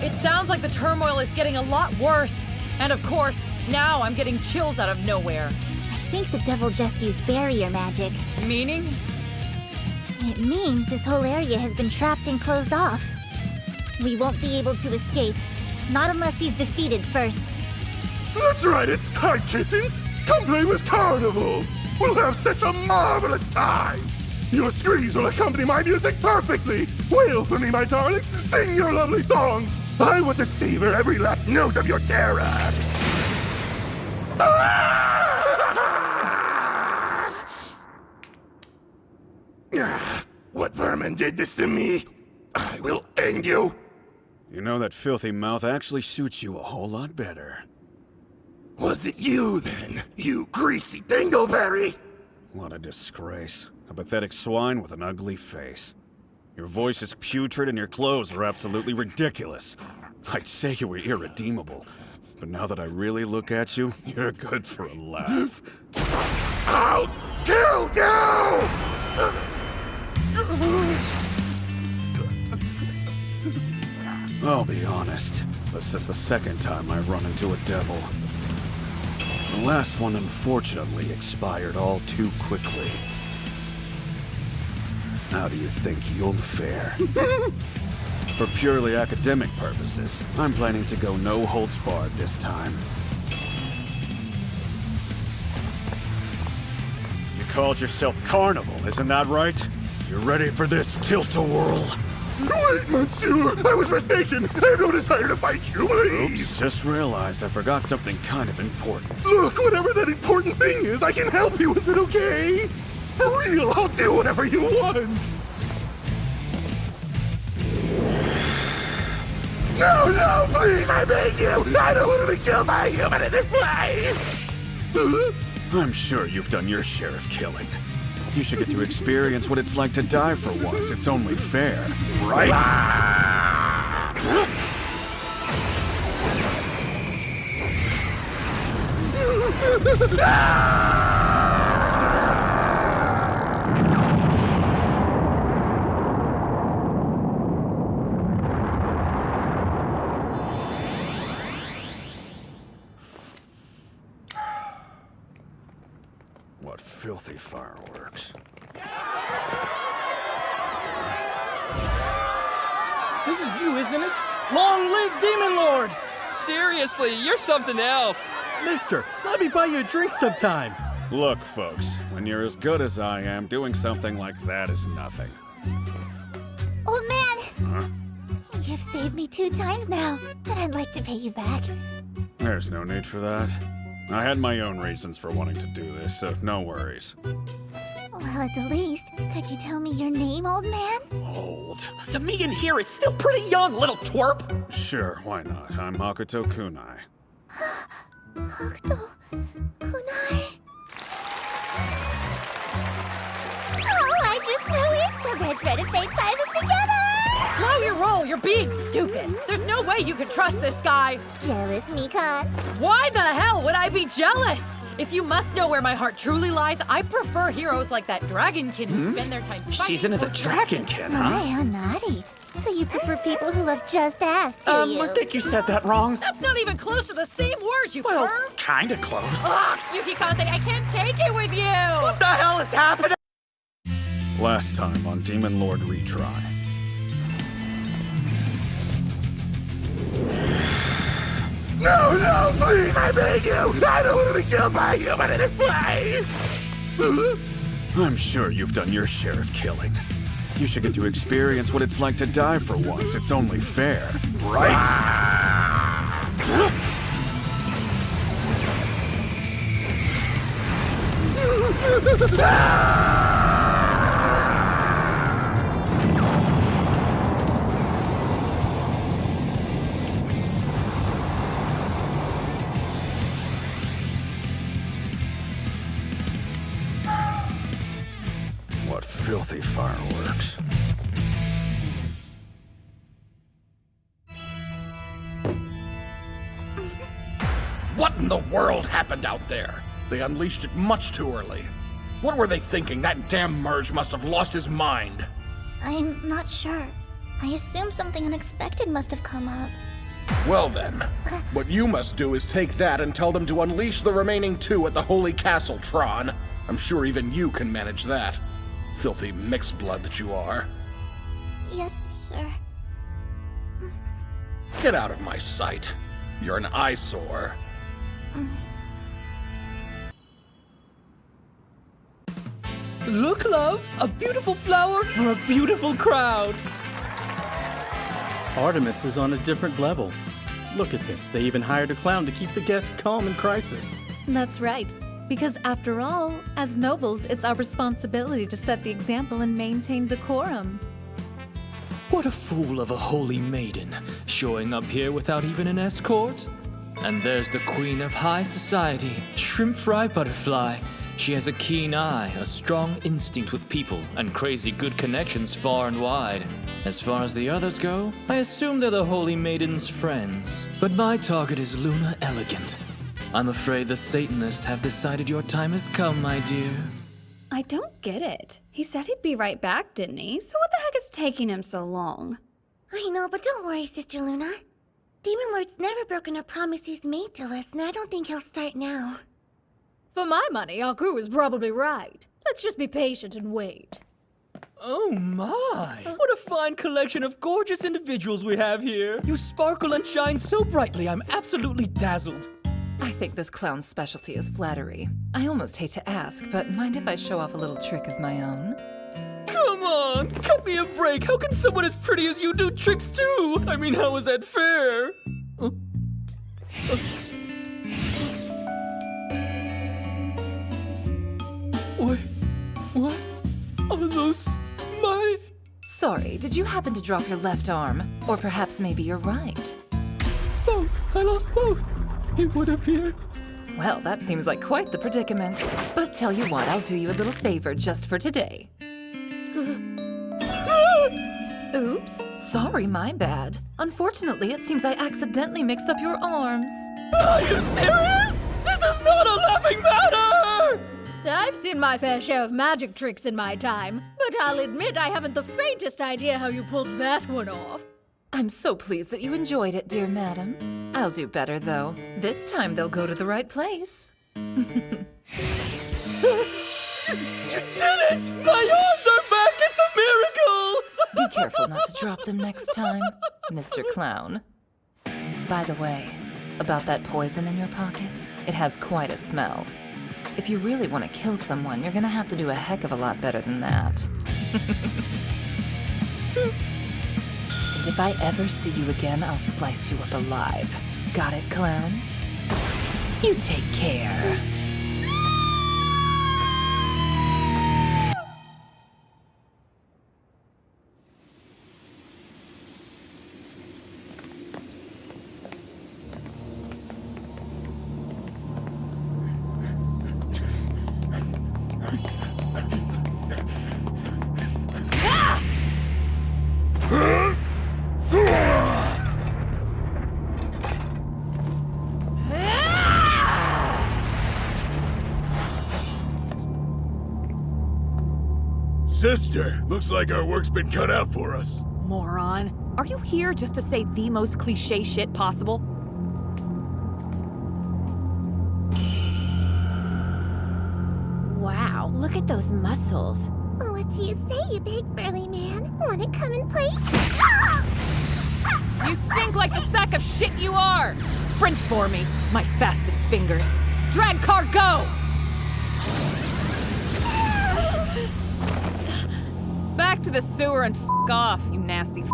[SPEAKER 19] It sounds like the turmoil is getting a lot worse. And of course, now I'm getting chills out of nowhere.
[SPEAKER 3] I think the devil just used barrier magic.
[SPEAKER 19] Meaning?
[SPEAKER 3] It means this whole area has been trapped and closed off. We won't be able to escape. Not unless he's defeated first.
[SPEAKER 2] That's right, it's time, kittens! Come play with Carnival! We'll have such a marvelous time! Your screams will accompany my music perfectly! Wail for me, my darlings! Sing your lovely songs! I want to savor every last note of your terror! What vermin did this to me? I will end you!
[SPEAKER 6] You know, that filthy mouth actually suits you a whole lot better.
[SPEAKER 2] Was it you, then? You greasy dingleberry!
[SPEAKER 6] What a disgrace. A pathetic swine with an ugly face. Your voice is putrid and your clothes are absolutely ridiculous. I'd say you were irredeemable, but now that I really look at you, you're good for a laugh.
[SPEAKER 2] I'll kill you!
[SPEAKER 6] I'll be honest, this is the second time I've run into a devil. The last one unfortunately expired all too quickly. How do you think you'll fare? For purely academic purposes, I'm planning to go no holds barred this time. You called yourself Carnival, isn't that right? You ready for this tilt-a-whirl?
[SPEAKER 2] Wait, monsieur! I was mistaken! I have no desire to fight you, please!
[SPEAKER 6] Oops, just realized I forgot something kind of important.
[SPEAKER 2] Look, whatever that important thing is, I can help you with it, okay? For real, I'll do whatever you want! No, no, please, I beg you! I don't want to be killed by a human in this place!
[SPEAKER 6] I'm sure you've done your share of killing. You should get to experience what it's like to die for once. It's only fair, right? What filthy fireworks.
[SPEAKER 11] This is you, isn't it? Long live Demon Lord!
[SPEAKER 4] Seriously, you're something else.
[SPEAKER 22] Mister, let me buy you a drink sometime.
[SPEAKER 6] Look, folks, when you're as good as I am, doing something like that is nothing.
[SPEAKER 3] Old man!
[SPEAKER 6] Huh?
[SPEAKER 3] You've saved me 2 times now, and I'd like to pay you back.
[SPEAKER 6] There's no need for that. I had my own reasons for wanting to do this, so no worries.
[SPEAKER 3] Well, at the least, could you tell me your name, old man?
[SPEAKER 6] Old?
[SPEAKER 7] The me in here is still pretty young, little twerp!
[SPEAKER 6] Sure, why not? I'm Makoto Kunai.
[SPEAKER 3] Makoto Kunai. Oh, I just knew it! The red thread of fate ties us together!
[SPEAKER 19] Slow your roll, you're being stupid. There's no way you can trust this guy.
[SPEAKER 3] Jealous, Mikan.
[SPEAKER 19] Why the hell would I be jealous? If you must know where my heart truly lies, I prefer heroes like that Dragonkin who spend their time fighting.
[SPEAKER 1] She's into the Dragonkin, huh?
[SPEAKER 3] My, how naughty. So you prefer people who love just ass, do you?
[SPEAKER 1] I think you said that wrong.
[SPEAKER 19] That's not even close to the same word, you perv.
[SPEAKER 1] Kinda close.
[SPEAKER 19] Ugh, Yukikaze, I can't take it with you.
[SPEAKER 7] What the hell is happening?
[SPEAKER 6] Last time on Demon Lord Retry,
[SPEAKER 2] No, please, I beg you! I don't want to be killed by a human in this place!
[SPEAKER 6] I'm sure you've done your share of killing. You should get to experience what it's like to die for once. It's only fair, right? What filthy fireworks.
[SPEAKER 15] What in the world happened out there? They unleashed it much too early. What were they thinking? That damn Merge must have lost his mind.
[SPEAKER 3] I'm not sure. I assume something unexpected must have come up.
[SPEAKER 15] Well then, what you must do is take that and tell them to unleash the remaining 2 at the Holy Castle, Tron. I'm sure even you can manage that. Filthy mixed blood that you are.
[SPEAKER 3] Yes, sir.
[SPEAKER 15] Get out of my sight. You're an eyesore.
[SPEAKER 4] Look, loves, a beautiful flower for a beautiful crowd.
[SPEAKER 22] Artemis is on a different level. Look at this. They even hired a clown to keep the guests calm in crisis.
[SPEAKER 17] That's right. Because after all, as nobles, it's our responsibility to set the example and maintain decorum.
[SPEAKER 20] What a fool of a holy maiden, showing up here without even an escort. And there's the queen of high society, Shrimp Fry Butterfly. She has a keen eye, a strong instinct with people, and crazy good connections far and wide. As far as the others go, I assume they're the holy maiden's friends. But my target is Luna Elegant. I'm afraid the Satanists have decided your time has come, my dear.
[SPEAKER 9] I don't get it. He said he'd be right back, didn't he? So what the heck is taking him so long?
[SPEAKER 3] I know, but don't worry, Sister Luna. Demon Lord's never broken a promise he's made to us, and I don't think he'll start now.
[SPEAKER 24] For my money, our crew is probably right. Let's just be patient and wait.
[SPEAKER 4] Oh my! What a fine collection of gorgeous individuals we have here. You sparkle and shine so brightly, I'm absolutely dazzled.
[SPEAKER 21] I think this clown's specialty is flattery. I almost hate to ask, but mind if I show off a little trick of my own?
[SPEAKER 4] Come on, cut me a break. How can someone as pretty as you do tricks too? I mean, how is that fair? Wait, what? Are those my...
[SPEAKER 21] Sorry, did you happen to drop your left arm? Or perhaps maybe your right?
[SPEAKER 4] Both. I lost both. It would appear.
[SPEAKER 21] Well, that seems like quite the predicament. But tell you what, I'll do you a little favor just for today. Oops, sorry, my bad. Unfortunately, it seems I accidentally mixed up your arms.
[SPEAKER 4] Are you serious? This is not a laughing matter!
[SPEAKER 24] I've seen my fair share of magic tricks in my time, but I'll admit I haven't the faintest idea how you pulled that one off.
[SPEAKER 21] I'm so pleased that you enjoyed it, dear madam. I'll do better, though. This time they'll go to the right place.
[SPEAKER 4] You did it! My arms are back! It's a miracle!
[SPEAKER 21] Be careful not to drop them next time, Mr. Clown. By the way, about that poison in your pocket, it has quite a smell. If you really want to kill someone, you're gonna have to do a heck of a lot better than that. And if I ever see you again, I'll slice you up alive. Got it, clown? You take care.
[SPEAKER 2] Sister, looks like our work's been cut out for us.
[SPEAKER 18] Moron. Are you here just to say the most cliche shit possible?
[SPEAKER 14] Wow, look at those muscles.
[SPEAKER 3] What do you say, you big burly man? Wanna come and play?
[SPEAKER 18] You stink like the sack of shit you are! sprint for me, my fastest fingers. Drag car, go! Back to the sewer and f*** off, you nasty f***.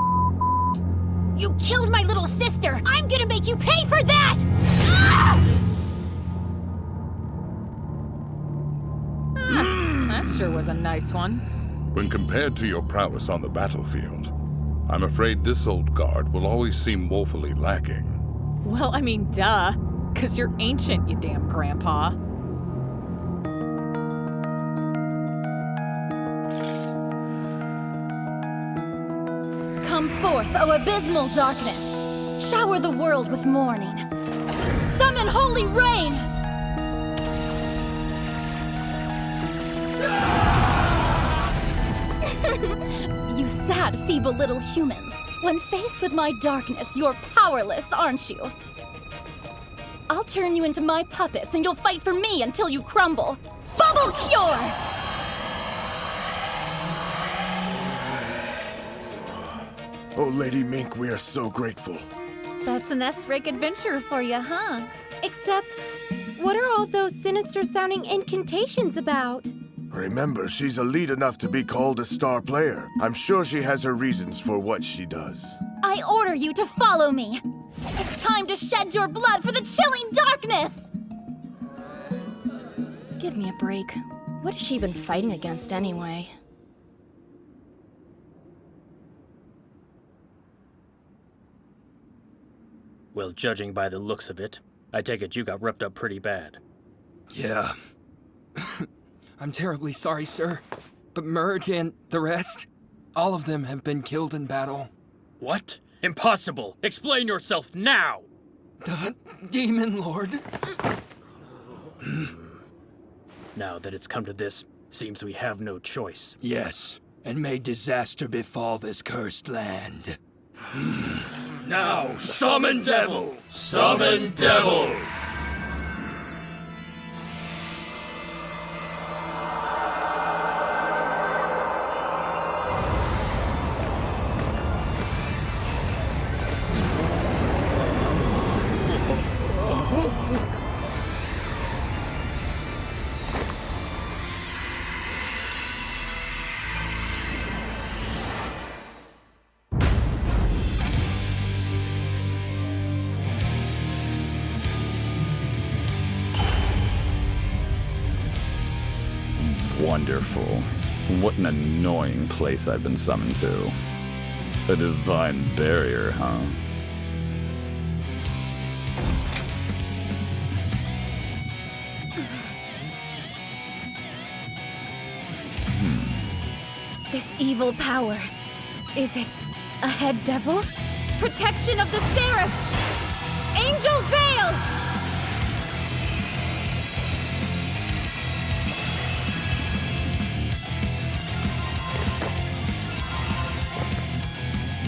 [SPEAKER 3] You killed my little sister! I'm gonna make you pay for that! Ah!
[SPEAKER 18] That sure was a nice one.
[SPEAKER 10] When compared to your prowess on the battlefield, I'm afraid this old guard will always seem woefully lacking.
[SPEAKER 18] Well, I mean, duh. 'Cause you're ancient, you damn grandpa.
[SPEAKER 5] Come forth, O abysmal darkness! Shower the world with morning! Summon holy rain! You sad, feeble little humans. When faced with my darkness, you're powerless, aren't you? I'll turn you into my puppets and you'll fight for me until you crumble. Bubble Cure!
[SPEAKER 2] Oh, Lady Mink, we are so grateful.
[SPEAKER 17] That's an S-rank adventurer for you, huh?
[SPEAKER 9] Except, what are all those sinister-sounding incantations about?
[SPEAKER 2] Remember, she's elite enough to be called a star player. I'm sure she has her reasons for what she does.
[SPEAKER 5] I order you to follow me. It's time to shed your blood for the chilling darkness!
[SPEAKER 16] Give me a break. What is she even fighting against anyway?
[SPEAKER 20] Well, judging by the looks of it, I take it you got ripped up pretty bad.
[SPEAKER 8] Yeah. I'm terribly sorry, sir. But Merge and the rest, all of them have been killed in battle.
[SPEAKER 20] What? Impossible! Explain yourself now!
[SPEAKER 8] The Demon Lord.
[SPEAKER 20] Now that it's come to this, seems we have no choice.
[SPEAKER 12] Yes, and may disaster befall this cursed land.
[SPEAKER 20] Now, summon devil! Summon devil!
[SPEAKER 13] Wonderful. What an annoying place I've been summoned to. A divine barrier, huh?
[SPEAKER 9] This evil power, is it a head devil?
[SPEAKER 5] Protection of the Seraph! Angel Veil!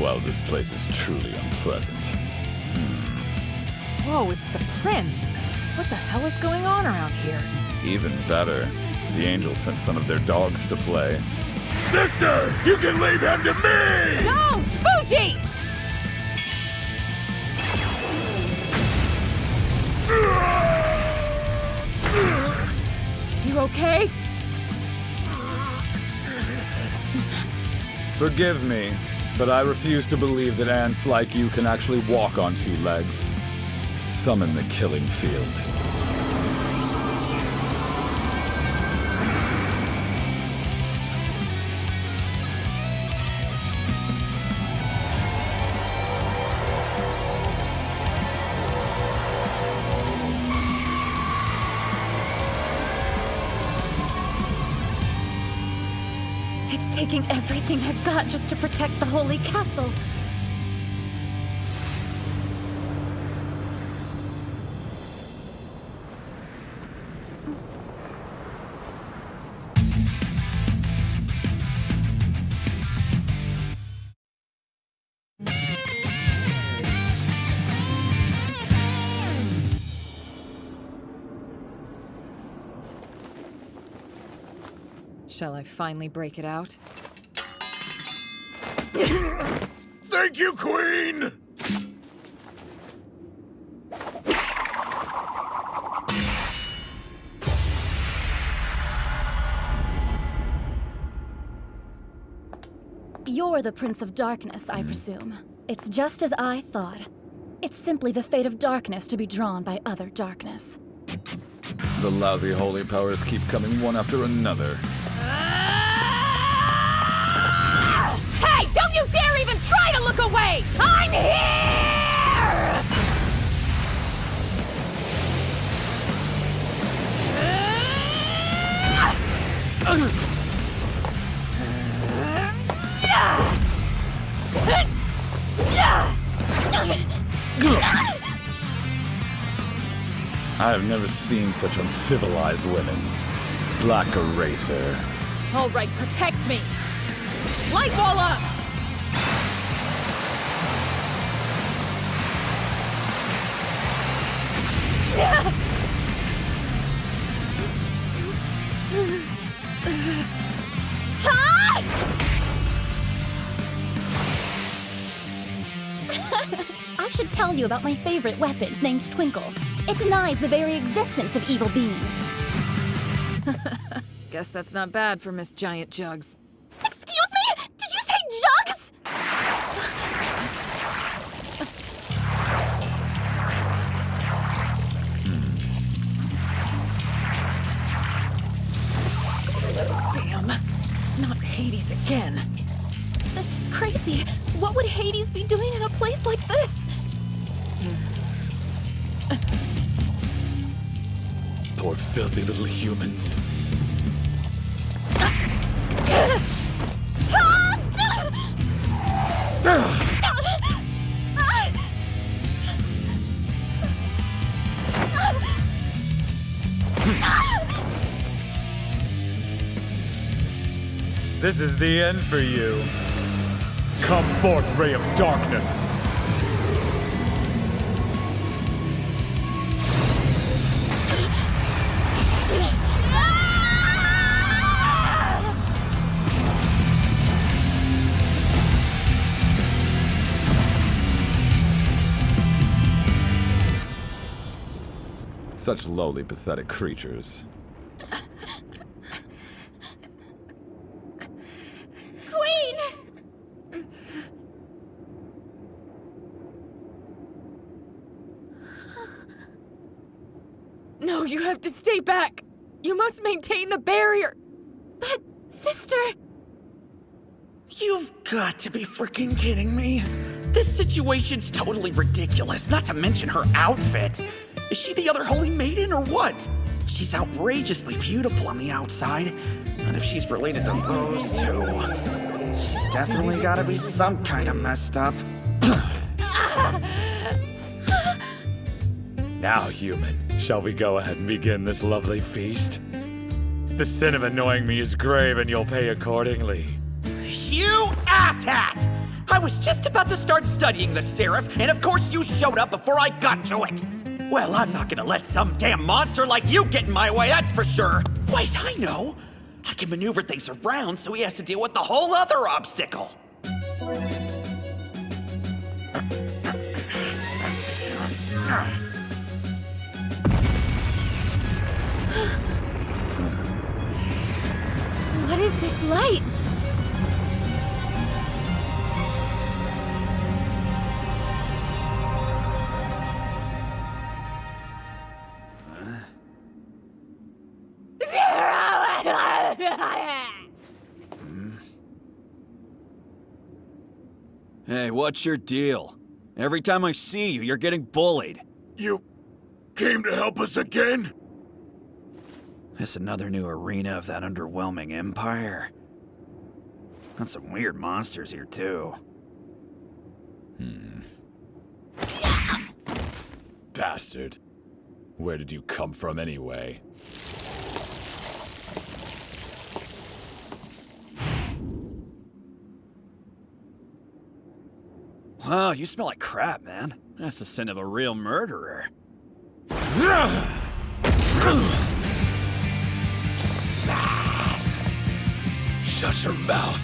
[SPEAKER 13] Well, this place is truly unpleasant.
[SPEAKER 19] Whoa, it's the prince. What the hell is going on around here?
[SPEAKER 13] Even better, the angels sent some of their dogs to play.
[SPEAKER 2] Sister, you can leave him to me!
[SPEAKER 18] Don't! Fuji! You okay?
[SPEAKER 13] Forgive me, but I refuse to believe that ants like you can actually walk on two legs. Summon the killing field.
[SPEAKER 9] It's taking everything I've got just to protect the holy castle.
[SPEAKER 19] Shall I finally break it out?
[SPEAKER 2] Thank you, Queen!
[SPEAKER 5] You're the Prince of Darkness, I presume. It's just as I thought. It's simply the fate of darkness to be drawn by other darkness.
[SPEAKER 13] The lousy holy powers keep coming one after another.
[SPEAKER 18] Hey, don't you dare even try to look away! I'm here!
[SPEAKER 13] I have never seen such uncivilized women. Black Eraser.
[SPEAKER 18] All right, protect me! Light wall up!
[SPEAKER 5] I should tell you about my favorite weapon named Twinkle. It denies the very existence of evil beings.
[SPEAKER 18] Guess that's not bad for Miss Giant Jugs.
[SPEAKER 5] Excuse me? Did you say jugs?
[SPEAKER 18] Damn. Not Hades again.
[SPEAKER 5] This is crazy. What would Hades be doing in a place like this?
[SPEAKER 20] Poor filthy little humans.
[SPEAKER 13] This is the end for you. Come forth, ray of darkness. Such lowly, pathetic creatures.
[SPEAKER 5] Queen!
[SPEAKER 18] No, you have to stay back. You must maintain the barrier.
[SPEAKER 5] But, sister...
[SPEAKER 1] You've got to be freaking kidding me. This situation's totally ridiculous, not to mention her outfit. Is she the other holy maiden or what? She's outrageously beautiful on the outside. And if she's related to those two, she's definitely gotta be some kind of messed up.
[SPEAKER 13] Now, human, shall we go ahead and begin this lovely feast? The sin of annoying me is grave, and you'll pay accordingly.
[SPEAKER 1] You asshat! I was just about to start studying the Seraph, and of course you showed up before I got to it. Well, I'm not gonna let some damn monster like you get in my way, that's for sure. Wait, I know. I can maneuver things around so he has to deal with the whole other obstacle.
[SPEAKER 5] What is this light?
[SPEAKER 6] Hey, what's your deal? Every time I see you, you're getting bullied.
[SPEAKER 2] You came to help us again?
[SPEAKER 6] It's another new arena of that underwhelming empire. Got some weird monsters here, too.
[SPEAKER 13] Bastard. Where did you come from anyway?
[SPEAKER 6] Wow, you smell like crap, man. That's the sin of a real murderer.
[SPEAKER 12] Shut your mouth.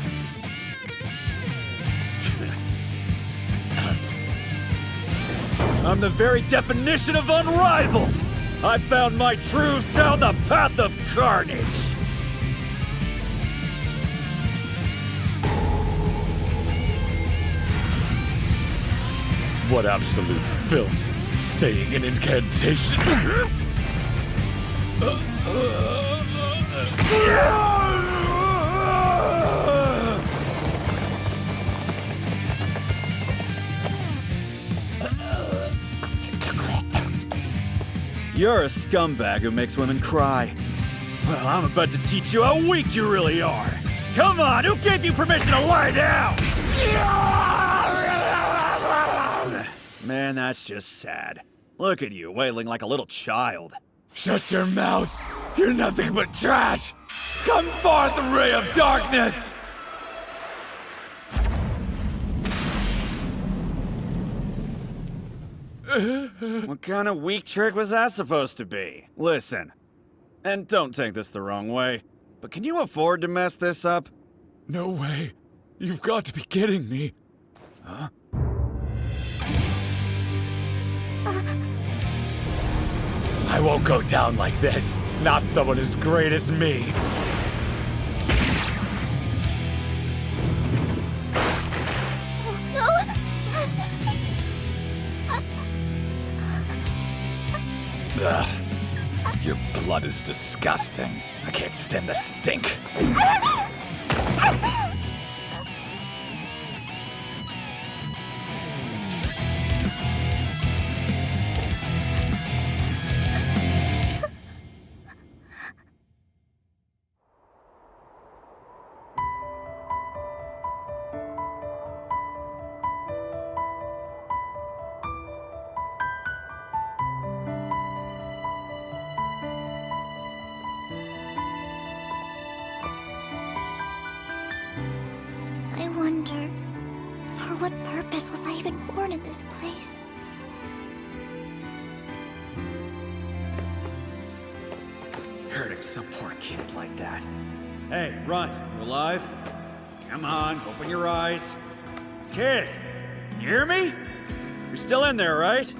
[SPEAKER 6] I'm the very definition of unrivaled! I found my truth down the path of carnage!
[SPEAKER 13] What absolute filth! Saying an incantation!
[SPEAKER 6] You're a scumbag who makes women cry. Well, I'm about to teach you how weak you really are. Come on, who gave you permission to lie down? Man, that's just sad. Look at you, wailing like a little child.
[SPEAKER 13] Shut your mouth! You're nothing but trash! Come forth, ray of darkness!
[SPEAKER 6] What kind of weak trick was that supposed to be? Listen, and don't take this the wrong way, but can you afford to mess this up?
[SPEAKER 13] No way. You've got to be kidding me.
[SPEAKER 6] Huh?
[SPEAKER 13] I won't go down like this. Not someone as great as me. Ugh. Your blood is disgusting. I can't stand the stink.
[SPEAKER 3] I wonder, for what purpose was I even born in this place?
[SPEAKER 6] Hurting some poor kid like that. Hey, Runt, you alive? Come on, open your eyes. Kid, you hear me? You're still in there, right?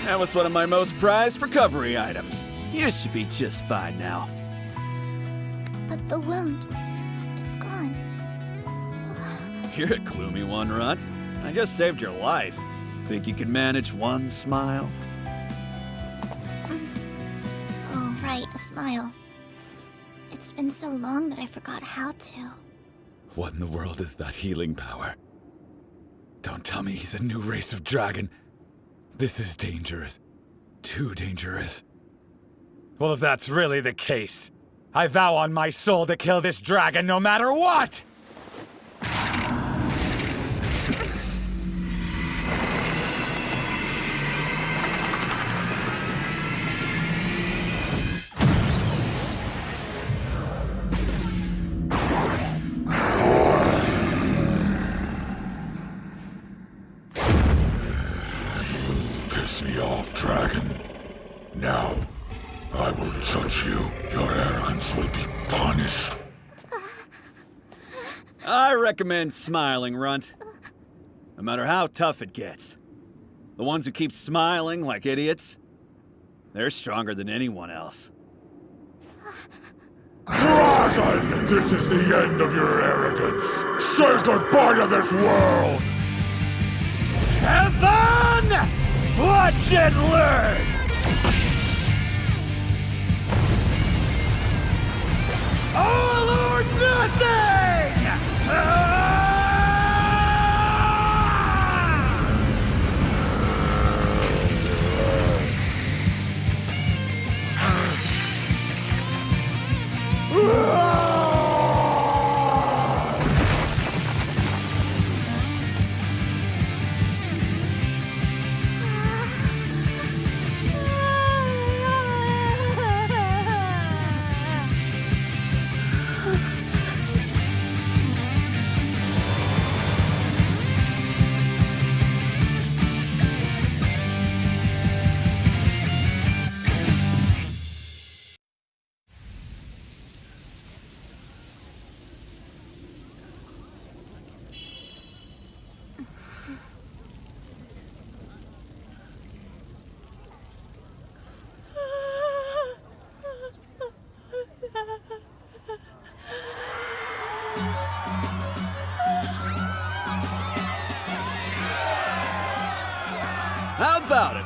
[SPEAKER 6] That was one of my most prized recovery items. You should be just fine now.
[SPEAKER 3] But the wound, it's gone.
[SPEAKER 6] You're a gloomy one, Runt. I just saved your life. Think you can manage one smile?
[SPEAKER 3] Oh, right, a smile. It's been so long that I forgot how to.
[SPEAKER 13] What in the world is that healing power? Don't tell me he's a new race of dragon. This is dangerous. Too dangerous. Well, if that's really the case, I vow on my soul to kill this dragon no matter what!
[SPEAKER 10] Piss me off, dragon. Now, I will judge you. Your arrogance will be punished.
[SPEAKER 6] I recommend smiling, Runt. No matter how tough it gets. The ones who keep smiling like idiots, they're stronger than anyone else.
[SPEAKER 10] Dragon! This is the end of your arrogance. Say goodbye to this world!
[SPEAKER 6] Heaven! Watch and learn! All or nothing!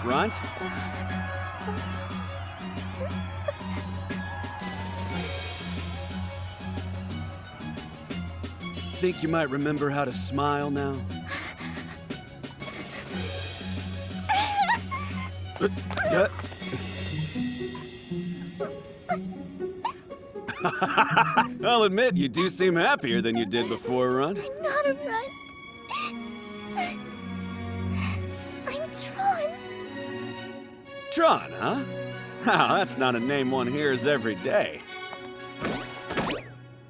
[SPEAKER 6] front. Think you might remember how to smile now? I'll admit, you do seem happier than you did before, Runt.
[SPEAKER 3] I'm not a runt. I'm Tron.
[SPEAKER 6] Tron, huh? Wow, that's not a name one hears every day.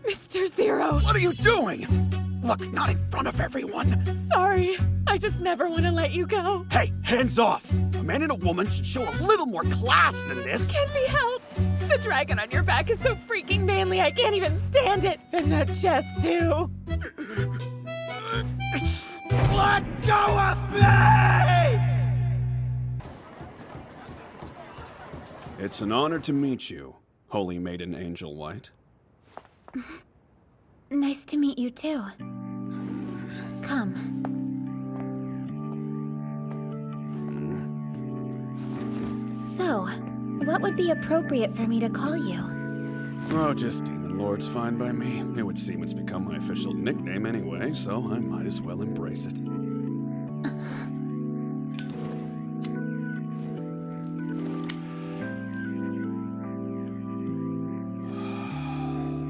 [SPEAKER 18] Mr. Zero!
[SPEAKER 1] What are you doing? Look, not in front of everyone.
[SPEAKER 18] Sorry, I just never want to let you go.
[SPEAKER 1] Hey, hands off! A man and a woman should show a little more class than this.
[SPEAKER 18] Can't be helped. The dragon on your back is so freaking manly I can't even stand it. And that chest, too.
[SPEAKER 1] Let go of me!
[SPEAKER 6] It's an honor to meet you, Holy Maiden Angel White.
[SPEAKER 14] Nice to meet you too. Come. So, what would be appropriate for me to call you?
[SPEAKER 6] Oh, just Demon Lord's fine by me. It would seem it's become my official nickname anyway, so I might as well embrace it.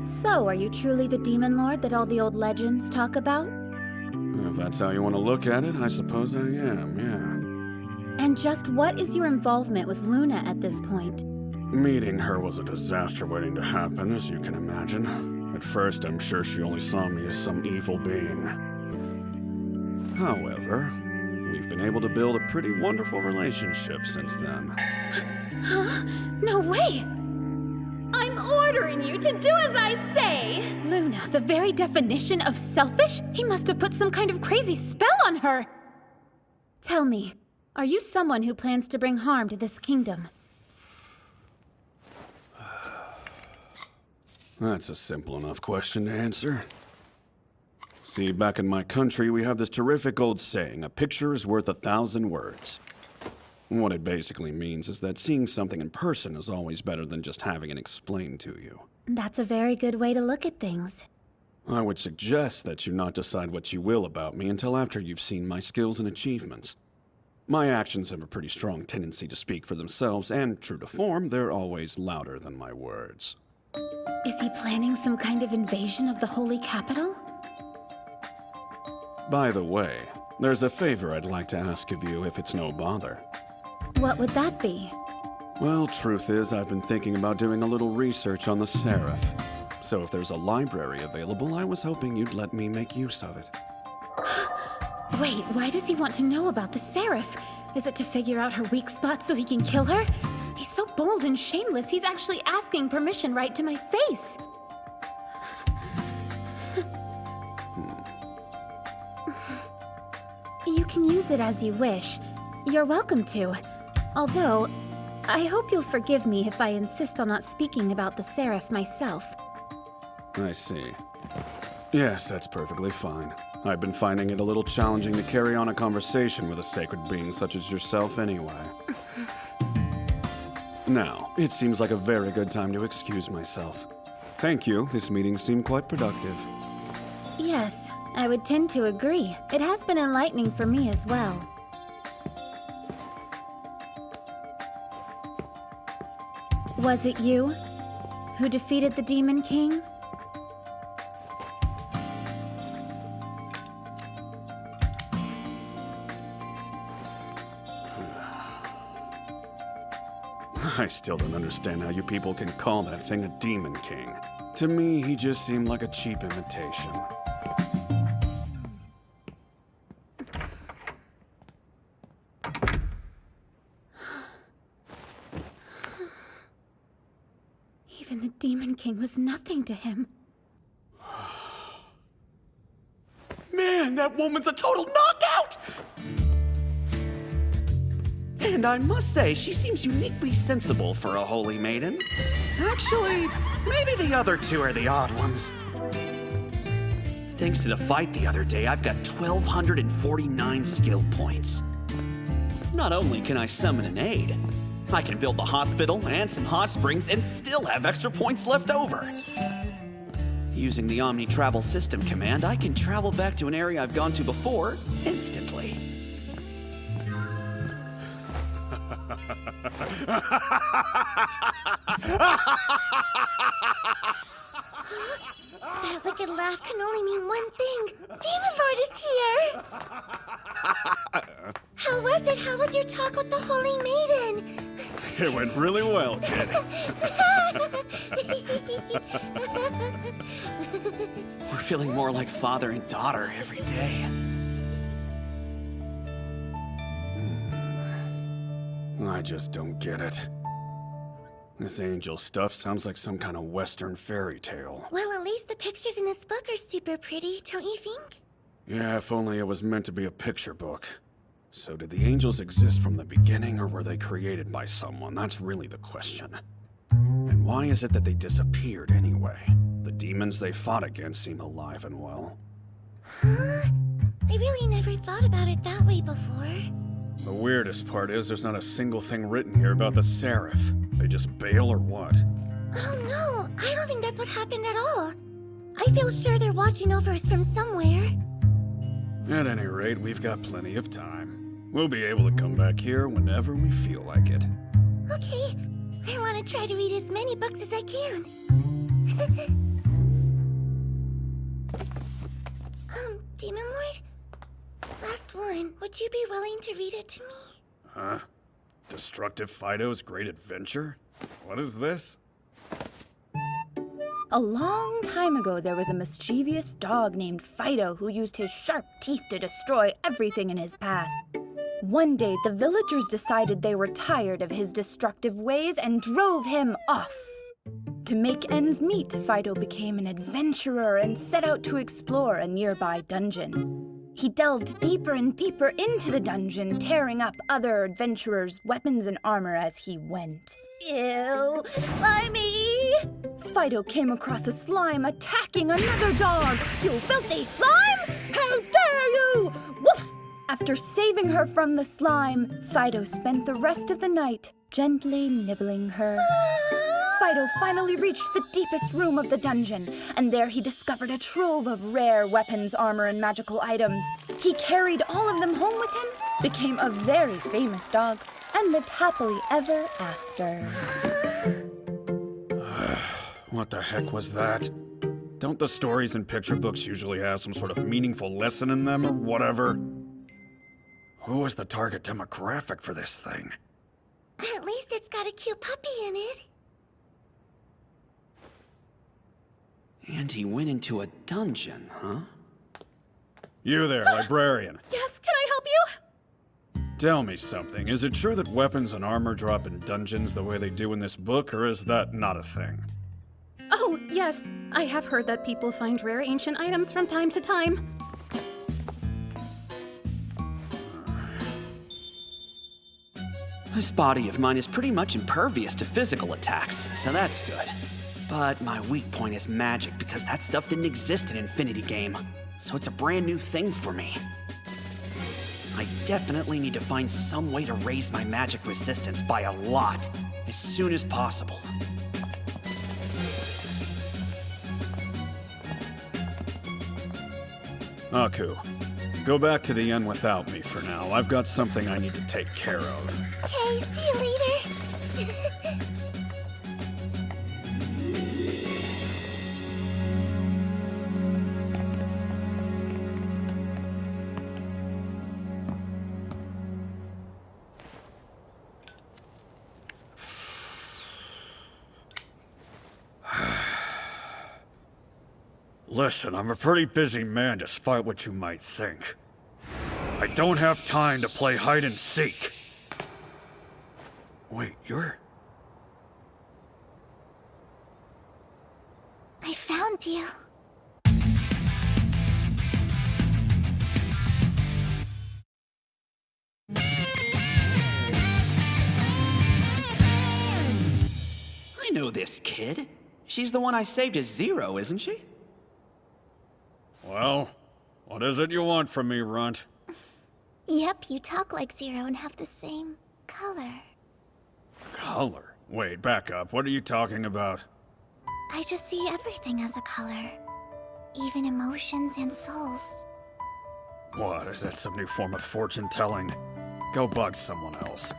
[SPEAKER 14] So, are you truly the Demon Lord that all the old legends talk about?
[SPEAKER 6] If that's how you want to look at it, I suppose I am, yeah.
[SPEAKER 14] And just what is your involvement with Luna at this point?
[SPEAKER 6] Meeting her was a disaster waiting to happen, as you can imagine. At first, I'm sure she only saw me as some evil being. However, we've been able to build a pretty wonderful relationship since then.
[SPEAKER 14] Huh? No way!
[SPEAKER 3] I'm ordering you to do as I say!
[SPEAKER 14] Luna, the very definition of selfish? He must have put some kind of crazy spell on her! Tell me, are you someone who plans to bring harm to this kingdom?
[SPEAKER 6] That's a simple enough question to answer. See, back in my country, we have this terrific old saying, a picture is worth 1,000 words. What it basically means is that seeing something in person is always better than just having it explained to you.
[SPEAKER 14] That's a very good way to look at things.
[SPEAKER 6] I would suggest that you not decide what you will about me until after you've seen my skills and achievements. My actions have a pretty strong tendency to speak for themselves, and true to form, they're always louder than my words.
[SPEAKER 14] Is he planning some kind of invasion of the Holy Capital?
[SPEAKER 6] By the way, there's a favor I'd like to ask of you if it's no bother.
[SPEAKER 14] What would that be?
[SPEAKER 6] Well, truth is, I've been thinking about doing a little research on the Seraph. So if there's a library available, I was hoping you'd let me make use of it.
[SPEAKER 14] Wait, why does he want to know about the Seraph? Is it to figure out her weak spots so he can kill her? He's so bold and shameless, he's actually asking permission right to my face. You can use it as you wish. You're welcome to. Although, I hope you'll forgive me if I insist on not speaking about the Seraph myself.
[SPEAKER 6] I see. Yes, that's perfectly fine. I've been finding it a little challenging to carry on a conversation with a sacred being such as yourself anyway. Now, it seems like a very good time to excuse myself. Thank you, this meeting seemed quite productive.
[SPEAKER 14] Yes, I would tend to agree. It has been enlightening for me as well. Was it you who defeated the Demon King?
[SPEAKER 6] I still don't understand how you people can call that thing a Demon King. To me, he just seemed like a cheap imitation.
[SPEAKER 14] Even the Demon King was nothing to him.
[SPEAKER 1] Man, that woman's a total knockout! And I must say, she seems uniquely sensible for a holy maiden. Actually, maybe the other two are the odd ones. Thanks to the fight the other day, I've got 1,249 skill points. Not only can I summon an aid, I can build the hospital and some hot springs and still have extra points left over. Using the Omni Travel System command, I can travel back to an area I've gone to before instantly.
[SPEAKER 3] That wicked laugh can only mean one thing. Demon Lord is here! How was it? How was your talk with the Holy Maiden?
[SPEAKER 6] It went really well, kid.
[SPEAKER 1] We're feeling more like father and daughter every day.
[SPEAKER 6] I just don't get it. This angel stuff sounds like some kind of Western fairy tale.
[SPEAKER 3] Well, at least the pictures in this book are super pretty, don't you think?
[SPEAKER 6] Yeah, if only it was meant to be a picture book. So did the angels exist from the beginning, or were they created by someone? That's really the question. And why is it that they disappeared anyway? The demons they fought against seem alive and well.
[SPEAKER 3] Huh? I really never thought about it that way before.
[SPEAKER 6] The weirdest part is there's not a single thing written here about the Seraph. They just bail or what?
[SPEAKER 3] Oh no, I don't think that's what happened at all. I feel sure they're watching over us from somewhere.
[SPEAKER 6] At any rate, we've got plenty of time. We'll be able to come back here whenever we feel like it.
[SPEAKER 3] Okay, I want to try to read as many books as I can. Demon Lord? Last one. Would you be willing to read it to me?
[SPEAKER 6] Huh? Destructive Fido's Great Adventure? What is this?
[SPEAKER 7] A long time ago, there was a mischievous dog named Fido who used his sharp teeth to destroy everything in his path. One day, the villagers decided they were tired of his destructive ways and drove him off. To make ends meet, Fido became an adventurer and set out to explore a nearby dungeon. He delved deeper and deeper into the dungeon, tearing up other adventurers' weapons and armor as he went. Ew, slimy! Fido came across a slime attacking another dog. You filthy slime! How dare you! Woof! After saving her from the slime, Fido spent the rest of the night gently nibbling her. Fido finally reached the deepest room of the dungeon, and there he discovered a trove of rare weapons, armor, and magical items. He carried all of them home with him, became a very famous dog, and lived happily ever after.
[SPEAKER 6] What the heck was that? Don't the stories in picture books usually have some sort of meaningful lesson in them or whatever? Who was the target demographic for this thing?
[SPEAKER 3] At least it's got a cute puppy in it.
[SPEAKER 1] And he went into a dungeon, huh?
[SPEAKER 6] You there, librarian.
[SPEAKER 24] Yes, can I help you?
[SPEAKER 6] Tell me something. Is it true that weapons and armor drop in dungeons the way they do in this book, or is that not a thing?
[SPEAKER 14] Oh, yes. I have heard that people find rare ancient items from time to time.
[SPEAKER 1] This body of mine is pretty much impervious to physical attacks, so that's good. But my weak point is magic, because that stuff didn't exist in Infinity Game. So it's a brand new thing for me. I definitely need to find some way to raise my magic resistance by a lot, as soon as possible.
[SPEAKER 6] Aku, go back to the inn without me for now. I've got something I need to take care of.
[SPEAKER 3] Okay, see you later.
[SPEAKER 6] Listen, I'm a pretty busy man despite what you might think. I don't have time to play hide and seek. Wait, you're...
[SPEAKER 3] I found you.
[SPEAKER 1] I know this kid. She's the one I saved as Zero, isn't she?
[SPEAKER 6] Well, what is it you want from me, Runt?
[SPEAKER 3] Yep, you talk like Zero and have the same color.
[SPEAKER 6] Color? Wait, back up. What are you talking about?
[SPEAKER 3] I just see everything as a color. Even emotions and souls.
[SPEAKER 6] What, is that some new form of fortune telling? Go bug someone else.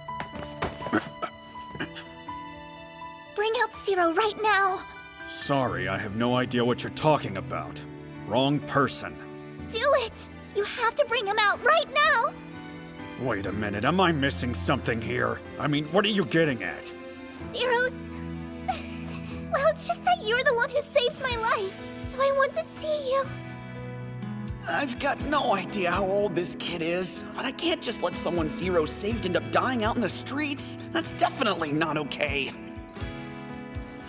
[SPEAKER 3] Bring out Zero right now!
[SPEAKER 6] Sorry, I have no idea what you're talking about. Wrong person.
[SPEAKER 3] Do it! You have to bring him out right now!
[SPEAKER 6] Wait a minute, am I missing something here? I mean, what are you getting at?
[SPEAKER 3] Zero's... Well, it's just that you're the one who saved my life, so I want to see you.
[SPEAKER 1] I've got no idea how old this kid is, but I can't just let someone Zero saved end up dying out in the streets. That's definitely not okay.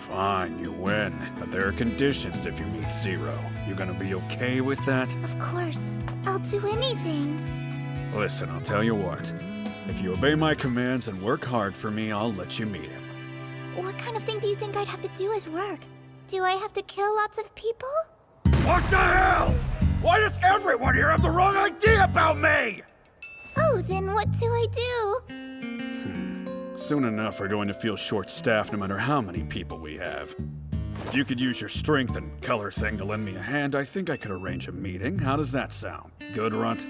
[SPEAKER 6] Fine, you win. But there are conditions if you meet Zero. You gonna be okay with that?
[SPEAKER 3] Of course. I'll do anything.
[SPEAKER 6] Listen, I'll tell you what. If you obey my commands and work hard for me, I'll let you meet him.
[SPEAKER 3] What kind of thing do you think I'd have to do as work? Do I have to kill lots of people?
[SPEAKER 6] What the hell? Why does everyone here have the wrong idea about me?
[SPEAKER 3] Oh, then what do I do?
[SPEAKER 6] Soon enough, we're going to feel short-staffed no matter how many people we have. If you could use your strength and color thing to lend me a hand, I think I could arrange a meeting. How does that sound? Good, Runt?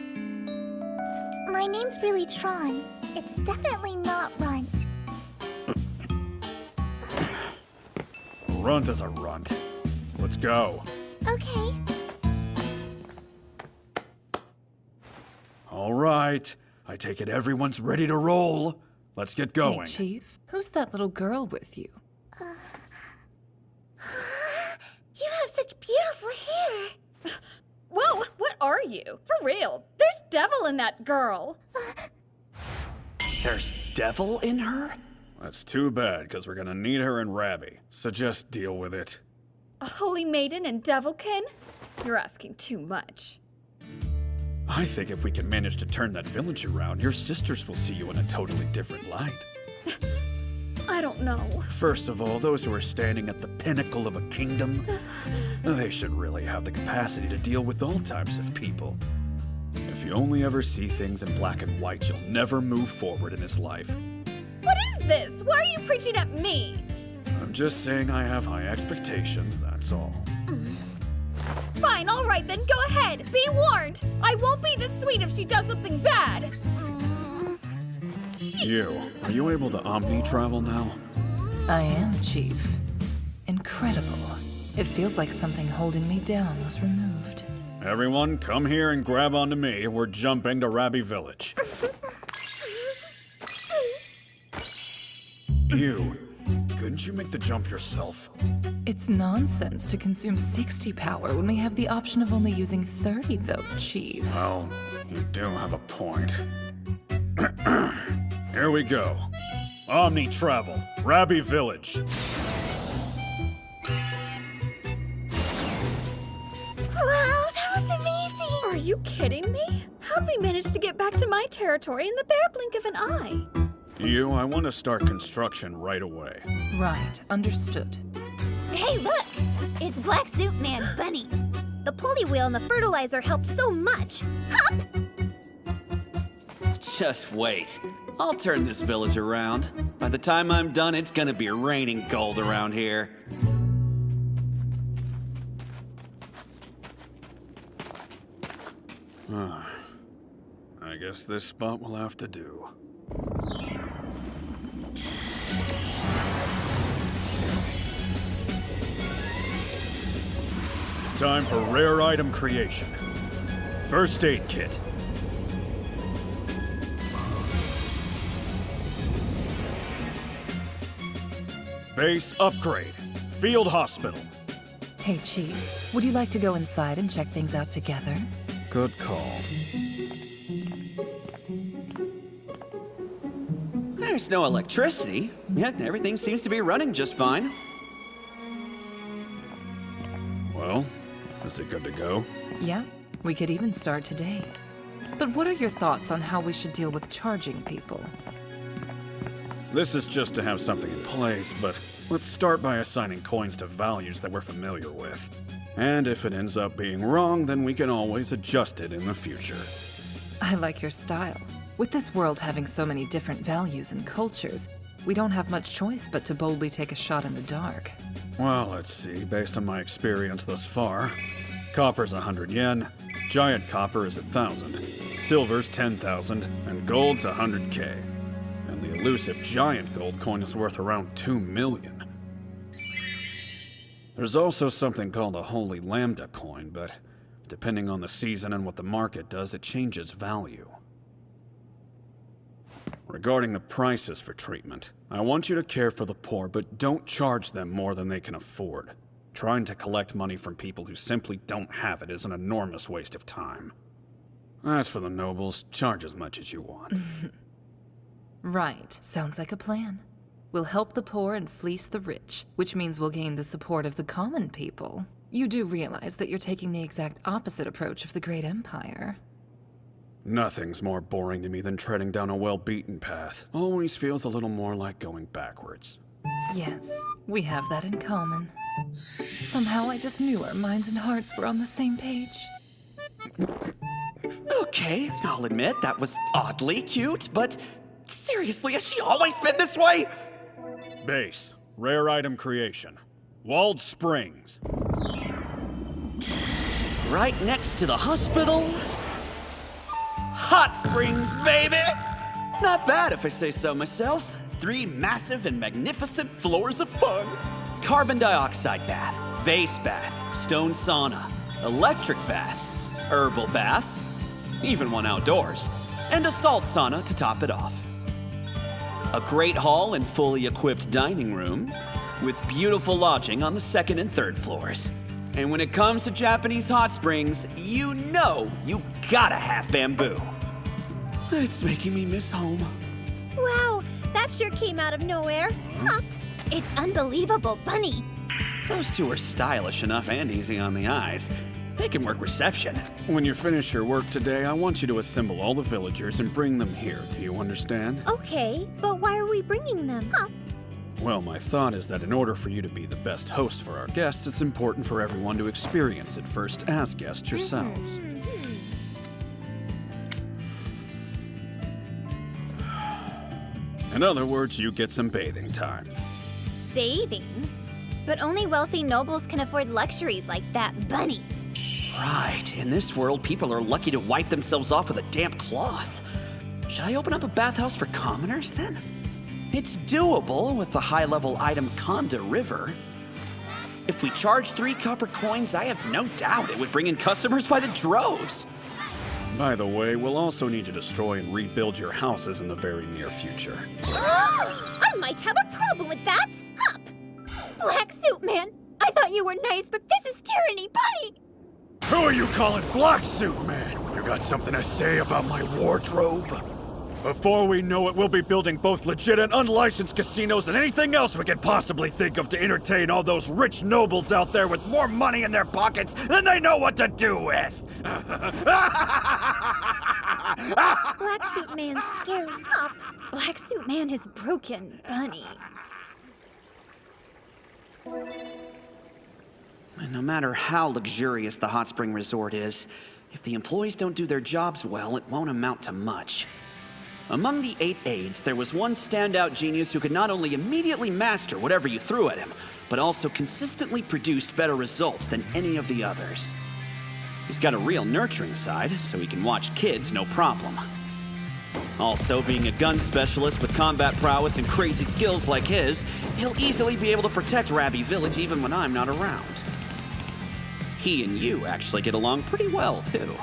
[SPEAKER 3] My name's really Tron. It's definitely not Runt.
[SPEAKER 6] Runt is a runt. Let's go.
[SPEAKER 3] Okay.
[SPEAKER 6] All right. I take it everyone's ready to roll. Let's get going.
[SPEAKER 21] Hey, Chief. Who's that little girl with you?
[SPEAKER 3] You have such beautiful hair.
[SPEAKER 9] Whoa, what are you? For real, there's devil in that girl.
[SPEAKER 1] There's devil in her?
[SPEAKER 6] That's too bad, because we're gonna need her and Rabby. So just deal with it.
[SPEAKER 9] A holy maiden and devilkin? You're asking too much.
[SPEAKER 6] I think if we can manage to turn that village around, your sisters will see you in a totally different light.
[SPEAKER 9] I don't know.
[SPEAKER 6] First of all, those who are standing at the pinnacle of a kingdom, they should really have the capacity to deal with all types of people. If you only ever see things in black and white, you'll never move forward in this life.
[SPEAKER 9] What is this? Why are you preaching at me?
[SPEAKER 6] I'm just saying I have high expectations, that's all.
[SPEAKER 9] Fine, all right then, go ahead. Be warned. I won't be this sweet if she does something bad.
[SPEAKER 6] Are you able to omni-travel now?
[SPEAKER 21] I am, Chief. Incredible. It feels like something holding me down was removed.
[SPEAKER 6] Everyone, come here and grab onto me. We're jumping to Rabby Village. You. Couldn't you make the jump yourself?
[SPEAKER 21] It's nonsense to consume 60 power when we have the option of only using 30, though, Chief.
[SPEAKER 6] Well, you do have a point. Here we go. Omni-travel, Rabby Village.
[SPEAKER 3] Wow, that was amazing!
[SPEAKER 9] Are you kidding me? How'd we manage to get back to my territory in the bare blink of an eye?
[SPEAKER 6] I want to start construction right away.
[SPEAKER 21] Right, understood.
[SPEAKER 3] Hey, look! It's Black Suit Man Bunny. The pulley wheel and the fertilizer help so much. Hop!
[SPEAKER 1] Just wait. I'll turn this village around. By the time I'm done, it's gonna be raining gold around here.
[SPEAKER 6] I guess this spot will have to do. It's time for rare item creation. First aid kit. Base upgrade. Field hospital.
[SPEAKER 21] Hey, Chief. Would you like to go inside and check things out together?
[SPEAKER 6] Good call.
[SPEAKER 1] There's no electricity, yet everything seems to be running just fine.
[SPEAKER 6] Well, is it good to go?
[SPEAKER 21] Yeah, we could even start today. But what are your thoughts on how we should deal with charging people?
[SPEAKER 6] This is just to have something in place, but let's start by assigning coins to values that we're familiar with. And if it ends up being wrong, then we can always adjust it in the future.
[SPEAKER 21] I like your style. With this world having so many different values and cultures, we don't have much choice but to boldly take a shot in the dark.
[SPEAKER 6] Well, let's see. Based on my experience thus far, copper's 100 yen, giant copper is 1,000, silver's 10,000, and gold's 100K. And the elusive giant gold coin is worth around 2 million. There's also something called a holy lambda coin, but depending on the season and what the market does, it changes value. Regarding the prices for treatment, I want you to care for the poor, but don't charge them more than they can afford. Trying to collect money from people who simply don't have it is an enormous waste of time. As for the nobles, charge as much as you want.
[SPEAKER 21] Right. Sounds like a plan. We'll help the poor and fleece the rich, which means we'll gain the support of the common people. You do realize that you're taking the exact opposite approach of the Great Empire.
[SPEAKER 6] Nothing's more boring to me than treading down a well-beaten path. Always feels a little more like going backwards.
[SPEAKER 21] Yes, we have that in common. Somehow I just knew our minds and hearts were on the same page.
[SPEAKER 1] Okay, I'll admit that was oddly cute, but seriously, has she always been this way?
[SPEAKER 6] Base. Rare item creation. Walled Springs.
[SPEAKER 1] Right next to the hospital. Hot Springs, baby! Not bad if I say so myself. 3 massive and magnificent floors of fun. Carbon dioxide bath, vase bath, stone sauna, electric bath, herbal bath, even one outdoors, and a salt sauna to top it off. A great hall and fully equipped dining room with beautiful lodging on the 2nd and 3rd floors. And when it comes to Japanese hot springs, you know you gotta have bamboo. It's making me miss home.
[SPEAKER 3] Wow, that sure came out of nowhere. Huh.
[SPEAKER 5] It's unbelievable, Bunny.
[SPEAKER 1] Those two are stylish enough and easy on the eyes. They can work reception.
[SPEAKER 6] When you finish your work today, I want you to assemble all the villagers and bring them here. Do you understand?
[SPEAKER 3] Okay, but why are we bringing them? Huh.
[SPEAKER 6] Well, my thought is that in order for you to be the best host for our guests, it's important for everyone to experience it first as guests yourselves. In other words, you get some bathing time.
[SPEAKER 5] Bathing? But only wealthy nobles can afford luxuries like that, Bunny.
[SPEAKER 1] Right. In this world, people are lucky to wipe themselves off with a damp cloth. Should I open up a bathhouse for commoners, then? It's doable with the high-level item Conda River. If we charge 3 copper coins, I have no doubt it would bring in customers by the droves.
[SPEAKER 6] By the way, we'll also need to destroy and rebuild your houses in the very near future.
[SPEAKER 3] I might have a problem with that. Hup.
[SPEAKER 5] Black Suit Man, I thought you were nice, but this is tyranny, Bunny!
[SPEAKER 13] Who are you calling Black Suit Man? You got something to say about my wardrobe? Before we know it, we'll be building both legit and unlicensed casinos and anything else we could possibly think of to entertain all those rich nobles out there with more money in their pockets than they know what to do with.
[SPEAKER 3] Black Suit Man's scary. Hup.
[SPEAKER 5] Black Suit Man is broken, Bunny.
[SPEAKER 1] And no matter how luxurious the hot spring resort is, if the employees don't do their jobs well, it won't amount to much. Among the 8 aides, there was one standout genius who could not only immediately master whatever you threw at him, but also consistently produced better results than any of the others. He's got a real nurturing side, so he can watch kids no problem. Also, being a gun specialist with combat prowess and crazy skills like his, he'll easily be able to protect Rabbit Village even when I'm not around. He and you actually get along pretty well, too.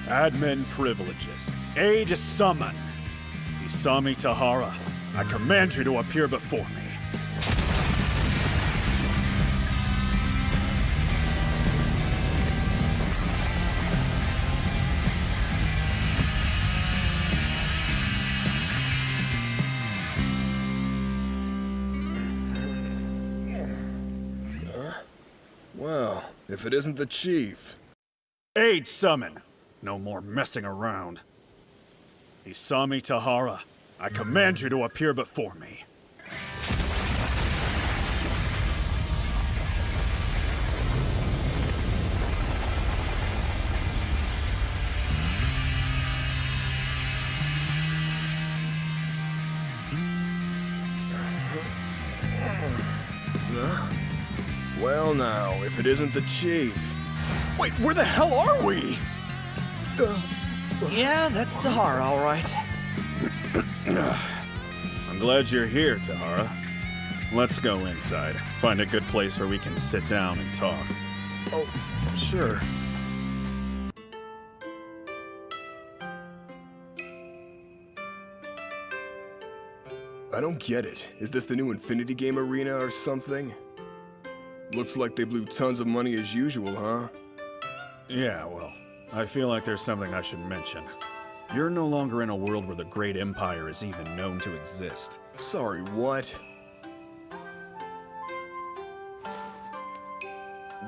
[SPEAKER 13] Admin privileges. Aid summon. Isami Tahara, I command you to appear before me.
[SPEAKER 11] Well, if it isn't the chief.
[SPEAKER 13] Aid summon. No more messing around. Isami Tahara, I command you to appear before me.
[SPEAKER 11] Well now, if it isn't the chief.
[SPEAKER 1] Wait, where the hell are we? Yeah, that's Tahara, all right.
[SPEAKER 6] I'm glad you're here, Tahara. Let's go inside. Find a good place where we can sit down and talk.
[SPEAKER 11] Oh, sure. I don't get it. Is this the new Infinity Game arena or something? Looks like they blew tons of money as usual, huh?
[SPEAKER 6] Yeah, well, I feel like there's something I should mention. You're no longer in a world where the Great Empire is even known to exist.
[SPEAKER 11] Sorry, what?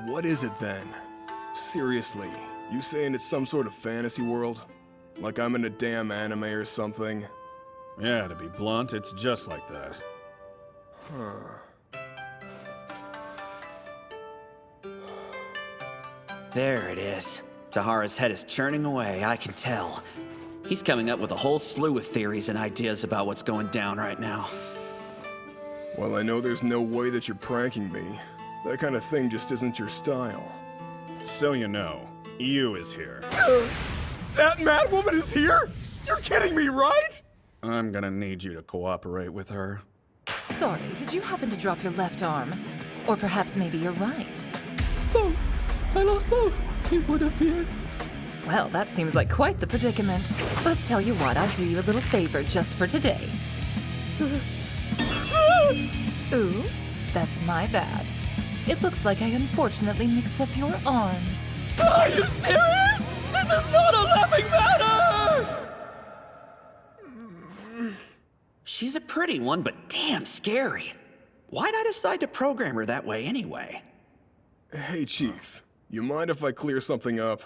[SPEAKER 11] What is it then? Seriously, you saying it's some sort of fantasy world? Like I'm in a damn anime or something?
[SPEAKER 6] Yeah, to be blunt, it's just like that.
[SPEAKER 11] Huh.
[SPEAKER 1] There it is. Tahara's head is churning away, I can tell. He's coming up with a whole slew of theories and ideas about what's going down right now.
[SPEAKER 11] Well, I know there's no way that you're pranking me. That kind of thing just isn't your style.
[SPEAKER 6] So you know, Yu is here.
[SPEAKER 2] That mad woman is here? You're kidding me, right?
[SPEAKER 6] I'm gonna need you to cooperate with her.
[SPEAKER 21] Sorry, did you happen to drop your left arm? Or perhaps maybe your right?
[SPEAKER 20] Both. I lost both, it would appear.
[SPEAKER 21] Well, that seems like quite the predicament. But tell you what, I'll do you a little favor just for today. Oops, that's my bad. It looks like I unfortunately mixed up your arms.
[SPEAKER 20] Are you serious? This is not a laughing matter!
[SPEAKER 1] She's a pretty one, but damn scary. Why'd I decide to program her that way anyway?
[SPEAKER 11] Hey, Chief. You mind if I clear something up?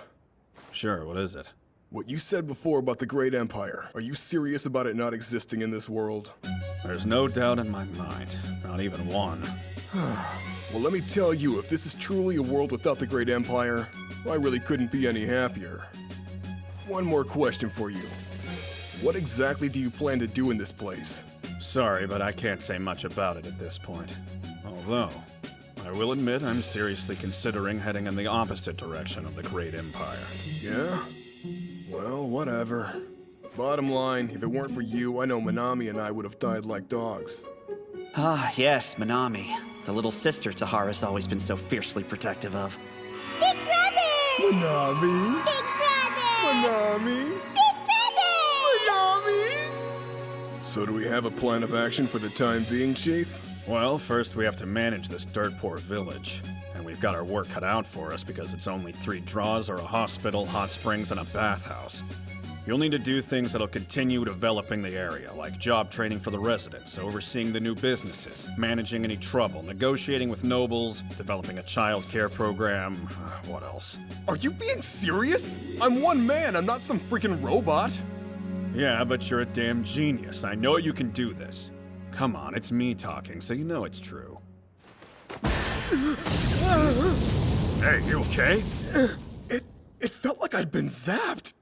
[SPEAKER 6] Sure, what is it?
[SPEAKER 11] What you said before about the Great Empire, are you serious about it not existing in this world?
[SPEAKER 6] There's no doubt in my mind. Not even one.
[SPEAKER 11] Well, let me tell you, if this is truly a world without the Great Empire, I really couldn't be any happier. One more question for you. What exactly do you plan to do in this place?
[SPEAKER 6] Sorry, but I can't say much about it at this point. Although, I will admit I'm seriously considering heading in the opposite direction of the Great Empire.
[SPEAKER 11] Yeah? Well, whatever. Bottom line, if it weren't for you, I know Minami and I would have died like dogs.
[SPEAKER 1] Ah, yes, Minami. The little sister Tahara's always been so fiercely protective of.
[SPEAKER 3] Big brother!
[SPEAKER 11] Minami!
[SPEAKER 3] Big brother!
[SPEAKER 11] Minami!
[SPEAKER 3] Big brother!
[SPEAKER 11] Minami! So do we have a plan of action for the time being, Chief?
[SPEAKER 6] Well, first we have to manage this dirt-poor village. And we've got our work cut out for us because it's only 3 draws or a hospital, hot springs, and a bathhouse. You'll need to do things that'll continue developing the area, like job training for the residents, overseeing the new businesses, managing any trouble, negotiating with nobles, developing a child care program, what else?
[SPEAKER 2] Are you being serious? I'm one man, I'm not some freaking robot.
[SPEAKER 6] Yeah, but you're a damn genius. I know you can do this. Come on, it's me talking, so you know it's true. Hey, you okay?
[SPEAKER 2] It felt like I'd been zapped.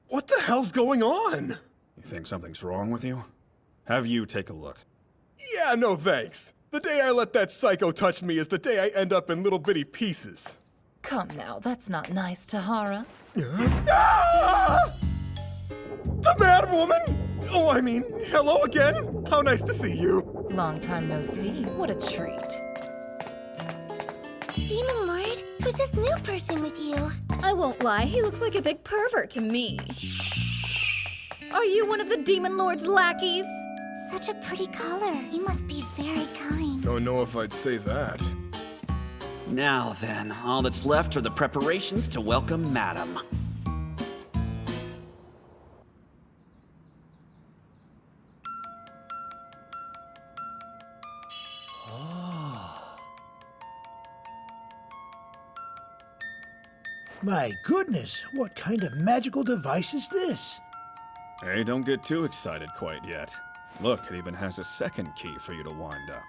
[SPEAKER 2] What the hell's going on?
[SPEAKER 6] You think something's wrong with you? Have you take a look.
[SPEAKER 2] Yeah, no thanks. The day I let that psycho touch me is the day I end up in little bitty pieces.
[SPEAKER 21] Come now, that's not nice, Tahara.
[SPEAKER 2] Ah! The mad woman? Oh, I mean, hello again. How nice to see you.
[SPEAKER 21] Long time no see. What a treat.
[SPEAKER 3] Demon Lord, who's this new person with you?
[SPEAKER 9] I won't lie, he looks like a big pervert to me. Are you one of the Demon Lord's lackeys?
[SPEAKER 3] Such a pretty color. He must be very kind.
[SPEAKER 11] Don't know if I'd say that.
[SPEAKER 1] Now then, all that's left are the preparations to welcome Madam.
[SPEAKER 4] My goodness, what kind of magical device is this?
[SPEAKER 6] Hey, don't get too excited quite yet. Look, it even has a second key for you to wind up.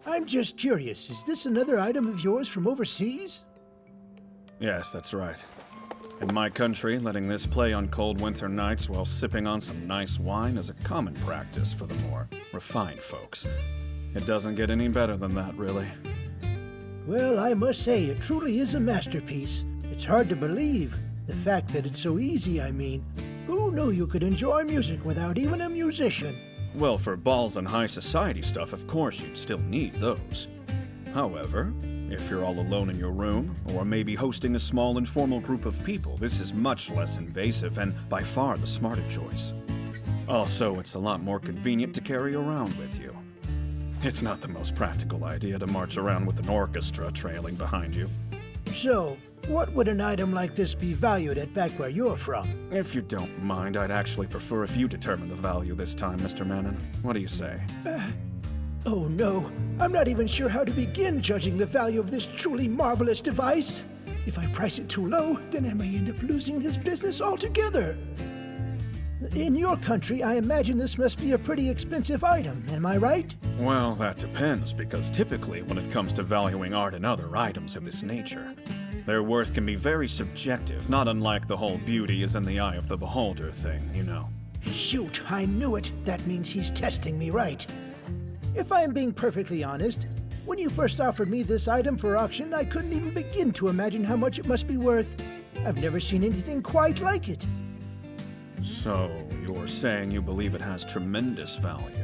[SPEAKER 4] I'm just curious, is this another item of yours from overseas?
[SPEAKER 6] Yes, that's right. In my country, letting this play on cold winter nights while sipping on some nice wine is a common practice for the more refined folks. It doesn't get any better than that, really.
[SPEAKER 4] Well, I must say, it truly is a masterpiece. It's hard to believe. The fact that it's so easy, I mean. Who knew you could enjoy music without even a musician?
[SPEAKER 6] Well, for balls and high society stuff, of course you'd still need those. However, if you're all alone in your room, or maybe hosting a small informal group of people, this is much less invasive and by far the smarter choice. Also, it's a lot more convenient to carry around with you. It's not the most practical idea to march around with an orchestra trailing behind you.
[SPEAKER 4] So, what would an item like this be valued at back where you're from?
[SPEAKER 6] If you don't mind, I'd actually prefer if you determine the value this time, Mr. Mannon. What do you say?
[SPEAKER 4] Oh no, I'm not even sure how to begin judging the value of this truly marvelous device. If I price it too low, then I may end up losing this business altogether. In your country, I imagine this must be a pretty expensive item, am I right?
[SPEAKER 6] Well, that depends, because typically when it comes to valuing art and other items of this nature, their worth can be very subjective, not unlike the whole beauty is in the eye of the beholder thing, you know.
[SPEAKER 4] Shoot, I knew it. That means he's testing me right. If I am being perfectly honest, when you first offered me this item for auction, I couldn't even begin to imagine how much it must be worth. I've never seen anything quite like it.
[SPEAKER 6] So, you're saying you believe it has tremendous value?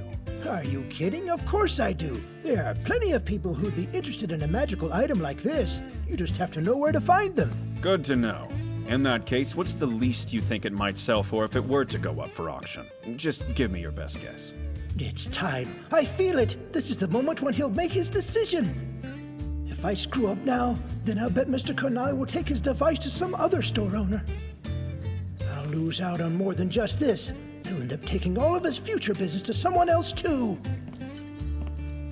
[SPEAKER 4] Are you kidding? Of course I do. There are plenty of people who'd be interested in a magical item like this. You just have to know where to find them.
[SPEAKER 6] Good to know. In that case, what's the least you think it might sell for if it were to go up for auction? Just give me your best guess.
[SPEAKER 4] It's time. I feel it. This is the moment when he'll make his decision. If I screw up now, then I'll bet Mr. Kunai will take his device to some other store owner. I'll lose out on more than just this. He'll end up taking all of his future business to someone else, too.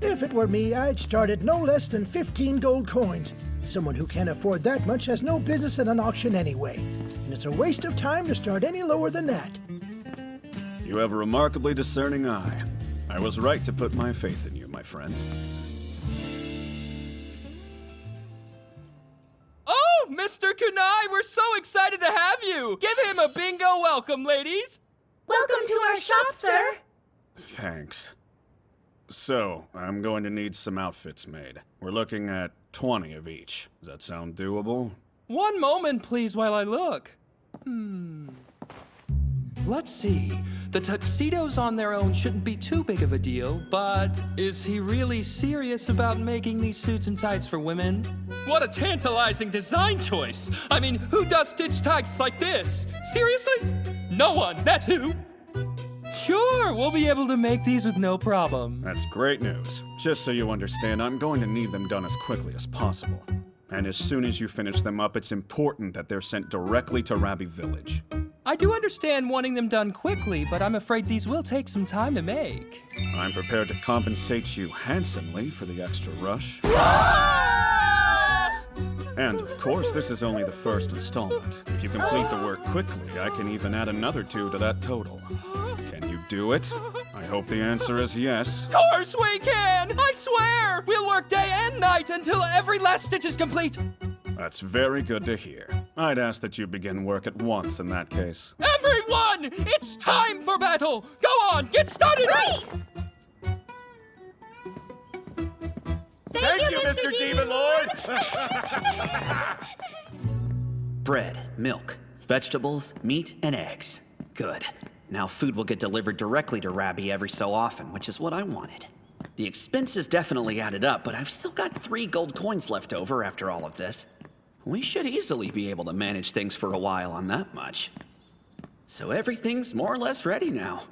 [SPEAKER 4] If it were me, I'd start at no less than 15 gold coins. Someone who can't afford that much has no business at an auction anyway. And it's a waste of time to start any lower than that.
[SPEAKER 6] You have a remarkably discerning eye. I was right to put my faith in you, my friend.
[SPEAKER 8] Oh, Mr. Kunai, we're so excited to have you! Give him a bingo welcome, ladies!
[SPEAKER 3] Welcome to our shop, sir!
[SPEAKER 6] Thanks. So, I'm going to need some outfits made. We're looking at 20 of each. Does that sound doable?
[SPEAKER 8] One moment, please, while I look. Let's see. The tuxedos on their own shouldn't be too big of a deal, but is he really serious about making these suits and tights for women? What a tantalizing design choice! I mean, who does stitch tights like this? Seriously? No one, that's who. Sure, we'll be able to make these with no problem.
[SPEAKER 6] That's great news. Just so you understand, I'm going to need them done as quickly as possible. And as soon as you finish them up, it's important that they're sent directly to Rabi Village.
[SPEAKER 8] I do understand wanting them done quickly, but I'm afraid these will take some time to make.
[SPEAKER 6] I'm prepared to compensate you handsomely for the extra rush. And, of course, this is only the first installment. If you complete the work quickly, I can even add another 2 to that total. Can you do it? I hope the answer is yes.
[SPEAKER 8] Of course we can! I swear! We'll work day and night until every last stitch is complete!
[SPEAKER 6] That's very good to hear. I'd ask that you begin work at once in that case.
[SPEAKER 8] Everyone! It's time for battle! Go on, get started!
[SPEAKER 3] Right!
[SPEAKER 2] Thank you, Mr. Demon Lord!
[SPEAKER 1] Bread, milk, vegetables, meat, and eggs. Good. Now food will get delivered directly to Rabi every so often, which is what I wanted. The expenses definitely added up, but I've still got 3 gold coins left over after all of this. We should easily be able to manage things for a while on that much. So everything's more or less ready now.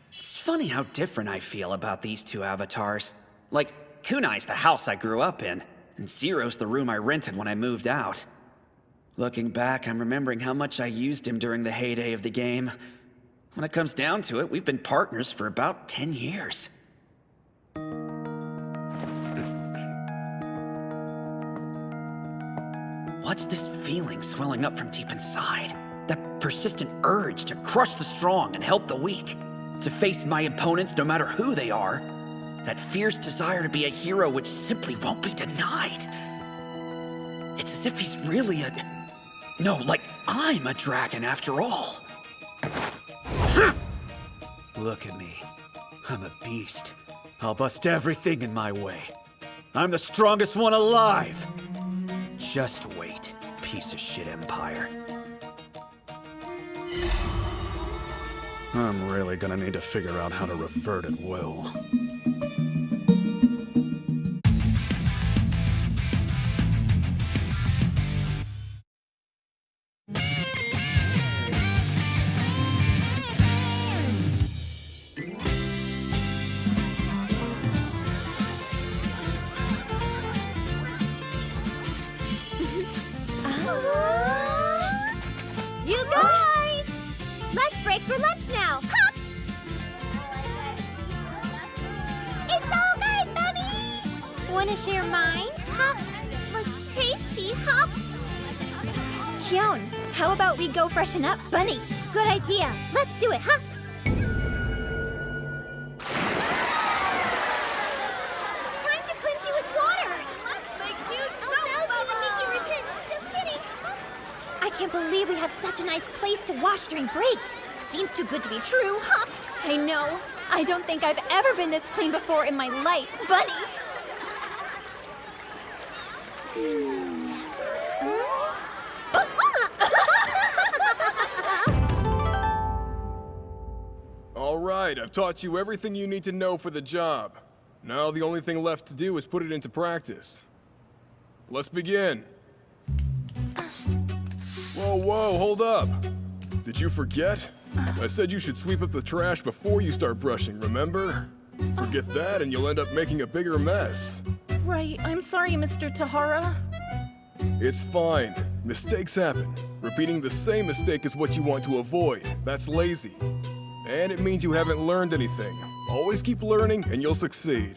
[SPEAKER 1] It's funny how different I feel about these 2 avatars. Like, Kunai's the house I grew up in, and Zero's the room I rented when I moved out. Looking back, I'm remembering how much I used him during the heyday of the game. When it comes down to it, we've been partners for about 10 years. What's this feeling swelling up from deep inside? That persistent urge to crush the strong and help the weak. To face my opponents no matter who they are. That fierce desire to be a hero which simply won't be denied. It's as if he's really no, like I'm a dragon after all. Look at me. I'm a beast. I'll bust everything in my way. I'm the strongest one alive. Just wait, piece of shit empire.
[SPEAKER 6] I'm really gonna need to figure out how to revert at will.
[SPEAKER 3] You guys! Let's break for lunch now! Hop! It's all good, Bunny! Wanna share mine? Hop! Looks tasty, Hop!
[SPEAKER 7] Kyon, how about we go freshen up, Bunny?
[SPEAKER 3] Good idea. Let's do it, Hop! It's time to cleanse you with water! Let's make huge soap bubbles! Make you repent. Just kidding! I can't believe we have such a nice place to wash during breaks. Seems too good to be true, Hop!
[SPEAKER 7] I know. I don't think I've ever been this clean before in my life, Bunny.
[SPEAKER 11] All right, I've taught you everything you need to know for the job. Now the only thing left to do is put it into practice. Let's begin. Whoa, hold up. Did you forget? I said you should sweep up the trash before you start brushing, remember? Forget that and you'll end up making a bigger mess.
[SPEAKER 14] Right, I'm sorry, Mr. Tahara.
[SPEAKER 11] It's fine. Mistakes happen. Repeating the same mistake is what you want to avoid. That's lazy. And it means you haven't learned anything. Always keep learning and you'll succeed.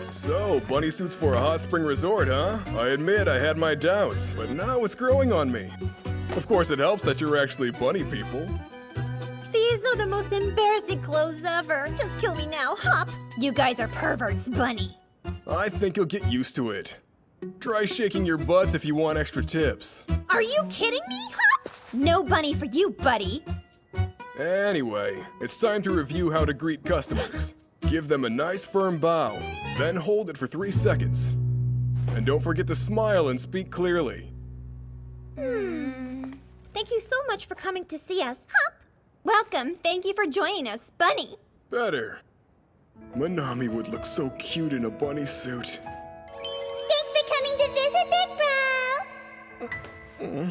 [SPEAKER 11] So, bunny suits for a hot spring resort, huh? I admit I had my doubts, but now it's growing on me. Of course, it helps that you're actually bunny people.
[SPEAKER 3] These are the most embarrassing clothes ever. Just kill me now, Hop!
[SPEAKER 7] You guys are perverts, Bunny.
[SPEAKER 11] I think you'll get used to it. Try shaking your butts if you want extra tips.
[SPEAKER 3] Are you kidding me, Hop?
[SPEAKER 7] No bunny for you, buddy.
[SPEAKER 11] Anyway, it's time to review how to greet customers. Give them a nice firm bow, then hold it for 3 seconds. And don't forget to smile and speak clearly.
[SPEAKER 3] Thank you so much for coming to see us, Hop!
[SPEAKER 7] Welcome. Thank you for joining us, Bunny.
[SPEAKER 11] Better. Manami would look so cute in a bunny suit.
[SPEAKER 3] Thanks for coming to visit, Big Bro!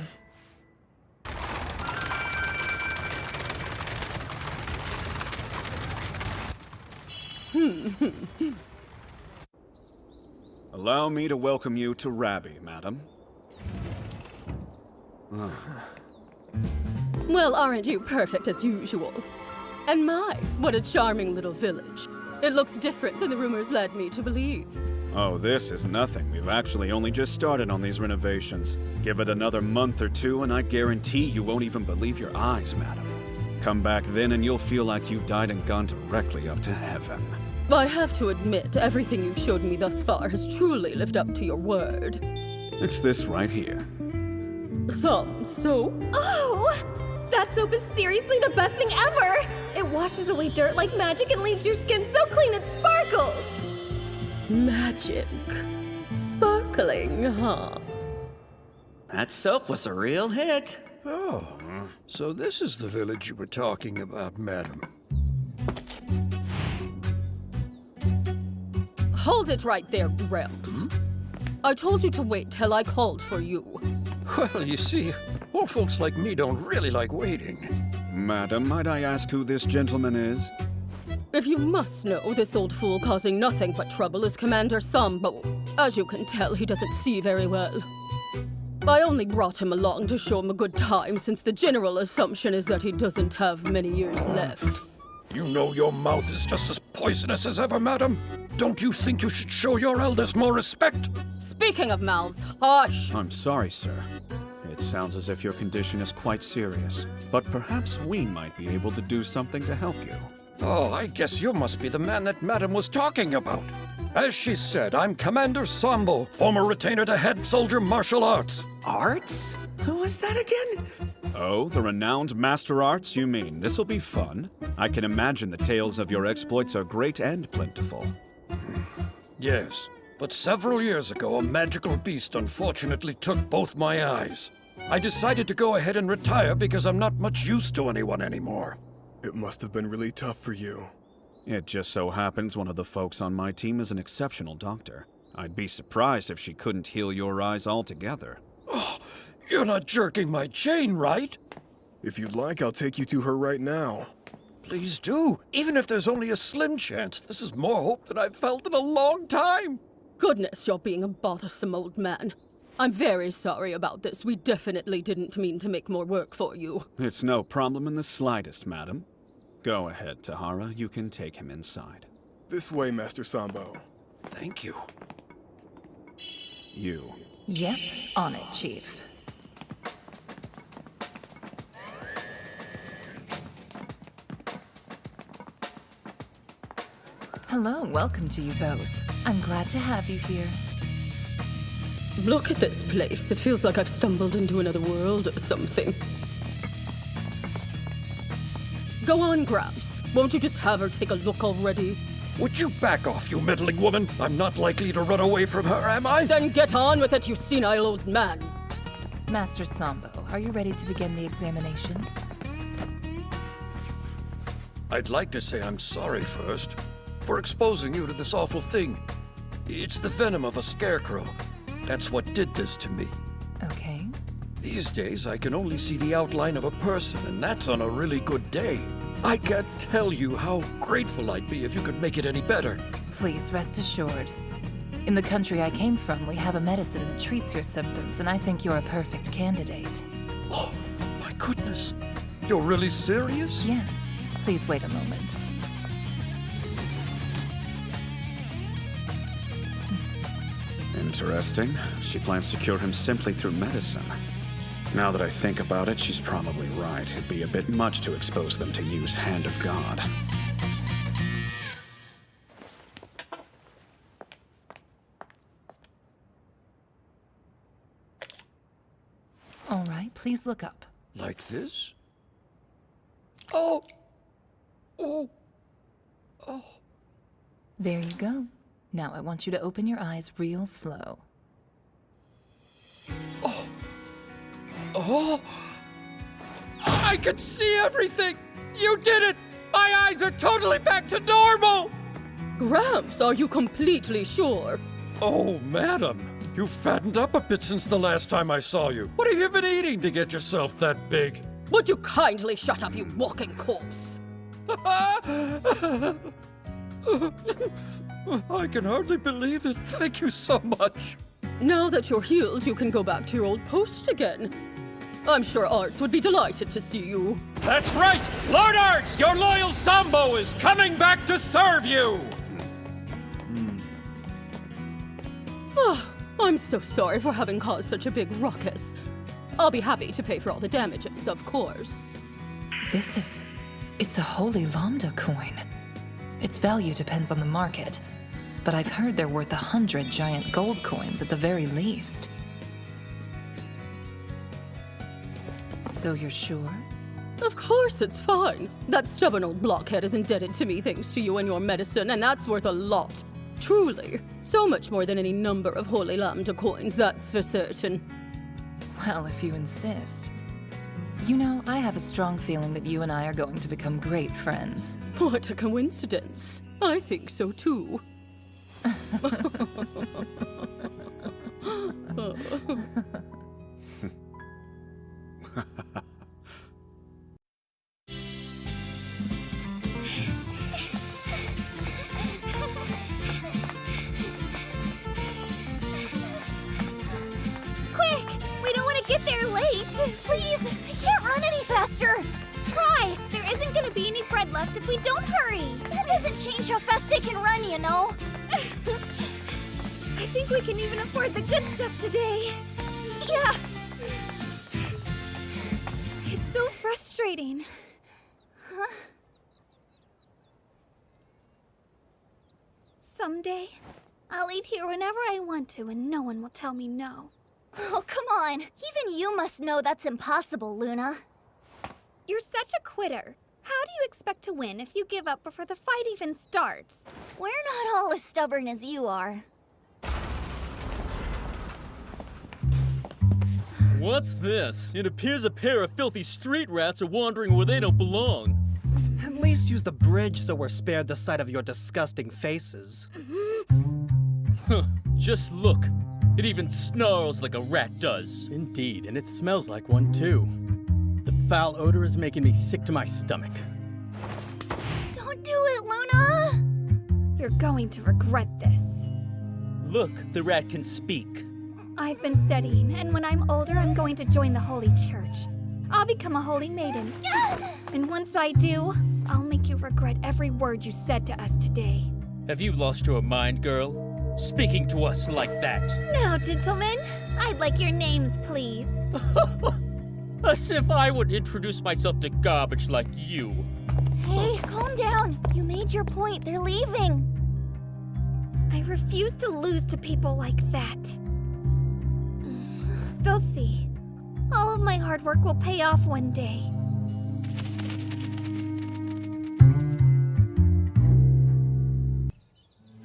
[SPEAKER 6] Allow me to welcome you to Rabby, madam.
[SPEAKER 24] Well, aren't you perfect as usual? And my, what a charming little village. It looks different than the rumors led me to believe.
[SPEAKER 6] Oh, this is nothing. We've actually only just started on these renovations. Give it another month or two and I guarantee you won't even believe your eyes, madam. Come back then and you'll feel like you've died and gone directly up to heaven.
[SPEAKER 24] I have to admit, everything you've showed me thus far has truly lived up to your word.
[SPEAKER 6] It's this right here.
[SPEAKER 24] Some soap?
[SPEAKER 9] Oh! That soap is seriously the best thing ever! It washes away dirt like magic and leaves your skin so clean it sparkles!
[SPEAKER 24] Magic. Sparkling, huh?
[SPEAKER 1] That soap was a real hit.
[SPEAKER 15] Oh, so this is the village you were talking about, madam.
[SPEAKER 24] Hold it right there, Relms. I told you to wait till I called for you.
[SPEAKER 15] Well, you see, old folks like me don't really like waiting.
[SPEAKER 6] Madam, might I ask who this gentleman is?
[SPEAKER 24] If you must know, this old fool causing nothing but trouble is Commander Sambo. As you can tell, he doesn't see very well. I only brought him along to show him a good time, since the general assumption is that he doesn't have many years left.
[SPEAKER 12] You know your mouth is just as poisonous as ever, madam. Don't you think you should show your elders more respect?
[SPEAKER 24] Speaking of mouths, hush!
[SPEAKER 6] I'm sorry, sir. It sounds as if your condition is quite serious, but perhaps we might be able to do something to help you.
[SPEAKER 12] Oh, I guess you must be the man that madam was talking about. As she said, I'm Commander Sambo, former retainer to head soldier martial arts.
[SPEAKER 1] Arts? Who was that again?
[SPEAKER 6] Oh, the renowned master arts, you mean? This'll be fun. I can imagine the tales of your exploits are great and plentiful.
[SPEAKER 12] Yes, but several years ago, a magical beast unfortunately took both my eyes. I decided to go ahead and retire because I'm not much use to anyone anymore.
[SPEAKER 11] It must have been really tough for you.
[SPEAKER 6] It just so happens one of the folks on my team is an exceptional doctor. I'd be surprised if she couldn't heal your eyes altogether.
[SPEAKER 12] Oh, you're not jerking my chain, right?
[SPEAKER 11] If you'd like, I'll take you to her right now.
[SPEAKER 12] Please do. Even if there's only a slim chance, this is more hope than I've felt in a long time.
[SPEAKER 24] Goodness, you're being a bothersome old man. I'm very sorry about this. We definitely didn't mean to make more work for you.
[SPEAKER 6] It's no problem in the slightest, madam. Go ahead, Tahara. You can take him inside.
[SPEAKER 11] This way, Master Sambo.
[SPEAKER 12] Thank you.
[SPEAKER 6] You.
[SPEAKER 19] Yep, on it, Chief. Hello, welcome to you both. I'm glad to have you here.
[SPEAKER 24] Look at this place. It feels like I've stumbled into another world or something. Go on, Gramps. Won't you just have her take a look already?
[SPEAKER 12] Would you back off, you meddling woman? I'm not likely to run away from her, am I?
[SPEAKER 24] Then get on with it, you senile old man.
[SPEAKER 19] Master Sambo, are you ready to begin the examination?
[SPEAKER 12] I'd like to say I'm sorry first for exposing you to this awful thing. It's the venom of a scarecrow. That's what did this to me.
[SPEAKER 19] Okay.
[SPEAKER 12] These days, I can only see the outline of a person, and that's on a really good day. I can't tell you how grateful I'd be if you could make it any better.
[SPEAKER 19] Please rest assured. In the country I came from, we have a medicine that treats your symptoms, and I think you're a perfect candidate.
[SPEAKER 12] Oh, my goodness. You're really serious?
[SPEAKER 19] Yes. Please wait a moment.
[SPEAKER 6] Interesting. She plans to cure him simply through medicine. Now that I think about it, she's probably right. It'd be a bit much to expose them to use Hand of God.
[SPEAKER 19] All right, please look up.
[SPEAKER 12] Like this? Oh! Oh! Oh!
[SPEAKER 19] There you go. Now I want you to open your eyes real slow.
[SPEAKER 12] Oh! Oh! I can see everything! You did it! My eyes are totally back to normal!
[SPEAKER 24] Gramps, are you completely sure?
[SPEAKER 12] Oh, madam. You've fattened up a bit since the last time I saw you. What have you been eating to get yourself that big?
[SPEAKER 24] Would you kindly shut up, you walking corpse?
[SPEAKER 12] I can hardly believe it. Thank you so much.
[SPEAKER 24] Now that you're healed, you can go back to your old post again. I'm sure Arts would be delighted to see you.
[SPEAKER 8] That's right! Lord Arts, your loyal Sambo is coming back to serve you!
[SPEAKER 24] Oh, I'm so sorry for having caused such a big ruckus. I'll be happy to pay for all the damages, of course.
[SPEAKER 19] It's a holy lambda coin. Its value depends on the market, but I've heard they're worth 100 giant gold coins at the very least. So you're sure?
[SPEAKER 24] Of course it's fine. That stubborn old blockhead is indebted to me thanks to you and your medicine, and that's worth a lot. Truly. So much more than any number of holy lambda coins, that's for certain.
[SPEAKER 19] Well, if you insist. You know, I have a strong feeling that you and I are going to become great friends.
[SPEAKER 24] What a coincidence. I think so too.
[SPEAKER 3] Quick! We don't be any bread left if we don't hurry. That doesn't change how fast I can run, you know. I think we can even afford the good stuff today. Yeah. It's so frustrating. Huh? Someday, I'll eat here whenever I want to and no one will tell me no.
[SPEAKER 16] Oh, come on. Even you must know that's impossible, Luna.
[SPEAKER 3] You're such a quitter. How do you expect to win if you give up before the fight even starts?
[SPEAKER 16] We're not all as stubborn as you are.
[SPEAKER 20] What's this? It appears a pair of filthy street rats are wandering where they don't belong.
[SPEAKER 17] At least use the bridge so we're spared the sight of your disgusting faces.
[SPEAKER 20] Huh, just look. It even snarls like a rat does.
[SPEAKER 17] Indeed, and it smells like one too. The foul odor is making me sick to my stomach.
[SPEAKER 16] Don't do it, Luna!
[SPEAKER 3] You're going to regret this.
[SPEAKER 20] Look, the rat can speak.
[SPEAKER 3] I've been studying, and when I'm older, I'm going to join the Holy Church. I'll become a holy maiden. And once I do, I'll make you regret every word you said to us today.
[SPEAKER 20] Have you lost your mind, girl? Speaking to us like that.
[SPEAKER 3] Now, gentlemen, I'd like your names, please.
[SPEAKER 20] As if I would introduce myself to garbage like you.
[SPEAKER 16] Hey, calm down. You made your point. They're leaving.
[SPEAKER 3] I refuse to lose to people like that. They'll see. All of my hard work will pay off one day.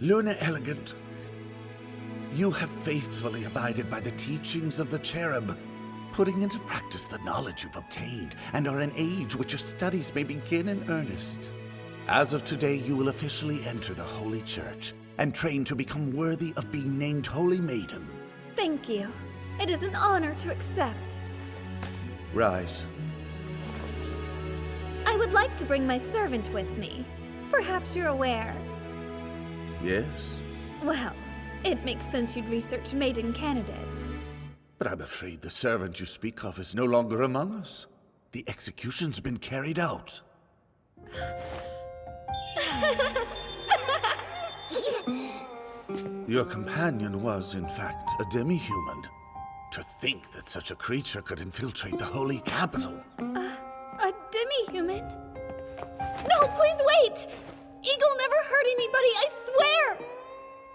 [SPEAKER 22] Luna Elegant, you have faithfully abided by the teachings of the cherub, putting into practice the knowledge you've obtained, and are an age which your studies may begin in earnest. As of today, you will officially enter the Holy Church and train to become worthy of being named Holy Maiden.
[SPEAKER 3] Thank you. It is an honor to accept.
[SPEAKER 22] Rise.
[SPEAKER 3] I would like to bring my servant with me. Perhaps you're aware.
[SPEAKER 22] Yes?
[SPEAKER 3] Well, it makes sense you'd research maiden candidates.
[SPEAKER 22] But I'm afraid the servant you speak of is no longer among us. The execution's been carried out. Your companion was, in fact, a demi-human. To think that such a creature could infiltrate the holy capital.
[SPEAKER 3] A demi-human? No, please wait! Eagle never hurt anybody, I swear!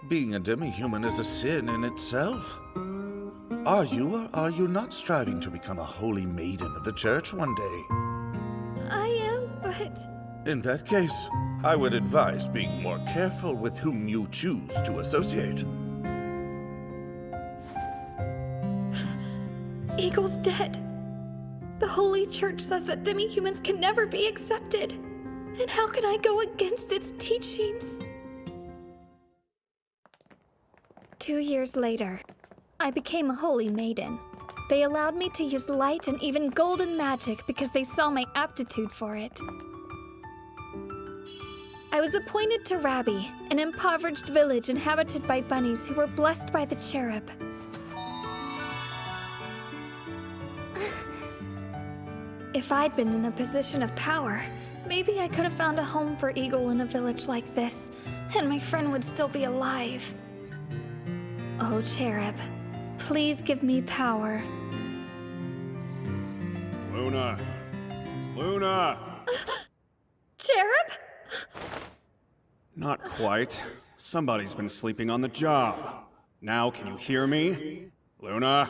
[SPEAKER 22] Being a demi-human is a sin in itself. Are you or are you not striving to become a holy maiden of the church one day?
[SPEAKER 3] I am, but...
[SPEAKER 22] In that case, I would advise being more careful with whom you choose to associate.
[SPEAKER 3] Eagle's dead. The Holy Church says that demi-humans can never be accepted. And how can I go against its teachings? 2 years later, I became a holy maiden. They allowed me to use light and even golden magic because they saw my aptitude for it. I was appointed to Rabbi, an impoverished village inhabited by bunnies who were blessed by the cherub. If I'd been in a position of power, maybe I could have found a home for Eagle in a village like this, and my friend would still be alive. Oh, cherub, please give me power.
[SPEAKER 6] Luna! Luna!
[SPEAKER 3] Cherub?
[SPEAKER 6] Not quite. Somebody's been sleeping on the job. Now can you hear me? Luna?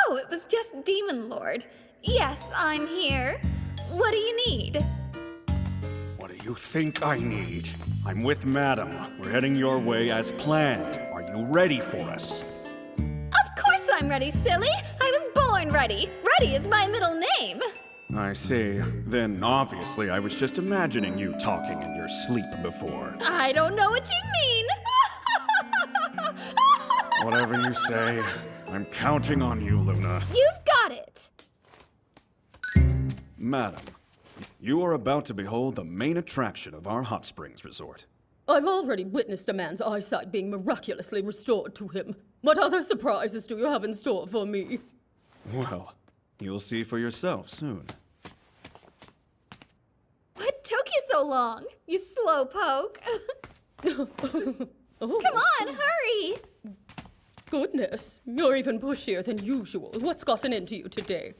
[SPEAKER 3] Oh, it was just Demon Lord. Yes, I'm here. What do you need?
[SPEAKER 6] What do you think I need? I'm with Madam. We're heading your way as planned. Are you ready for us?
[SPEAKER 3] Of course I'm ready, silly! I was born ready! Ready is my middle name!
[SPEAKER 6] I see. Then obviously I was just imagining you talking in your sleep before.
[SPEAKER 3] I don't know what you mean!
[SPEAKER 6] Whatever you say, I'm counting on you, Luna.
[SPEAKER 3] You've got it!
[SPEAKER 6] Madam, you are about to behold the main attraction of our hot springs resort.
[SPEAKER 24] I've already witnessed a man's eyesight being miraculously restored to him. What other surprises do you have in store for me?
[SPEAKER 6] Well, you'll see for yourself soon.
[SPEAKER 3] What
[SPEAKER 9] so long, you slowpoke. Come on, hurry!
[SPEAKER 24] Goodness, you're even pushier than usual. What's gotten into you today?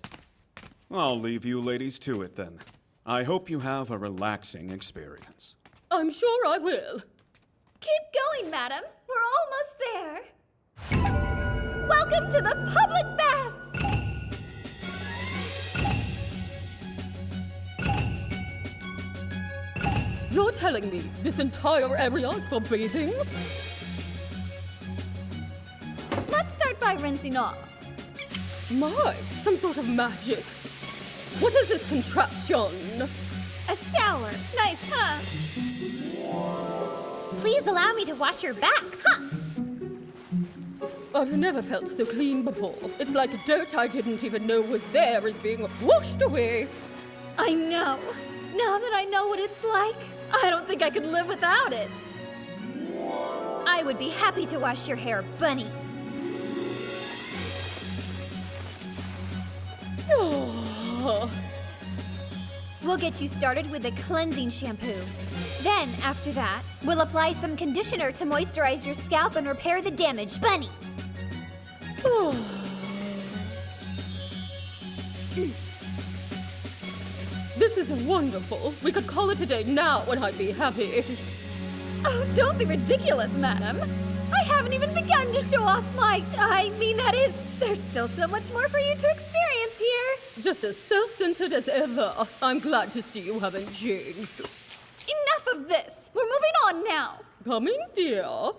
[SPEAKER 6] I'll leave you ladies to it then. I hope you have a relaxing experience.
[SPEAKER 24] I'm sure I will.
[SPEAKER 9] Keep going, madam. We're almost there. Welcome to the public baths!
[SPEAKER 24] You're telling me this entire area is for bathing?
[SPEAKER 9] Let's start by rinsing off.
[SPEAKER 24] My, some sort of magic. What is this contraption?
[SPEAKER 9] A shower. Nice, huh?
[SPEAKER 3] Please allow me to wash your back, huh?
[SPEAKER 24] I've never felt so clean before. It's like dirt I didn't even know was there is being washed away.
[SPEAKER 9] I know. Now that I know what it's like, I don't think I could live without it.
[SPEAKER 3] I would be happy to wash your hair, Bunny. We'll get you started with a cleansing shampoo. Then, after that, we'll apply some conditioner to moisturize your scalp and repair the damage, Bunny.
[SPEAKER 24] This is wonderful. We could call it a day now and I'd be happy.
[SPEAKER 9] Oh, don't be ridiculous, madam. I haven't even begun to show off that is, there's still so much more for you to experience here.
[SPEAKER 24] Just as self-centered as ever. I'm glad to see you haven't changed.
[SPEAKER 9] Enough of this. We're moving on now.
[SPEAKER 24] Coming, dear.
[SPEAKER 9] Well,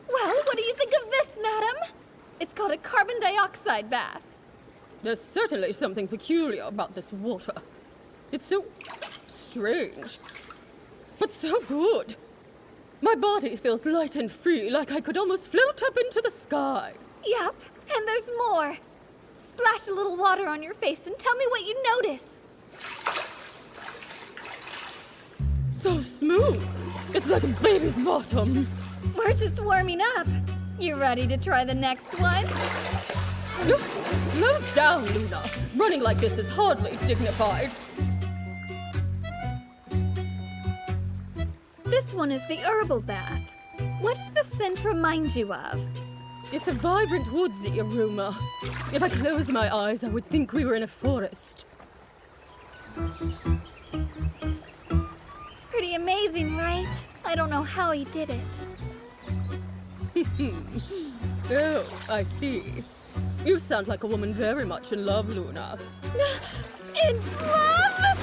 [SPEAKER 9] what do you think of this, madam? It's called a carbon dioxide bath.
[SPEAKER 24] There's certainly something peculiar about this water. It's so strange, but so good. My body feels light and free, like I could almost float up into the sky.
[SPEAKER 9] Yep, and there's more. Splash a little water on your face and tell me what you notice.
[SPEAKER 24] So smooth. It's like a baby's bottom.
[SPEAKER 9] We're just warming up. You ready to try the next one?
[SPEAKER 24] Slow down, Luna. Running like this is hardly dignified.
[SPEAKER 9] This one is the herbal bath. What does the scent remind you of?
[SPEAKER 24] It's a vibrant woodsy aroma. If I close my eyes, I would think we were in a forest.
[SPEAKER 9] Pretty amazing, right? I don't know how he did it.
[SPEAKER 24] Oh, I see. You sound like a woman very much in love, Luna.
[SPEAKER 9] In love?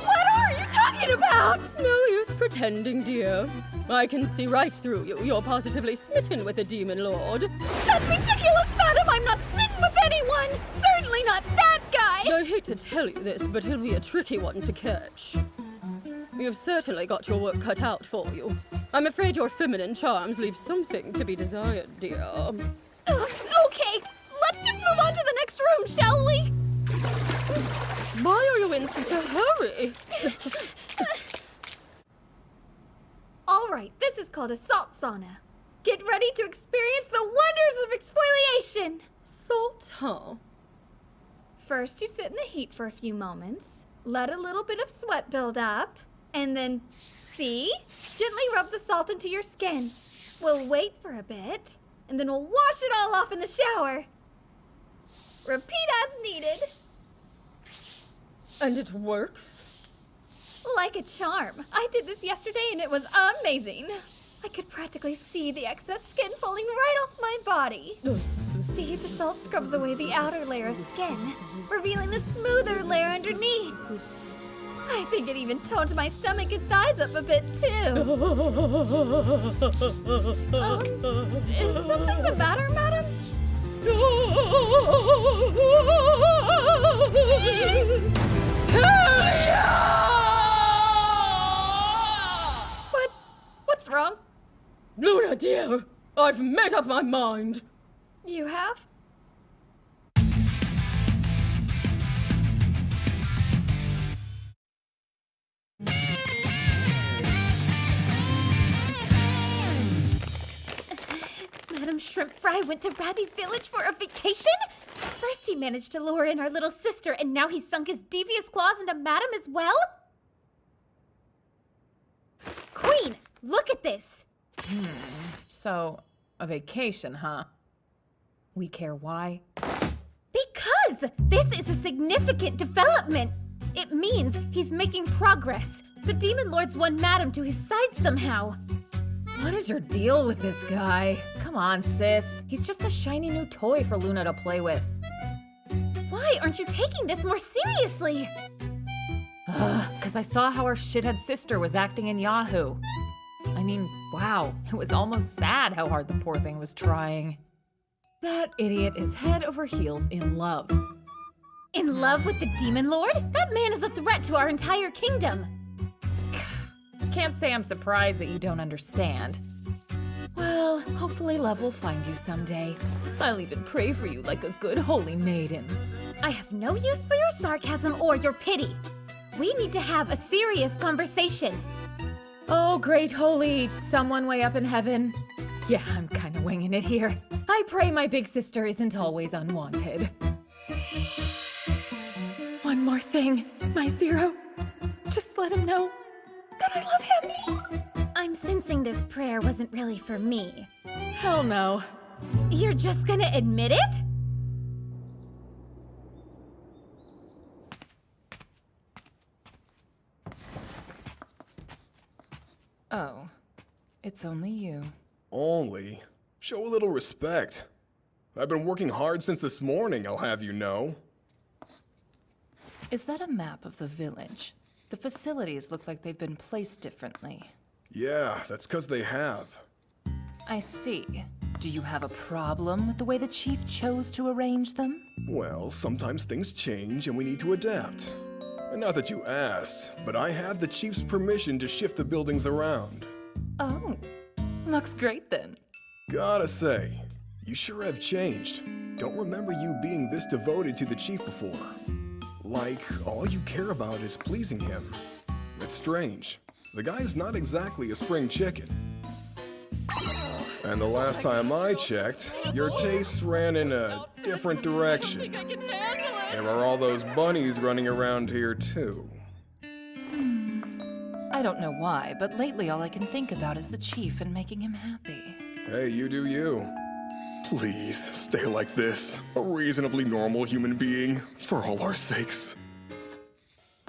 [SPEAKER 9] What are you talking about?
[SPEAKER 24] No use pretending, dear. I can see right through you. You're positively smitten with the Demon Lord.
[SPEAKER 9] That's ridiculous, madam! I'm not smitten with anyone! Certainly not that guy!
[SPEAKER 24] I hate to tell you this, but he'll be a tricky one to catch. You've certainly got your work cut out for you. I'm afraid your feminine charms leave something to be desired, dear.
[SPEAKER 9] Okay, let's just move on to the next room, shall we?
[SPEAKER 24] Why are you in such a hurry?
[SPEAKER 9] All right, this is called a salt sauna. Get ready to experience the wonders of exfoliation.
[SPEAKER 24] Salt, huh?
[SPEAKER 9] First, you sit in the heat for a few moments, let a little bit of sweat build up, and then, see? Gently rub the salt into your skin. We'll wait for a bit, and then we'll wash it all off in the shower. Repeat as needed.
[SPEAKER 24] And it works?
[SPEAKER 9] Like a charm. I did this yesterday and it was amazing. I could practically see the excess skin falling right off my body. See, the salt scrubs away the outer layer of skin, revealing a smoother layer underneath. I think it even toned my stomach and thighs up a bit, too. Is something the matter, madam? What's wrong?
[SPEAKER 24] Luna, dear, I've made up my mind.
[SPEAKER 9] You have?
[SPEAKER 14] Madam Shrimp Fry went to Rabbit Village for a vacation? First he managed to lure in our little sister, and now he's sunk his devious claws into Madam as well? Queen, look at this!
[SPEAKER 19] So, a vacation, huh? We care why?
[SPEAKER 14] Because this is a significant development. It means he's making progress. The Demon Lord's won Madam to his side somehow.
[SPEAKER 19] What is your deal with this guy? Come on, sis. He's just a shiny new toy for Luna to play with.
[SPEAKER 14] Why aren't you taking this more seriously?
[SPEAKER 19] 'Cause I saw how our shithead sister was acting in Yahoo. I mean, wow, it was almost sad how hard the poor thing was trying. That idiot is head over heels in love.
[SPEAKER 14] In love with the Demon Lord? That man is a threat to our entire kingdom.
[SPEAKER 19] Can't say I'm surprised that you don't understand. Well, hopefully love will find you someday. I'll even pray for you like a good holy maiden.
[SPEAKER 14] I have no use for your sarcasm or your pity. We need to have a serious conversation.
[SPEAKER 19] Oh, great holy someone way up in heaven. Yeah, I'm kind of winging it here. I pray my big sister isn't always unwanted. One more thing, my Zero. Just let him know that I love him.
[SPEAKER 14] I'm sensing this prayer wasn't really for me.
[SPEAKER 19] Hell no.
[SPEAKER 14] You're just gonna admit it?
[SPEAKER 21] Oh, it's only you.
[SPEAKER 11] Only? Show a little respect. I've been working hard since this morning, I'll have you know.
[SPEAKER 21] Is that a map of the village? The facilities look like they've been placed differently.
[SPEAKER 11] Yeah, that's 'cause they have.
[SPEAKER 21] I see. Do you have a problem with the way the chief chose to arrange them?
[SPEAKER 11] Well, sometimes things change and we need to adapt. And not that you asked, but I have the chief's permission to shift the buildings around.
[SPEAKER 21] Oh, looks great then.
[SPEAKER 11] Gotta say, you sure have changed. Don't remember you being this devoted to the chief before. Like, all you care about is pleasing him. It's strange. The guy's not exactly a spring chicken. And the last time I checked, your tastes ran in a different direction. There are all those bunnies running around here too.
[SPEAKER 21] I don't know why, but lately all I can think about is the chief and making him happy.
[SPEAKER 11] Hey, you do you. Please, stay like this. A reasonably normal human being, for all our sakes.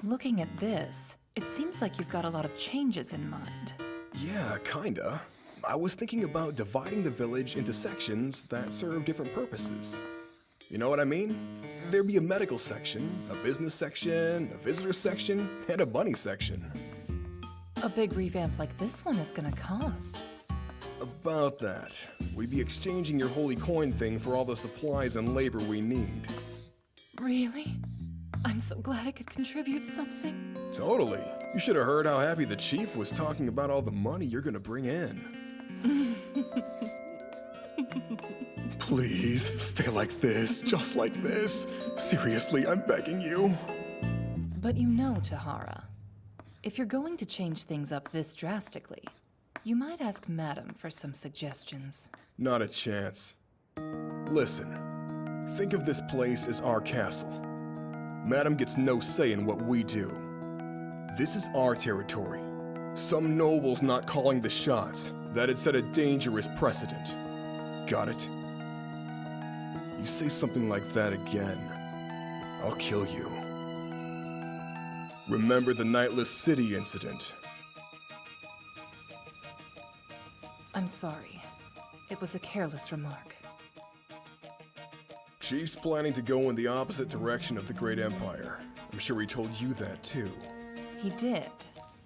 [SPEAKER 21] Looking at this, it seems like you've got a lot of changes in mind.
[SPEAKER 11] Yeah, kinda. I was thinking about dividing the village into sections that serve different purposes. You know what I mean? There'd be a medical section, a business section, a visitor section, and a bunny section.
[SPEAKER 21] A big revamp like this one is gonna cost.
[SPEAKER 11] About that. We'd be exchanging your holy coin thing for all the supplies and labor we need.
[SPEAKER 21] Really? I'm so glad I could contribute something.
[SPEAKER 11] Totally. You should have heard how happy the chief was talking about all the money you're gonna bring in. Please, stay like this, just like this. Seriously, I'm begging you.
[SPEAKER 21] But you know, Tahara, if you're going to change things up this drastically, you might ask Madam for some suggestions.
[SPEAKER 11] Not a chance. Listen, think of this place as our castle. Madam gets no say in what we do. This is our territory. Some noble's not calling the shots. That'd set a dangerous precedent. Got it? You say something like that again, I'll kill you. Remember the Nightless City incident.
[SPEAKER 21] I'm sorry. It was a careless remark.
[SPEAKER 11] Chief's planning to go in the opposite direction of the Great Empire. I'm sure he told you that too.
[SPEAKER 21] He did.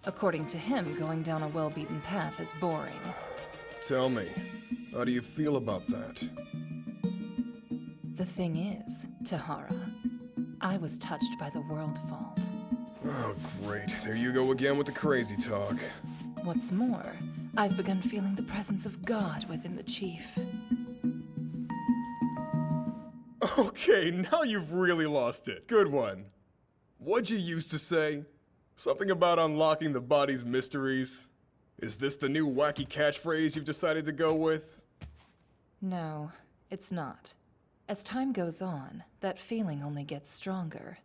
[SPEAKER 21] According to him, going down a well-beaten path is boring.
[SPEAKER 11] Tell me, how do you feel about that?
[SPEAKER 21] The thing is, Tahara, I was touched by the world vault.
[SPEAKER 11] Oh, great. There you go again with the crazy talk.
[SPEAKER 21] What's more, I've begun feeling the presence of God within the chief.
[SPEAKER 11] Okay, now you've really lost it. Good one. What'd you used to say? Something about unlocking the body's mysteries? Is this the new wacky catchphrase you've decided to go with?
[SPEAKER 21] No, it's not. As time goes on, that feeling only gets stronger.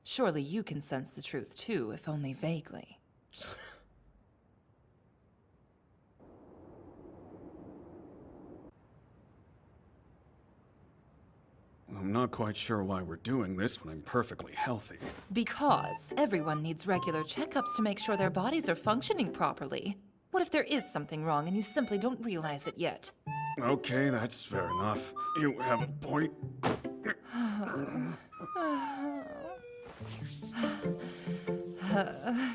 [SPEAKER 21] Surely you can sense the truth too, if only vaguely.
[SPEAKER 6] I'm not quite sure why we're doing this when I'm perfectly healthy.
[SPEAKER 21] Because everyone needs regular checkups to make sure their bodies are functioning properly. What if there is something wrong and you simply don't realize it yet?
[SPEAKER 6] Okay, that's fair enough. You have a point.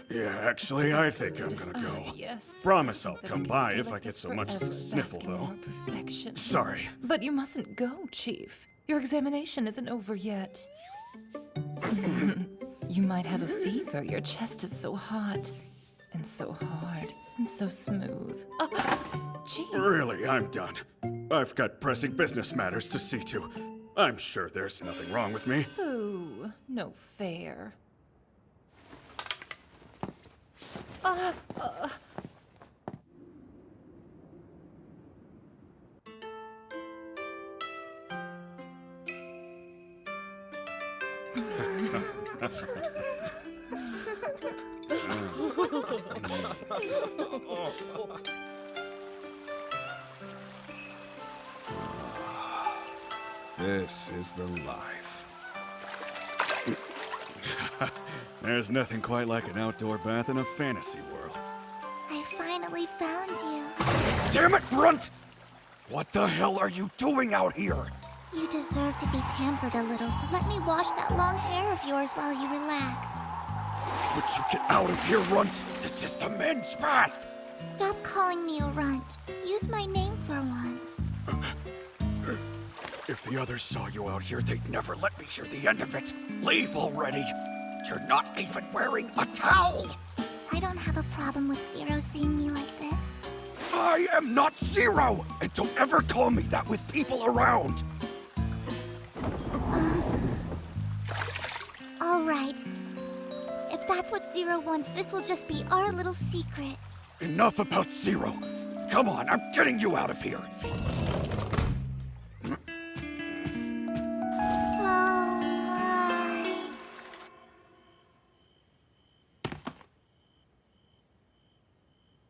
[SPEAKER 6] Yeah, actually, I think I'm gonna go.
[SPEAKER 21] Yes.
[SPEAKER 6] Promise I'll
[SPEAKER 21] That I
[SPEAKER 6] come
[SPEAKER 21] can
[SPEAKER 6] by
[SPEAKER 21] stay
[SPEAKER 6] if
[SPEAKER 21] like
[SPEAKER 6] I get
[SPEAKER 21] this
[SPEAKER 6] so much as
[SPEAKER 21] forever,
[SPEAKER 6] a sniffle,
[SPEAKER 21] basking in
[SPEAKER 6] though.
[SPEAKER 21] your perfection.
[SPEAKER 6] Sorry.
[SPEAKER 21] But you mustn't go, Chief. Your examination isn't over yet. You might have a fever. Your chest is so hot, and so hard, and so smooth. Gee.
[SPEAKER 6] Really, I'm done. I've got pressing business matters to see to. I'm sure there's nothing wrong with me.
[SPEAKER 21] Boo. No fair.
[SPEAKER 6] This is the life. There's nothing quite like an outdoor bath in a fantasy world.
[SPEAKER 3] I finally found you.
[SPEAKER 1] Damn it, Runt! What the hell are you doing out here?
[SPEAKER 3] You deserve to be pampered a little, so let me wash that long hair of yours while you relax.
[SPEAKER 1] Would you get out of here, Runt? This is the men's bath!
[SPEAKER 3] Stop calling me a runt. Use my name for once.
[SPEAKER 1] If the others saw you out here, they'd never let me hear the end of it. Leave already! You're not even wearing a towel!
[SPEAKER 3] I don't have a problem with Zero seeing me like this.
[SPEAKER 1] I am not Zero! And don't ever call me that with people around!
[SPEAKER 3] All right. If that's what Zero wants, this will just be our little secret.
[SPEAKER 1] Enough about Zero! Come on, I'm getting you out of here!
[SPEAKER 3] Oh my.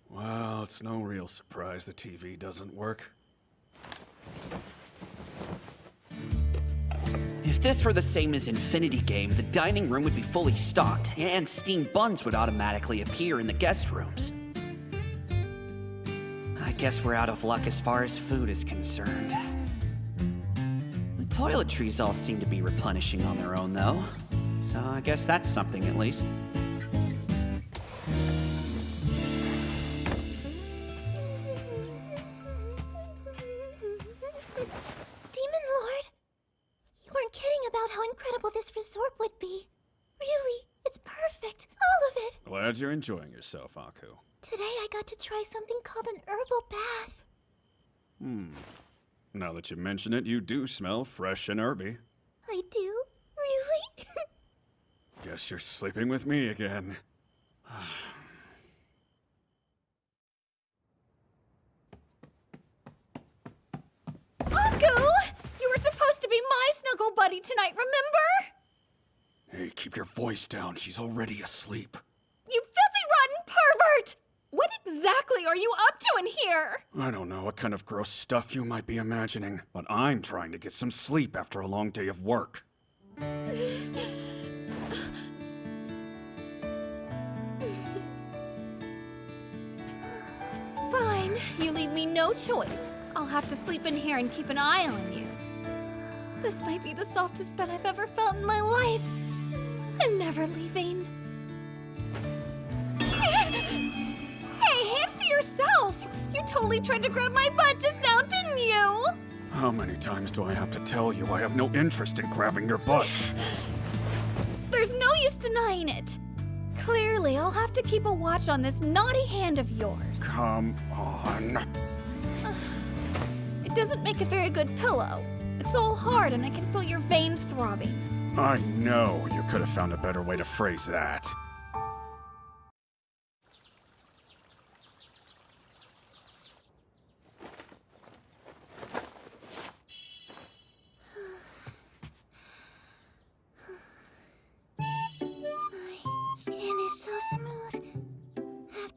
[SPEAKER 6] Well, it's no real surprise the TV doesn't work.
[SPEAKER 1] If this were the same as Infinity Game, the dining room would be fully stocked, and steamed buns would automatically appear in the guest rooms. I guess we're out of luck as far as food is concerned. The toiletries all seem to be replenishing on their own, though. So I guess that's something at least.
[SPEAKER 3] Demon Lord, you weren't kidding about how incredible this resort would be. Really, it's perfect, all of it.
[SPEAKER 6] Glad you're enjoying yourself, Aku.
[SPEAKER 3] Today I got to try something called an herbal bath.
[SPEAKER 6] Now that you mention it, you do smell fresh and herby.
[SPEAKER 3] I do? Really?
[SPEAKER 6] Guess you're sleeping with me again.
[SPEAKER 9] Aku! You were supposed to be my snuggle buddy tonight, remember?
[SPEAKER 6] Hey, keep your voice down. She's already asleep.
[SPEAKER 9] You filthy rotten pervert! What exactly are you up to in here?
[SPEAKER 6] I don't know what kind of gross stuff you might be imagining, but I'm trying to get some sleep after a long day of work.
[SPEAKER 9] Fine, you leave me no choice. I'll have to sleep in here and keep an eye on you. This might be the softest bed I've ever felt in my life. I'm never leaving. Hey, hands to yourself! You totally tried to grab my butt just now, didn't you?
[SPEAKER 6] How many times do I have to tell you I have no interest in grabbing your butt?
[SPEAKER 9] There's no use denying it. Clearly, I'll have to keep a watch on this naughty hand of yours.
[SPEAKER 6] Come on.
[SPEAKER 9] It doesn't make a very good pillow. It's all hard and I can feel your veins throbbing.
[SPEAKER 6] I know you could have found a better way to phrase that.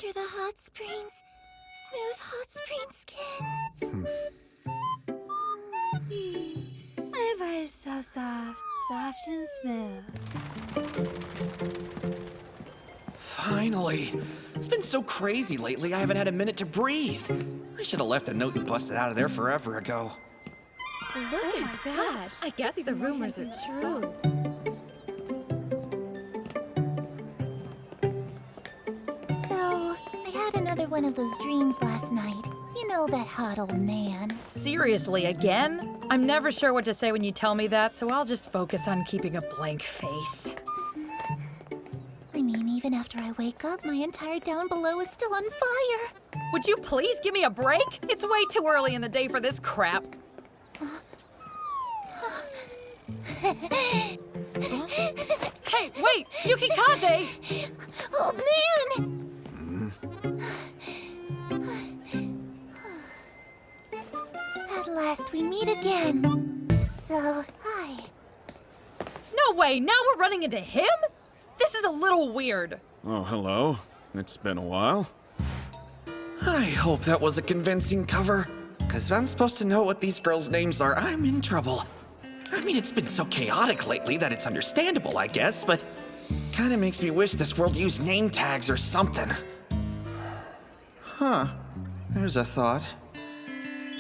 [SPEAKER 3] under the hot springs. Smooth hot spring skin.
[SPEAKER 14] My body's so soft. Soft and smooth.
[SPEAKER 1] Finally. It's been so crazy lately, I haven't had a minute to breathe. I should have left a note and busted out of there forever ago.
[SPEAKER 14] Look at that. I guess the rumors are true.
[SPEAKER 3] So, I had another one of those dreams last night. You know that hot old man.
[SPEAKER 19] Seriously, again? I'm never sure what to say when you tell me that, so I'll just focus on keeping a blank face.
[SPEAKER 3] I mean, even after I wake up, my entire down below is still on fire.
[SPEAKER 19] Would you please give me a break? It's way too early in the day for this crap. Hey, wait! Yukikaze!
[SPEAKER 3] Old man! At last we meet again. So, hi.
[SPEAKER 19] No way! Now we're running into him? This is a little weird.
[SPEAKER 6] Oh, hello. It's been a while.
[SPEAKER 1] I hope that was a convincing cover. Because if I'm supposed to know what these girls' names are, I'm in trouble. I mean, it's been so chaotic lately that it's understandable, I guess, but kinda makes me wish this world used name tags or something. Huh. There's a thought.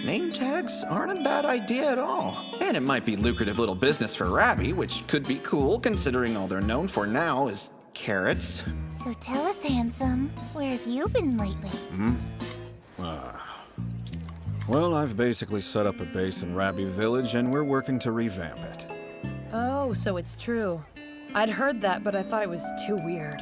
[SPEAKER 1] Name tags aren't a bad idea at all. And it might be lucrative little business for Rabby, which could be cool considering all they're known for now is carrots.
[SPEAKER 3] So tell us, handsome, where have you been lately?
[SPEAKER 6] Well, I've basically set up a base in Rabby Village and we're working to revamp it.
[SPEAKER 19] Oh, so it's true. I'd heard that, but I thought it was too weird.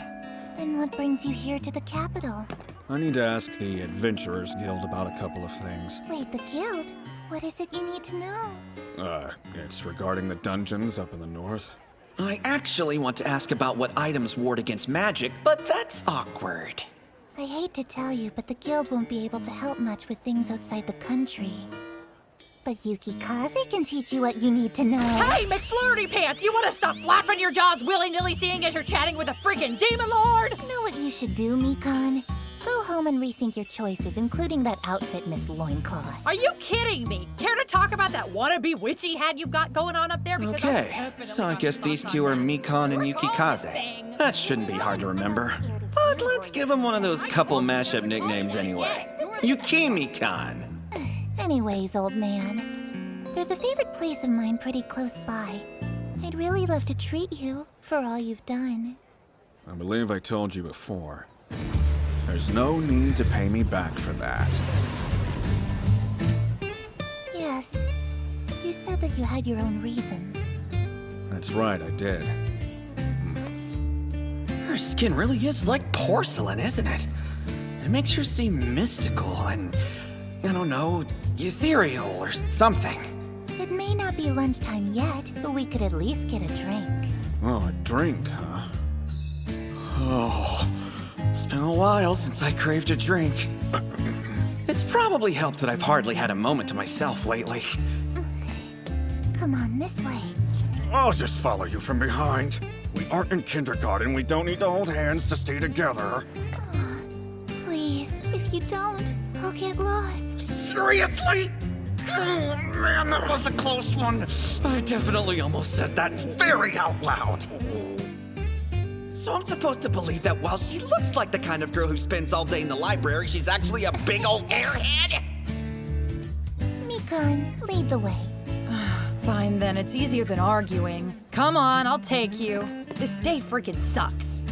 [SPEAKER 3] Then what brings you here to the capital?
[SPEAKER 6] I need to ask the Adventurers Guild about a couple of things.
[SPEAKER 3] Wait, the guild? What is it you need to know?
[SPEAKER 6] It's regarding the dungeons up in the north.
[SPEAKER 1] I actually want to ask about what items ward against magic, but that's awkward.
[SPEAKER 3] I hate to tell you, but the guild won't be able to help much with things outside the country. But Yukikaze can teach you what you need to know.
[SPEAKER 19] Hey, McFlurry Pants! You want to stop flapping your jaws willy-nilly seeing as you're chatting with a freaking demon lord?
[SPEAKER 3] Know what you should do, Mikon? Go home and rethink your choices, including that outfit, Miss Loincloth.
[SPEAKER 19] Are you kidding me? Care to talk about that wannabe witchy hat you've got going on up there? Because
[SPEAKER 1] Okay, so I guess these two are Mikon and Yukikaze. That shouldn't be hard to remember. But let's give them one of those couple mashup nicknames anyway. Yukimikon.
[SPEAKER 3] Anyways, old man, there's a favorite place of mine pretty close by. I'd really love to treat you for all you've done.
[SPEAKER 6] I believe I told you before. There's no need to pay me back for that.
[SPEAKER 3] Yes, you said that you had your own reasons.
[SPEAKER 6] That's right, I did.
[SPEAKER 1] Her skin really is like porcelain, isn't it? It makes her seem mystical and, I don't know, ethereal or something.
[SPEAKER 3] It may not be lunchtime yet, but we could at least get a drink.
[SPEAKER 6] Oh, a drink, huh?
[SPEAKER 1] Oh, it's been a while since I craved a drink. It's probably helped that I've hardly had a moment to myself lately.
[SPEAKER 3] Come on, this way.
[SPEAKER 6] I'll just follow you from behind. We aren't in kindergarten. We don't need to hold hands to stay together.
[SPEAKER 3] Please, if you don't, I'll get lost.
[SPEAKER 1] Seriously? Oh man, that was a close one. I definitely almost said that very out loud. So I'm supposed to believe that while she looks like the kind of girl who spends all day in the library, she's actually a big old airhead?
[SPEAKER 3] Mikon, lead the way.
[SPEAKER 19] Fine then, it's easier than arguing. Come on, I'll take you. This day freaking sucks.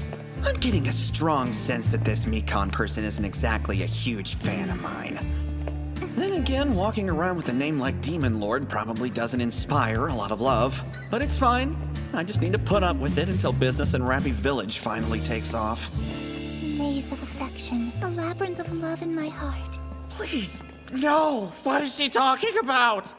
[SPEAKER 1] I'm getting a strong sense that this Mikon person isn't exactly a huge fan of mine. Then again, walking around with a name like Demon Lord probably doesn't inspire a lot of love. But it's fine. I just need to put up with it until business in Rabby Village finally takes off.
[SPEAKER 3] Maze of affection, a labyrinth of love in my heart.
[SPEAKER 1] Please, no! What is she talking about?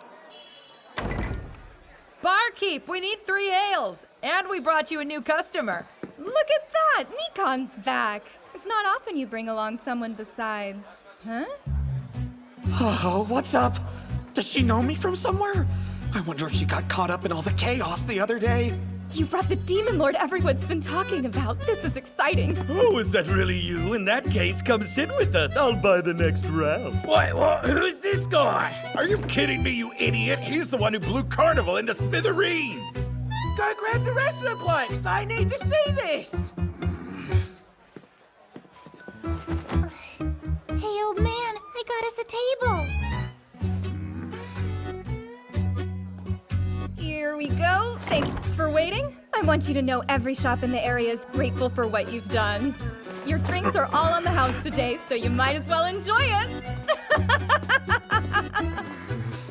[SPEAKER 19] Barkeep, we need 3 ales. And we brought you a new customer.
[SPEAKER 5] Look at that! Mikon's back. It's not often you bring along someone besides. Huh?
[SPEAKER 1] Oh, what's up? Does she know me from somewhere? I wonder if she got caught up in all the chaos the other day.
[SPEAKER 5] You brought the Demon Lord everyone's been talking about. This is exciting.
[SPEAKER 10] Oh, is that really you? In that case, come sit with us. I'll buy the next round.
[SPEAKER 13] Wait, what? Who's this guy?
[SPEAKER 2] Are you kidding me, you idiot? He's the one who blew Carnival into smithereens!
[SPEAKER 13] Go grab the rest of the blokes. They need to see this.
[SPEAKER 3] Hey, old man, I got us a table.
[SPEAKER 5] Here we go. Thanks for waiting. I want you to know every shop in the area is grateful for what you've done. Your drinks are all on the house today, so you might as well enjoy it.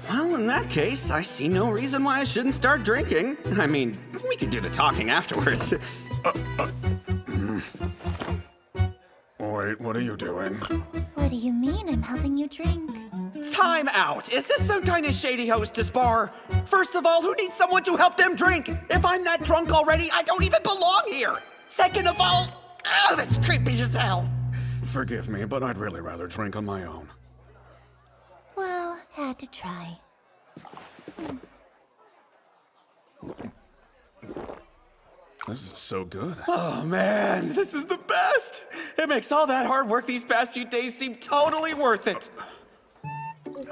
[SPEAKER 1] Well, in that case, I see no reason why I shouldn't start drinking. I mean, we could do the talking afterwards.
[SPEAKER 6] Wait, what are you doing?
[SPEAKER 3] What do you mean I'm helping you drink?
[SPEAKER 1] Time out! Is this some kind of shady hostess bar? First of all, who needs someone to help them drink? If I'm not drunk already, I don't even belong here! Second of all, oh, that's creepy as hell!
[SPEAKER 6] Forgive me, but I'd really rather drink on my own.
[SPEAKER 3] Well, had to try.
[SPEAKER 6] This is so good.
[SPEAKER 1] Oh man, this is the best! It makes all that hard work these past few days seem totally worth it.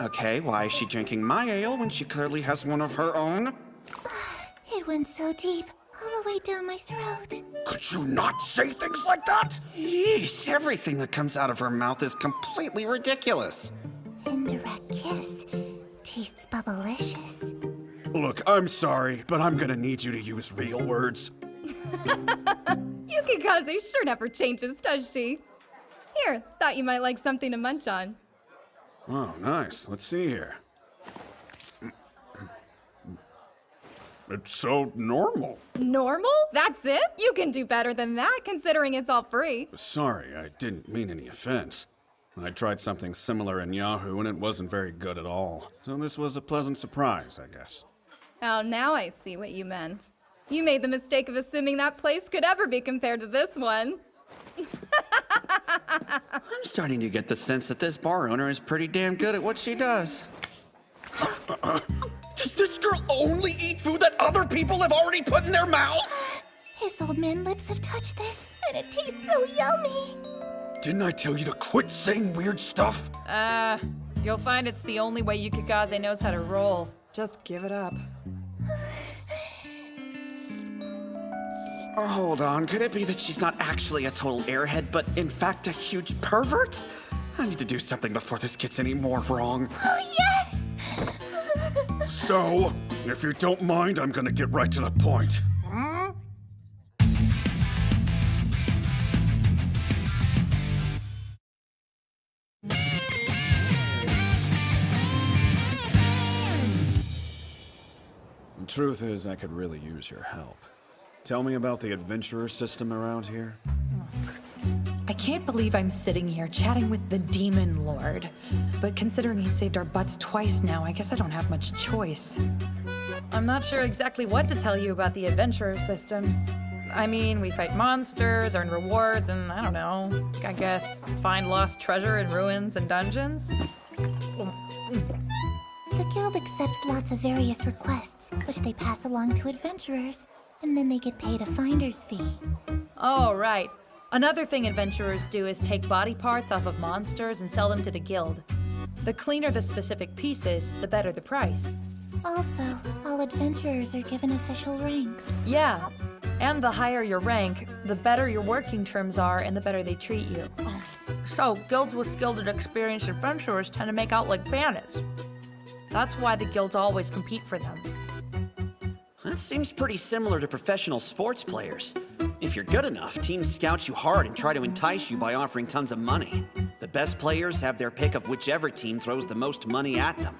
[SPEAKER 1] Okay, why is she drinking my ale when she clearly has one of her own?
[SPEAKER 3] It went so deep, all the way down my throat.
[SPEAKER 1] Could you not say things like that? Jeez, everything that comes out of her mouth is completely ridiculous.
[SPEAKER 3] Indirect kiss. Tastes bubblicious.
[SPEAKER 6] Look, I'm sorry, but I'm gonna need you to use real words.
[SPEAKER 5] Yukikaze sure never changes, does she? Here, thought you might like something to munch on.
[SPEAKER 6] Oh, nice. Let's see here. It's so normal.
[SPEAKER 5] Normal? That's it? You can do better than that, considering it's all free.
[SPEAKER 6] Sorry, I didn't mean any offense. I tried something similar in Yahoo and it wasn't very good at all. So this was a pleasant surprise, I guess.
[SPEAKER 5] Oh, now I see what you meant. You made the mistake of assuming that place could ever be compared to this one.
[SPEAKER 1] I'm starting to get the sense that this bar owner is pretty damn good at what she does. Does this girl only eat food that other people have already put in their mouths?
[SPEAKER 3] His old man lips have touched this, and it tastes so yummy.
[SPEAKER 6] Didn't I tell you to quit saying weird stuff?
[SPEAKER 19] You'll find it's the only way Yukikaze knows how to roll. Just give it up.
[SPEAKER 1] Oh, hold on, could it be that she's not actually a total airhead, but in fact a huge pervert? I need to do something before this gets any more wrong.
[SPEAKER 3] Oh, yes!
[SPEAKER 6] So, if you don't mind, I'm gonna get right to the point. The truth is, I could really use your help. Tell me about the adventurer system around here.
[SPEAKER 19] I can't believe I'm sitting here chatting with the Demon Lord. But considering he saved our butts twice now, I guess I don't have much choice. I'm not sure exactly what to tell you about the adventurer system. I mean, we fight monsters, earn rewards, and I don't know, I guess find lost treasure in ruins and dungeons?
[SPEAKER 3] The guild accepts lots of various requests, which they pass along to adventurers, and then they get paid a finder's fee.
[SPEAKER 19] Oh, right. Another thing adventurers do is take body parts off of monsters and sell them to the guild. The cleaner the specific pieces, the better the price.
[SPEAKER 3] Also, all adventurers are given official ranks.
[SPEAKER 19] Yeah, and the higher your rank, the better your working terms are and the better they treat you. So, guilds with skilled and experienced adventurers tend to make out like bandits. That's why the guilds always compete for them.
[SPEAKER 1] That seems pretty similar to professional sports players. If you're good enough, teams scout you hard and try to entice you by offering tons of money. The best players have their pick of whichever team throws the most money at them.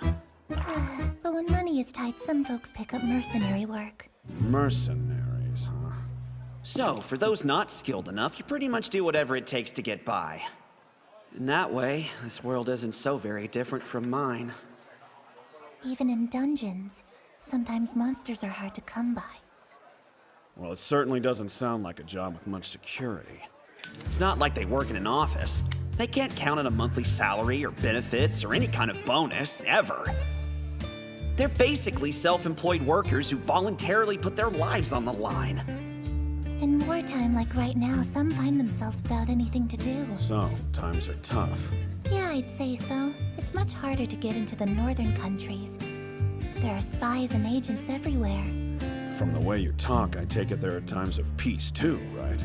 [SPEAKER 3] But when money is tight, some folks pick up mercenary work.
[SPEAKER 6] Mercenaries, huh?
[SPEAKER 1] So, for those not skilled enough, you pretty much do whatever it takes to get by. In that way, this world isn't so very different from mine.
[SPEAKER 3] Even in dungeons, sometimes monsters are hard to come by.
[SPEAKER 6] Well, it certainly doesn't sound like a job with much security.
[SPEAKER 1] It's not like they work in an office. They can't count on a monthly salary or benefits or any kind of bonus, ever. They're basically self-employed workers who voluntarily put their lives on the line.
[SPEAKER 3] In wartime like right now, some find themselves without anything to do.
[SPEAKER 6] So, times are tough.
[SPEAKER 3] Yeah, I'd say so. It's much harder to get into the northern countries. There are spies and agents everywhere.
[SPEAKER 6] From the way you talk, I take it there are times of peace too, right?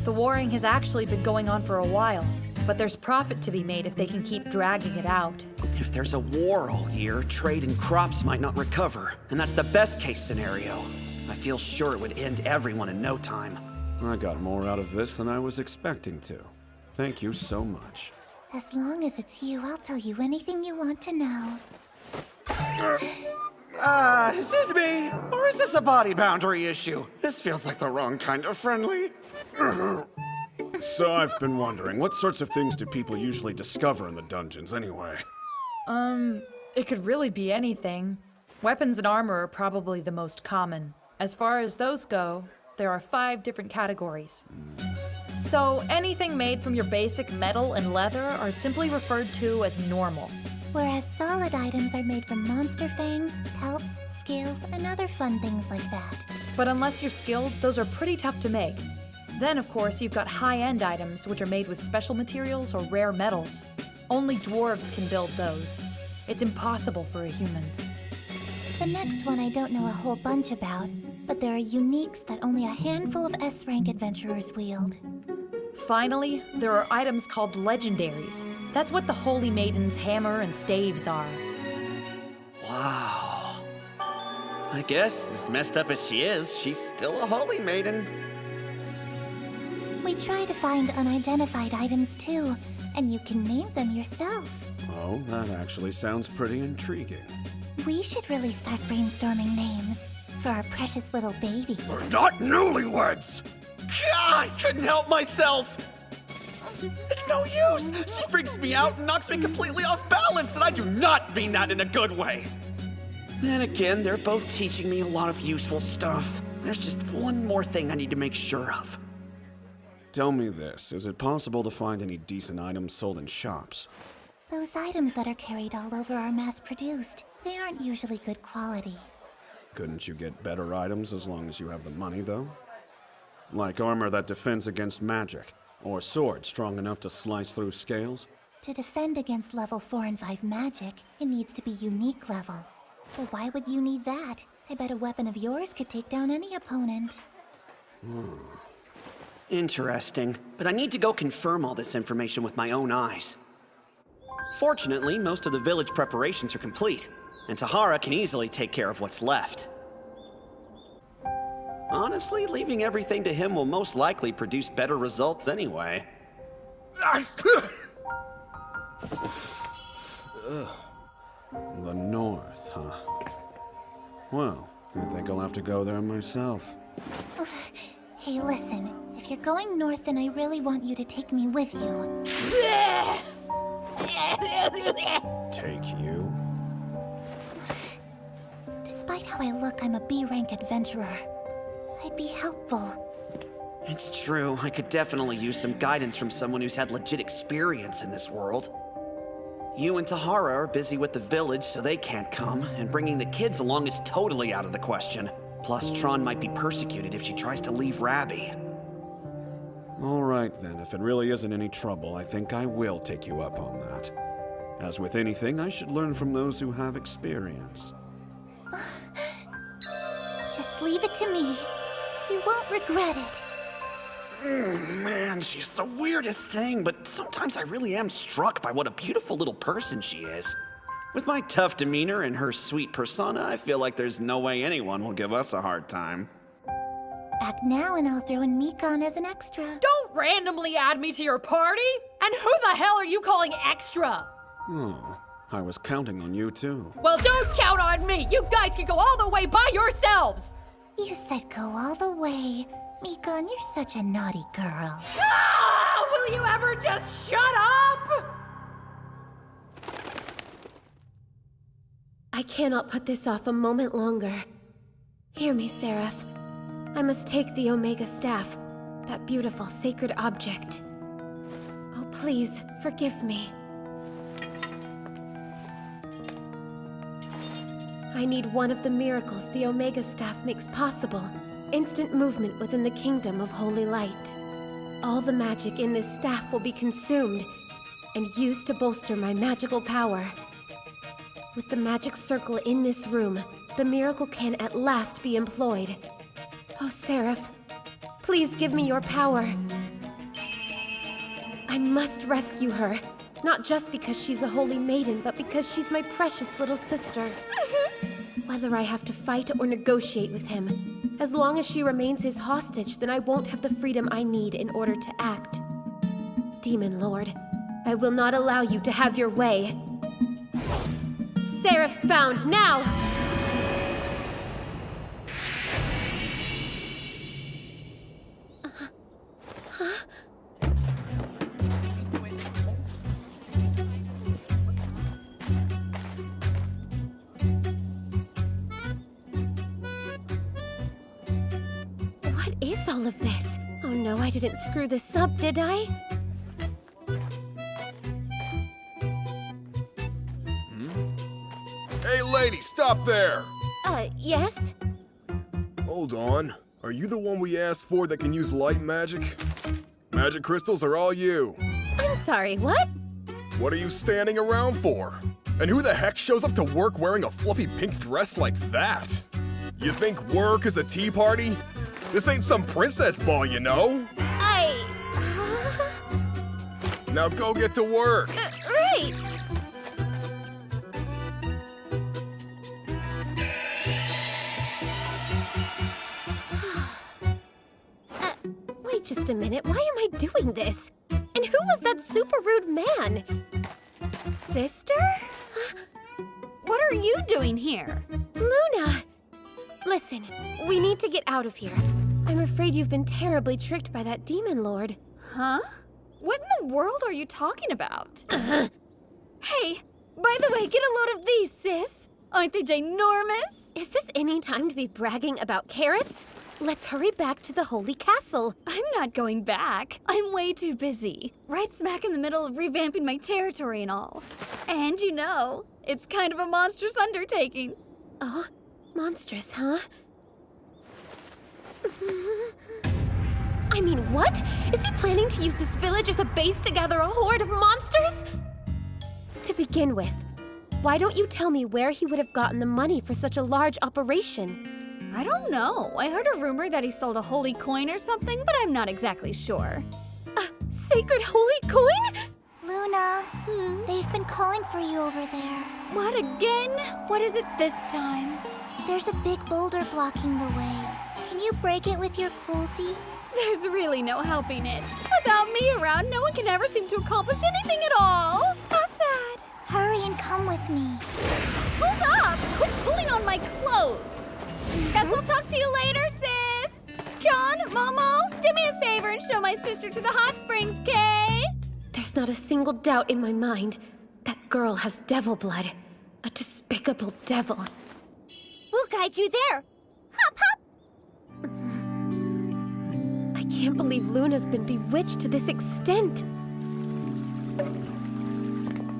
[SPEAKER 19] The warring has actually been going on for a while, but there's profit to be made if they can keep dragging it out.
[SPEAKER 1] If there's a war all year, trade and crops might not recover, and that's the best-case scenario. I feel sure it would end everyone in no time.
[SPEAKER 6] I got more out of this than I was expecting to. Thank you so much.
[SPEAKER 3] As long as it's you, I'll tell you anything you want to know.
[SPEAKER 1] Is this me? Or is this a body boundary issue? This feels like the wrong kind of friendly.
[SPEAKER 6] So I've been wondering, what sorts of things do people usually discover in the dungeons anyway?
[SPEAKER 19] It could really be anything. Weapons and armor are probably the most common. As far as those go, there are 5 different categories. So anything made from your basic metal and leather are simply referred to as normal.
[SPEAKER 3] Whereas solid items are made from monster fangs, pelts, scales, and other fun things like that.
[SPEAKER 19] But unless you're skilled, those are pretty tough to make. Then, of course, you've got high-end items, which are made with special materials or rare metals. Only dwarves can build those. It's impossible for a human.
[SPEAKER 3] The next one I don't know a whole bunch about, but there are uniques that only a handful of S-rank adventurers wield.
[SPEAKER 19] Finally, there are items called legendaries. That's what the Holy Maiden's hammer and staves are.
[SPEAKER 1] Wow. I guess, as messed up as she is, she's still a holy maiden.
[SPEAKER 3] We try to find unidentified items too, and you can name them yourself.
[SPEAKER 6] Oh, that actually sounds pretty intriguing.
[SPEAKER 3] We should really start brainstorming names for our precious little baby.
[SPEAKER 1] We're not newlyweds! God, I couldn't help myself! It's no use! She freaks me out and knocks me completely off balance, and I do not mean that in a good way! Then again, they're both teaching me a lot of useful stuff. There's just one more thing I need to make sure of.
[SPEAKER 6] Tell me this, is it possible to find any decent items sold in shops?
[SPEAKER 3] Those items that are carried all over are mass-produced. They aren't usually good quality.
[SPEAKER 6] Couldn't you get better items as long as you have the money, though? Like armor that defends against magic, or swords strong enough to slice through scales?
[SPEAKER 3] To defend against level 4 and 5 magic, it needs to be unique level. But why would you need that? I bet a weapon of yours could take down any opponent.
[SPEAKER 1] Interesting, but I need to go confirm all this information with my own eyes. Fortunately, most of the village preparations are complete, and Tahara can easily take care of what's left. Honestly, leaving everything to him will most likely produce better results anyway.
[SPEAKER 6] The north, huh? Well, I think I'll have to go there myself.
[SPEAKER 3] Hey, listen. If you're going north, then I really want you to take me with you.
[SPEAKER 6] Take you?
[SPEAKER 3] Despite how I look, I'm a B-rank adventurer. I'd be helpful.
[SPEAKER 1] It's true, I could definitely use some guidance from someone who's had legit experience in this world. You and Tahara are busy with the village, so they can't come, and bringing the kids along is totally out of the question. Plus, Tron might be persecuted if she tries to leave Rabbi.
[SPEAKER 6] All right then, if it really isn't any trouble, I think I will take you up on that. As with anything, I should learn from those who have experience.
[SPEAKER 3] Just leave it to me. You won't regret it.
[SPEAKER 1] Man, she's the weirdest thing, but sometimes I really am struck by what a beautiful little person she is. With my tough demeanor and her sweet persona, I feel like there's no way anyone will give us a hard time.
[SPEAKER 3] Act now and I'll throw in Mikon as an extra.
[SPEAKER 19] Don't randomly add me to your party! And who the hell are you calling extra?
[SPEAKER 6] Oh, I was counting on you too.
[SPEAKER 19] Well, don't count on me! You guys can go all the way by yourselves!
[SPEAKER 3] You said go all the way. Mikon, you're such a naughty girl.
[SPEAKER 19] Ah! Will you ever just shut up?
[SPEAKER 4] I cannot put this off a moment longer. Hear me, Seraph. I must take the Omega Staff, that beautiful sacred object. Oh, please, forgive me. I need one of the miracles the Omega Staff makes possible. Instant movement within the Kingdom of Holy Light. All the magic in this staff will be consumed and used to bolster my magical power. With the magic circle in this room, the miracle can at last be employed. Oh, Seraph, please give me your power. I must rescue her. Not just because she's a holy maiden, but because she's my precious little sister. Whether I have to fight or negotiate with him, as long as she remains his hostage, then I won't have the freedom I need in order to act. Demon Lord, I will not allow you to have your way. Seraph's bound now! What is all of this? Oh no, I didn't screw this up, did I?
[SPEAKER 11] Hey, lady, stop there!
[SPEAKER 4] Yes?
[SPEAKER 11] Hold on. Are you the one we asked for that can use light magic? Magic crystals are all you.
[SPEAKER 4] I'm sorry, what?
[SPEAKER 11] What are you standing around for? And who the heck shows up to work wearing a fluffy pink dress like that? You think work is a tea party? This ain't some princess ball, you know? Now go get to work.
[SPEAKER 4] Right! Wait just a minute, why am I doing this? And who was that super rude man?
[SPEAKER 9] Sister? What are you doing here?
[SPEAKER 4] Luna! Listen, we need to get out of here. I'm afraid you've been terribly tricked by that demon lord.
[SPEAKER 9] Huh? What in the world are you talking about? Hey, by the way, get a load of these, sis. Aren't they ginormous?
[SPEAKER 4] Is this any time to be bragging about carrots? Let's hurry back to the Holy Castle.
[SPEAKER 9] I'm not going back. I'm way too busy. Right smack in the middle of revamping my territory and all. And you know, it's kind of a monstrous undertaking.
[SPEAKER 4] Oh, monstrous, huh? I mean, what? Is he planning to use this village as a base to gather a horde of monsters? To begin with, why don't you tell me where he would have gotten the money for such a large operation?
[SPEAKER 9] I don't know. I heard a rumor that he sold a holy coin or something, but I'm not exactly sure.
[SPEAKER 4] A sacred holy coin?
[SPEAKER 16] Luna, they've been calling for you over there.
[SPEAKER 9] What again? What is it this time?
[SPEAKER 16] There's a big boulder blocking the way. Can you break it with your culti?
[SPEAKER 9] There's really no helping it. Without me around, no one can ever seem to accomplish anything at all. How sad.
[SPEAKER 16] Hurry and come with me.
[SPEAKER 9] Hold up! Quit pulling on my clothes. Guess we'll talk to you later, sis. John, Momo, do me a favor and show my sister to the hot springs, Kay?
[SPEAKER 4] There's not a single doubt in my mind. That girl has devil blood. A despicable devil.
[SPEAKER 16] We'll guide you there. Hop, hop.
[SPEAKER 4] I can't believe Luna's been bewitched to this extent.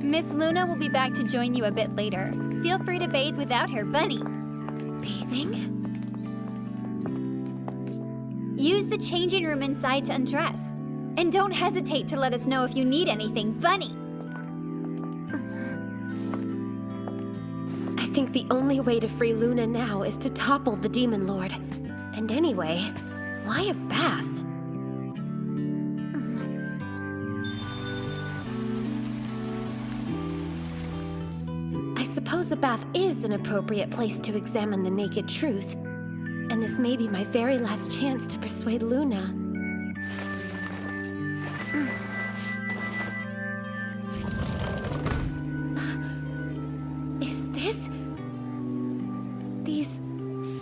[SPEAKER 7] Miss Luna will be back to join you a bit later. Feel free to bathe without her, Bunny.
[SPEAKER 4] Bathing?
[SPEAKER 7] Use the changing room inside to undress. And don't hesitate to let us know if you need anything, Bunny.
[SPEAKER 4] I think the only way to free Luna now is to topple the Demon Lord. And anyway, why a bath? I suppose a bath is an appropriate place to examine the naked truth. And this may be my very last chance to persuade Luna. Is this... These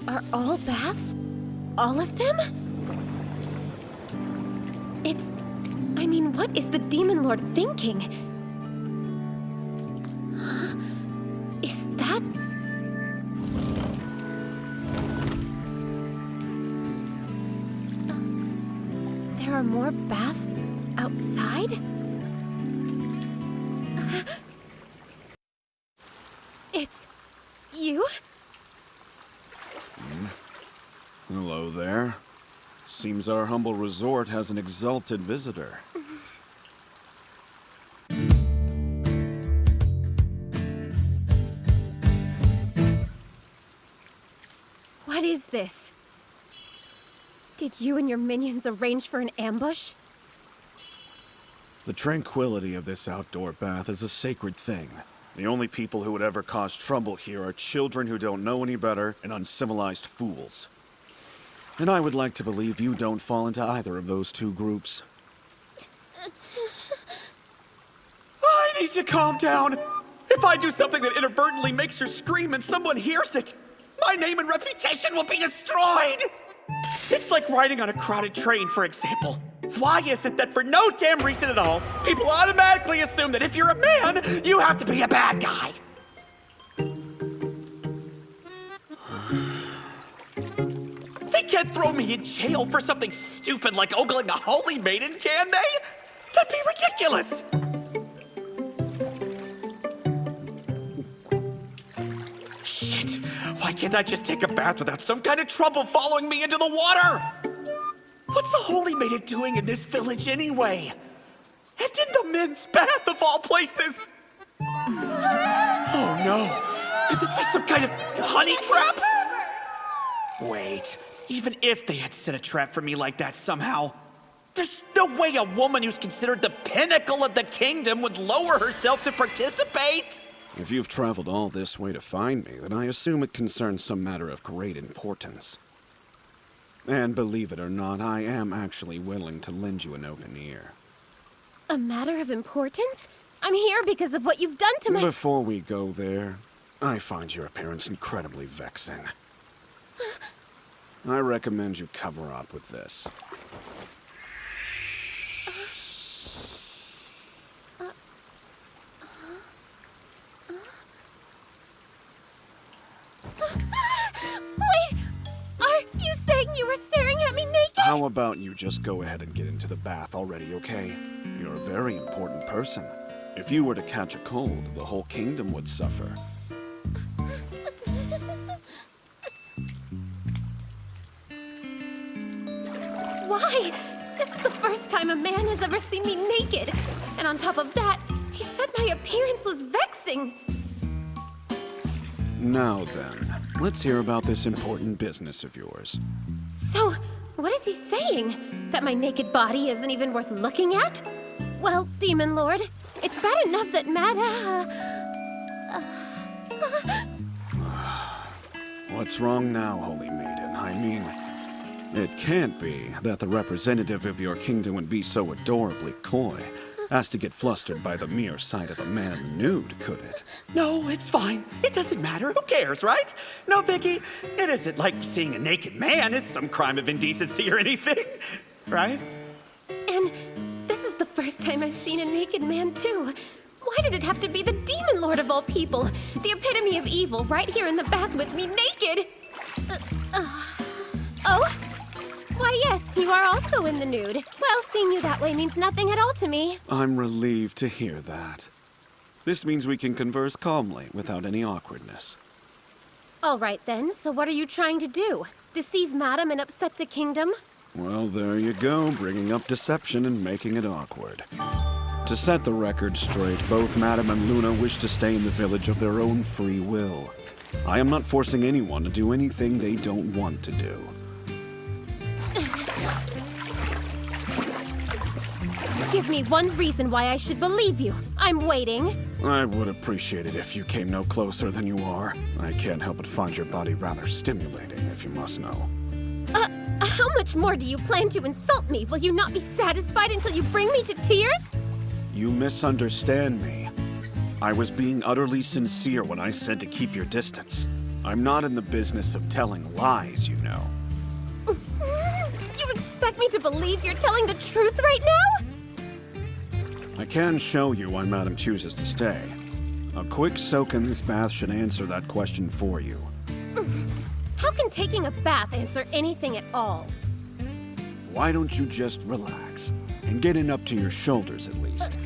[SPEAKER 4] are all baths? All of them? It's... I mean, what is the Demon Lord thinking? Huh? Is that... There are more baths outside? It's... you?
[SPEAKER 6] seems our humble resort has an exalted visitor.
[SPEAKER 4] What is this? Did you and your minions arrange for an ambush?
[SPEAKER 6] The tranquility of this outdoor bath is a sacred thing. The only people who would ever cause trouble here are children who don't know any better and uncivilized fools. And I would like to believe you don't fall into either of those two groups.
[SPEAKER 1] I need to calm down. If I do something that inadvertently makes her scream and someone hears it, my name and reputation will be destroyed! It's like riding on a crowded train, for example. Why is it that for no damn reason at all, people automatically assume that if you're a man, you have to be a bad guy? They can't throw me in jail for something stupid like ogling a holy maiden, can they? That'd be ridiculous! Shit, why can't I just take a bath without some kind of trouble following me into the water? What's a holy maiden doing in this village anyway? And in the men's bath of all places? Oh no, could this be some kind of honey trap? Wait, even if they had set a trap for me like that somehow, there's no way a woman who's considered the pinnacle of the kingdom would lower herself to participate.
[SPEAKER 6] If you've traveled all this way to find me, then I assume it concerns some matter of great importance. And believe it or not, I am actually willing to lend you an open ear.
[SPEAKER 4] A matter of importance? I'm here because of what you've done to my—
[SPEAKER 6] Before we go there, I find your appearance incredibly vexing. I recommend you cover up with this.
[SPEAKER 4] Wait! Are you saying you were staring at me naked?
[SPEAKER 6] How about you just go ahead and get into the bath already, okay? You're a very important person. If you were to catch a cold, the whole kingdom would suffer.
[SPEAKER 4] Why? This is the first time a man has ever seen me naked. And on top of that, he said my appearance was vexing.
[SPEAKER 6] Now then, let's hear about this important business of yours.
[SPEAKER 4] So, what is he saying? That my naked body isn't even worth looking at? Well, Demon Lord, it's bad enough that
[SPEAKER 6] What's wrong now, Holy Maiden? I mean, it can't be that the representative of your kingdom would be so adorably coy as to get flustered by the mere sight of a man nude, could it?
[SPEAKER 1] No, it's fine. It doesn't matter. Who cares, right? No, Vicky, it isn't like seeing a naked man is some crime of indecency or anything, right?
[SPEAKER 4] And this is the first time I've seen a naked man, too. Why did it have to be the Demon Lord of all people? The epitome of evil, right here in the bath with me naked? Oh? Why, yes, you are also in the nude. Well, seeing you that way means nothing at all to me.
[SPEAKER 6] I'm relieved to hear that. This means we can converse calmly without any awkwardness.
[SPEAKER 4] All right, then. So what are you trying to do? Deceive Madam and upset the kingdom?
[SPEAKER 6] Well, there you go, bringing up deception and making it awkward. To set the record straight, both Madam and Luna wish to stay in the village of their own free will. I am not forcing anyone to do anything they don't want to do.
[SPEAKER 4] Give me one reason why I should believe you. I'm waiting.
[SPEAKER 6] I would appreciate it if you came no closer than you are. I can't help but find your body rather stimulating, if you must know.
[SPEAKER 4] How much more do you plan to insult me? Will you not be satisfied until you bring me to tears?
[SPEAKER 6] You misunderstand me. I was being utterly sincere when I said to keep your distance. I'm not in the business of telling lies, you know.
[SPEAKER 4] You expect me to believe you're telling the truth right now?
[SPEAKER 6] I can show you why Madam chooses to stay. A quick soak in this bath should answer that question for you.
[SPEAKER 4] How can taking a bath answer anything at all?
[SPEAKER 6] Why don't you just relax and get in up to your shoulders at least?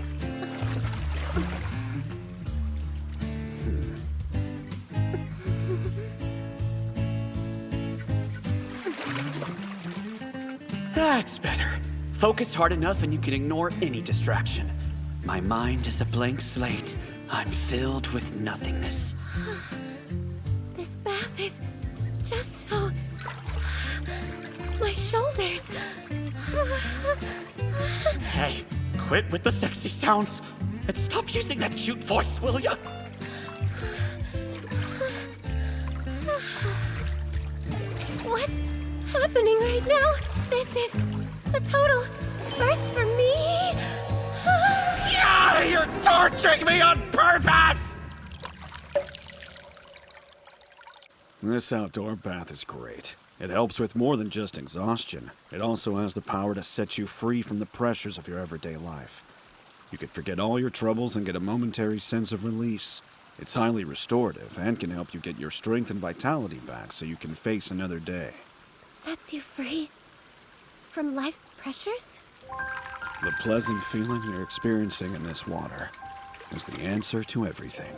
[SPEAKER 1] That's better. Focus hard enough and you can ignore any distraction. My mind is a blank slate. I'm filled with nothingness.
[SPEAKER 4] This bath is just so... My shoulders.
[SPEAKER 1] Hey, quit with the sexy sounds and stop using that cute voice, will ya?
[SPEAKER 4] What's happening right now? This is a total first for me.
[SPEAKER 1] Yeah, you're torturing me on purpose!
[SPEAKER 6] This outdoor bath is great. It helps with more than just exhaustion. It also has the power to set you free from the pressures of your everyday life. You can forget all your troubles and get a momentary sense of release. It's highly restorative and can help you get your strength and vitality back so you can face another day.
[SPEAKER 4] Sets you free from life's pressures?
[SPEAKER 6] The pleasant feeling you're experiencing in this water is the answer to everything.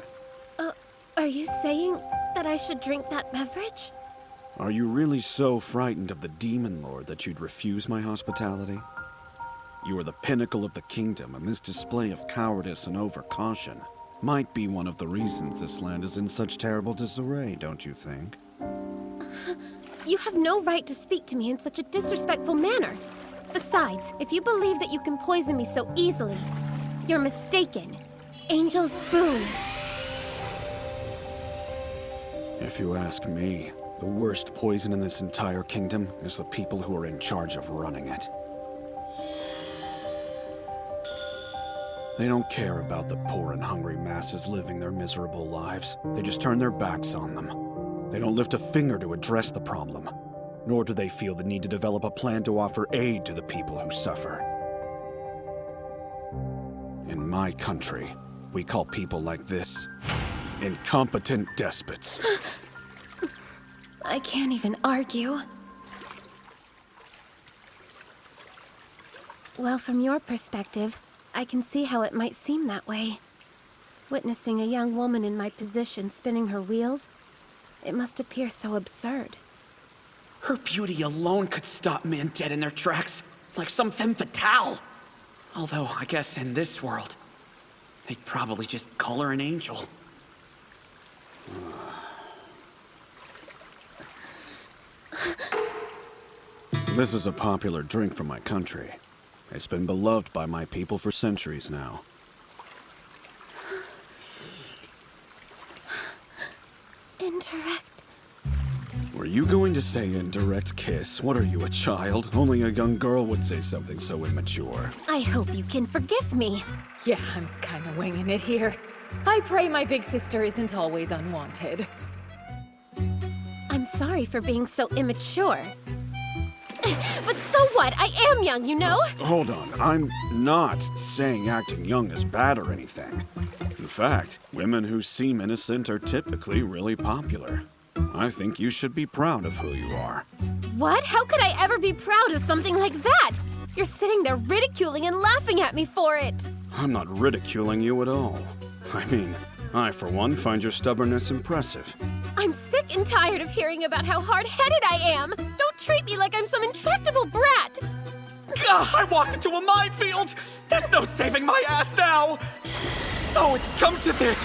[SPEAKER 4] Are you saying that I should drink that beverage?
[SPEAKER 6] Are you really so frightened of the Demon Lord that you'd refuse my hospitality? You are the pinnacle of the kingdom, and this display of cowardice and overcaution might be one of the reasons this land is in such terrible disarray, don't you think?
[SPEAKER 4] You have no right to speak to me in such a disrespectful manner. Besides, if you believe that you can poison me so easily, you're mistaken. Angel's spoon.
[SPEAKER 6] If you ask me, the worst poison in this entire kingdom is the people who are in charge of running it. They don't care about the poor and hungry masses living their miserable lives. They just turn their backs on them. They don't lift a finger to address the problem, nor do they feel the need to develop a plan to offer aid to the people who suffer. In my country, we call people like this incompetent despots.
[SPEAKER 4] I can't even argue. Well, from your perspective, I can see how it might seem that way. Witnessing a young woman in my position spinning her wheels, it must appear so absurd.
[SPEAKER 1] Her beauty alone could stop men dead in their tracks, like some femme fatale. Although, I guess in this world, they'd probably just call her an angel.
[SPEAKER 6] This is a popular drink from my country. It's been beloved by my people for centuries now.
[SPEAKER 4] Indirect.
[SPEAKER 6] Were you going to say indirect kiss? What are you, a child? Only a young girl would say something so immature.
[SPEAKER 4] I hope you can forgive me.
[SPEAKER 19] Yeah, I'm kinda winging it here. I pray my big sister isn't always unwanted.
[SPEAKER 4] I'm sorry for being so immature. But so what? I am young, you know?
[SPEAKER 6] Hold on, I'm not saying acting young is bad or anything. In fact, women who seem innocent are typically really popular. I think you should be proud of who you are.
[SPEAKER 4] What? How could I ever be proud of something like that? You're sitting there ridiculing and laughing at me for it.
[SPEAKER 6] I'm not ridiculing you at all. I mean, I, for one, find your stubbornness impressive.
[SPEAKER 4] I'm sick and tired of hearing about how hard-headed I am. Don't treat me like I'm some intractable brat.
[SPEAKER 1] Ugh, I walked into a minefield! There's no saving my ass now! So it's come to this!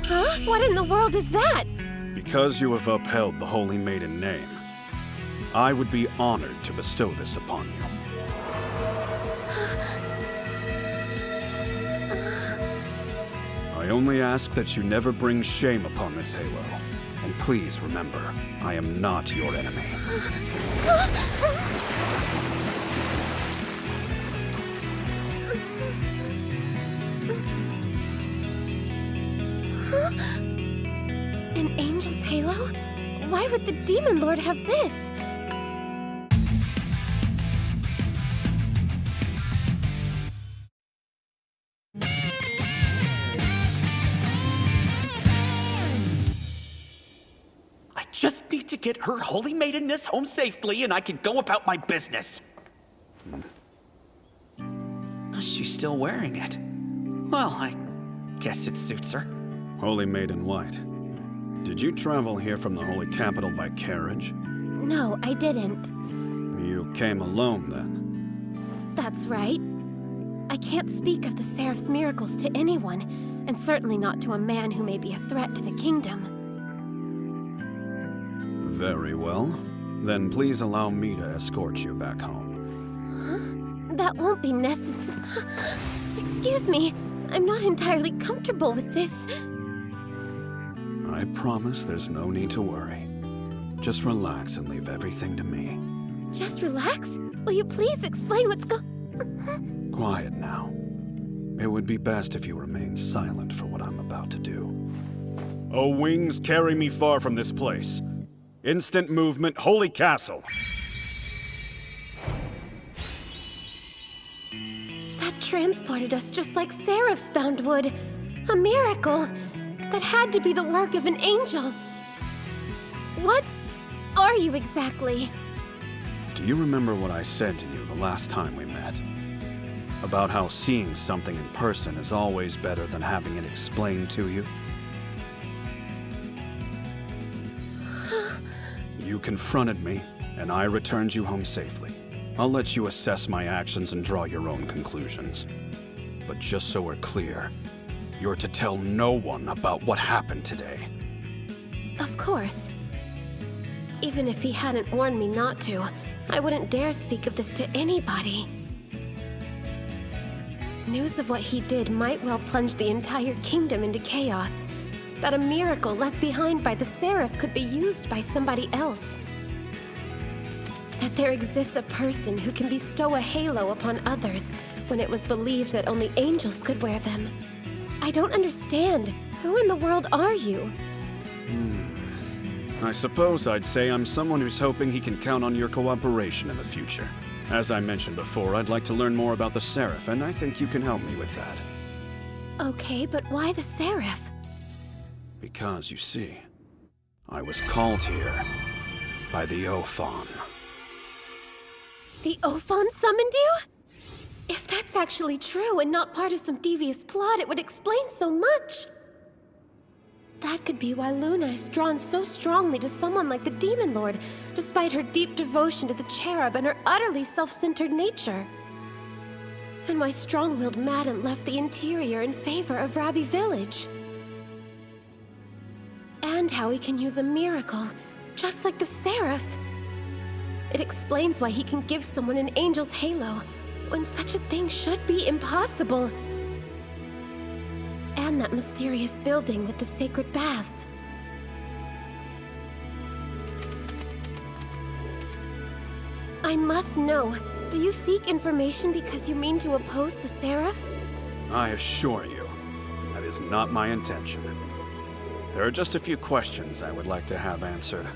[SPEAKER 4] Huh? What in the world is that?
[SPEAKER 6] Because you have upheld the Holy Maiden name, I would be honored to bestow this upon you. I only ask that you never bring shame upon this halo. And please remember, I am not your enemy.
[SPEAKER 4] An angel's halo? Why would the Demon Lord have this?
[SPEAKER 1] I just need to get her holy maidenness home safely and I can go about my business. She's still wearing it. Well, I guess it suits her.
[SPEAKER 6] Holy Maiden White. Did you travel here from the Holy Capital by carriage?
[SPEAKER 4] No, I didn't.
[SPEAKER 6] You came alone, then?
[SPEAKER 4] That's right. I can't speak of the Seraph's miracles to anyone, and certainly not to a man who may be a threat to the kingdom.
[SPEAKER 6] Very well. Then please allow me to escort you back home.
[SPEAKER 4] Huh? That won't be necessary. Excuse me. I'm not entirely comfortable with this.
[SPEAKER 6] I promise there's no need to worry. Just relax and leave everything to me.
[SPEAKER 4] Just relax? Will you please explain what's
[SPEAKER 6] Quiet now. It would be best if you remained silent for what I'm about to do. Oh, wings carry me far from this place. Instant movement, Holy Castle.
[SPEAKER 4] That transported us just like Seraphs found wood. A miracle. That had to be the work of an angel. What are you exactly?
[SPEAKER 6] Do you remember what I said to you the last time we met? About how seeing something in person is always better than having it explained to you? You confronted me, and I returned you home safely. I'll let you assess my actions and draw your own conclusions. But just so we're clear, you're to tell no one about what happened today.
[SPEAKER 4] Of course. Even if he hadn't warned me not to, I wouldn't dare speak of this to anybody. News of what he did might well plunge the entire kingdom into chaos. That a miracle left behind by the Seraph could be used by somebody else. That there exists a person who can bestow a halo upon others when it was believed that only angels could wear them. I don't understand. Who in the world are you?
[SPEAKER 6] I suppose I'd say I'm someone who's hoping he can count on your cooperation in the future. As I mentioned before, I'd like to learn more about the Seraph, and I think you can help me with that.
[SPEAKER 4] Okay, but why the Seraph?
[SPEAKER 6] Because, you see, I was called here by the Ophon.
[SPEAKER 4] The Ophon summoned you? If that's actually true and not part of some devious plot, it would explain so much. That could be why Luna is drawn so strongly to someone like the Demon Lord, despite her deep devotion to the cherub and her utterly self-centered nature. And why strong-willed Madam left the interior in favor of Rabi Village. And how he can use a miracle, just like the Seraph. It explains why he can give someone an angel's halo, when such a thing should be impossible. And that mysterious building with the sacred baths. I must know. Do you seek information because you mean to oppose the Seraph?
[SPEAKER 6] I assure you, that is not my intention. There are just a few questions I would like to have answered.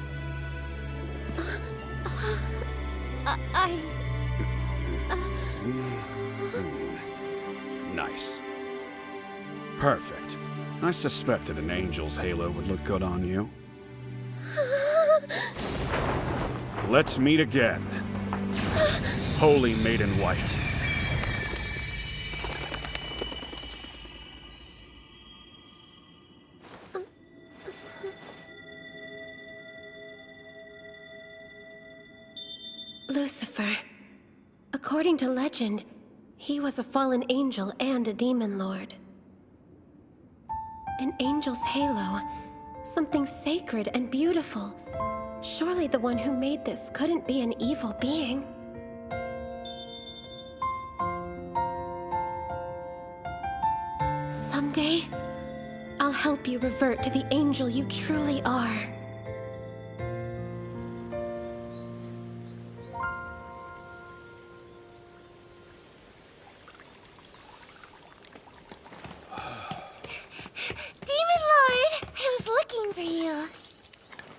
[SPEAKER 6] Nice. Perfect. I suspected an angel's halo would look good on you. Let's meet again. Holy Maiden White.
[SPEAKER 4] Lucifer. According to legend, he was a fallen angel and a demon lord. An angel's halo. Something sacred and beautiful. Surely the one who made this couldn't be an evil being. Someday, I'll help you revert to the angel you truly are.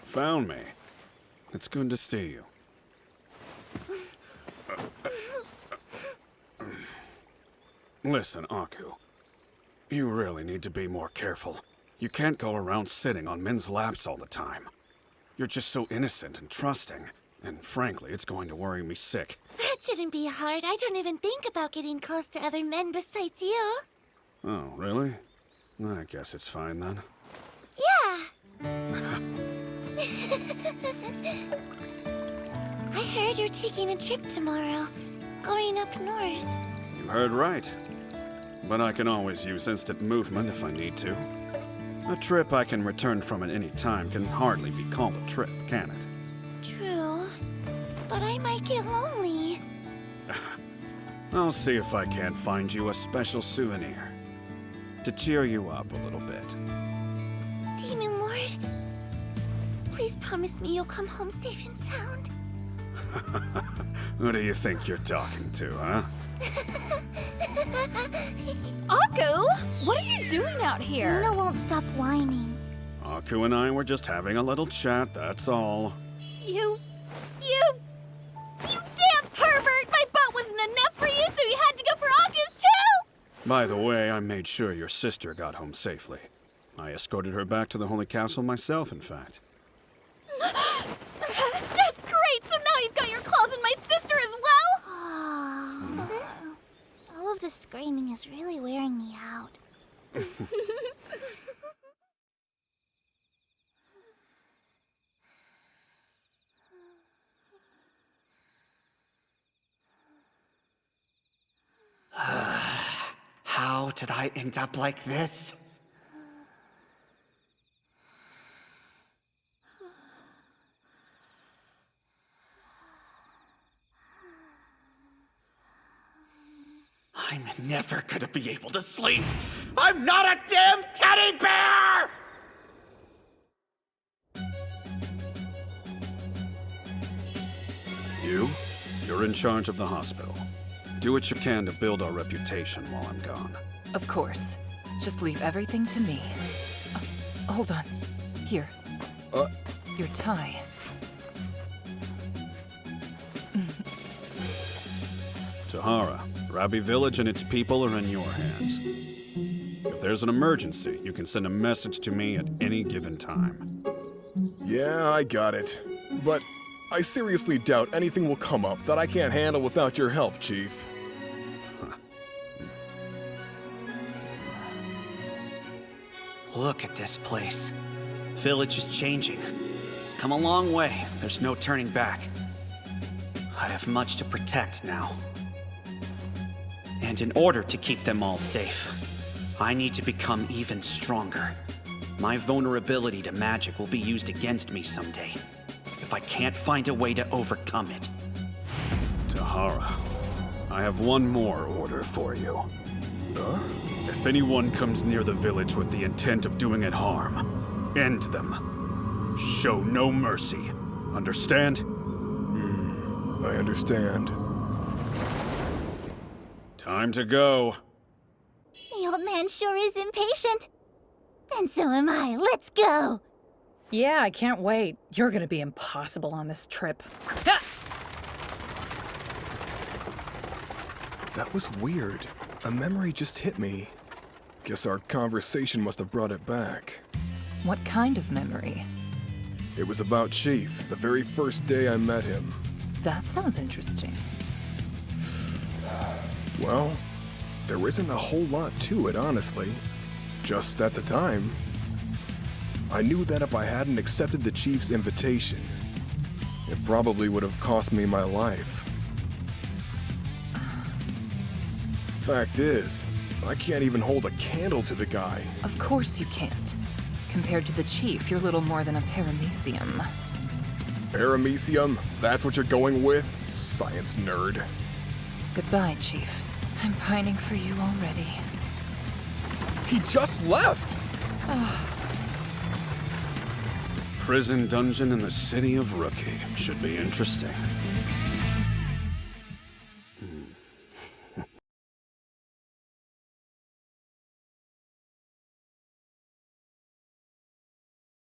[SPEAKER 6] Found me. It's good to see you. Listen, Aku. You really need to be more careful. You can't go around sitting on men's laps all the time. You're just so innocent and trusting. And frankly, it's going to worry me sick.
[SPEAKER 16] That shouldn't be hard. I don't even think about getting close to other men besides you.
[SPEAKER 6] Oh, really? I guess it's fine then.
[SPEAKER 16] Yeah. I heard you're taking a trip tomorrow. Going up north.
[SPEAKER 6] You heard right. But I can always use instant movement if I need to. A trip I can return from at any time can hardly be called a trip, can it?
[SPEAKER 16] True. But I might get lonely.
[SPEAKER 6] I'll see if I can't find you a special souvenir. To cheer you up a little bit.
[SPEAKER 16] Demon Lord, please promise me you'll come home safe and sound.
[SPEAKER 6] Who do you think you're talking to, huh?
[SPEAKER 9] Aku, what are you doing out here?
[SPEAKER 16] Luna won't stop whining.
[SPEAKER 6] Aku and I were just having a little chat, that's all.
[SPEAKER 9] You damn pervert! My butt wasn't enough for you, so you had to go for Aku's too!
[SPEAKER 6] By the way, I made sure your sister got home safely. I escorted her back to the Holy Castle myself, in fact.
[SPEAKER 9] That's great! So now you've got your claws in my sister as well?
[SPEAKER 16] All of the screaming is really wearing me out.
[SPEAKER 1] How did I end up like this? I'm never gonna be able to sleep! I'm not a damn teddy bear!
[SPEAKER 6] You're in charge of the hospital. Do what you can to build our reputation while I'm gone.
[SPEAKER 19] Of course. Just leave everything to me. Hold on. Here. Your tie.
[SPEAKER 6] Tahara, Rabi Village and its people are in your hands. If there's an emergency, you can send a message to me at any given time.
[SPEAKER 11] Yeah, I got it. But I seriously doubt anything will come up that I can't handle without your help, Chief.
[SPEAKER 1] Look at this place. Village is changing. It's come a long way. There's no turning back. I have much to protect now. And in order to keep them all safe, I need to become even stronger. My vulnerability to magic will be used against me someday, if I can't find a way to overcome it.
[SPEAKER 6] Tahara, I have one more order for you. If anyone comes near the village with the intent of doing it harm, end them. Show no mercy. Understand?
[SPEAKER 11] I understand.
[SPEAKER 6] Time to go.
[SPEAKER 16] The old man sure is impatient. And so am I. Let's go.
[SPEAKER 19] Yeah, I can't wait. You're gonna be impossible on this trip.
[SPEAKER 11] That was weird. A memory just hit me. Guess our conversation must have brought it back.
[SPEAKER 19] What kind of memory?
[SPEAKER 11] It was about Chief, the very first day I met him.
[SPEAKER 19] That sounds interesting.
[SPEAKER 11] Well, there isn't a whole lot to it, honestly. Just at the time, I knew that if I hadn't accepted the Chief's invitation, it probably would have cost me my life. Fact is, I can't even hold a candle to the guy.
[SPEAKER 19] Of course you can't. Compared to the Chief, you're little more than a paramecium.
[SPEAKER 11] Paramecium? That's what you're going with? Science nerd.
[SPEAKER 19] Goodbye, Chief. I'm pining for you already.
[SPEAKER 11] He just left!
[SPEAKER 6] Prison dungeon in the city of Rookie. Should be interesting.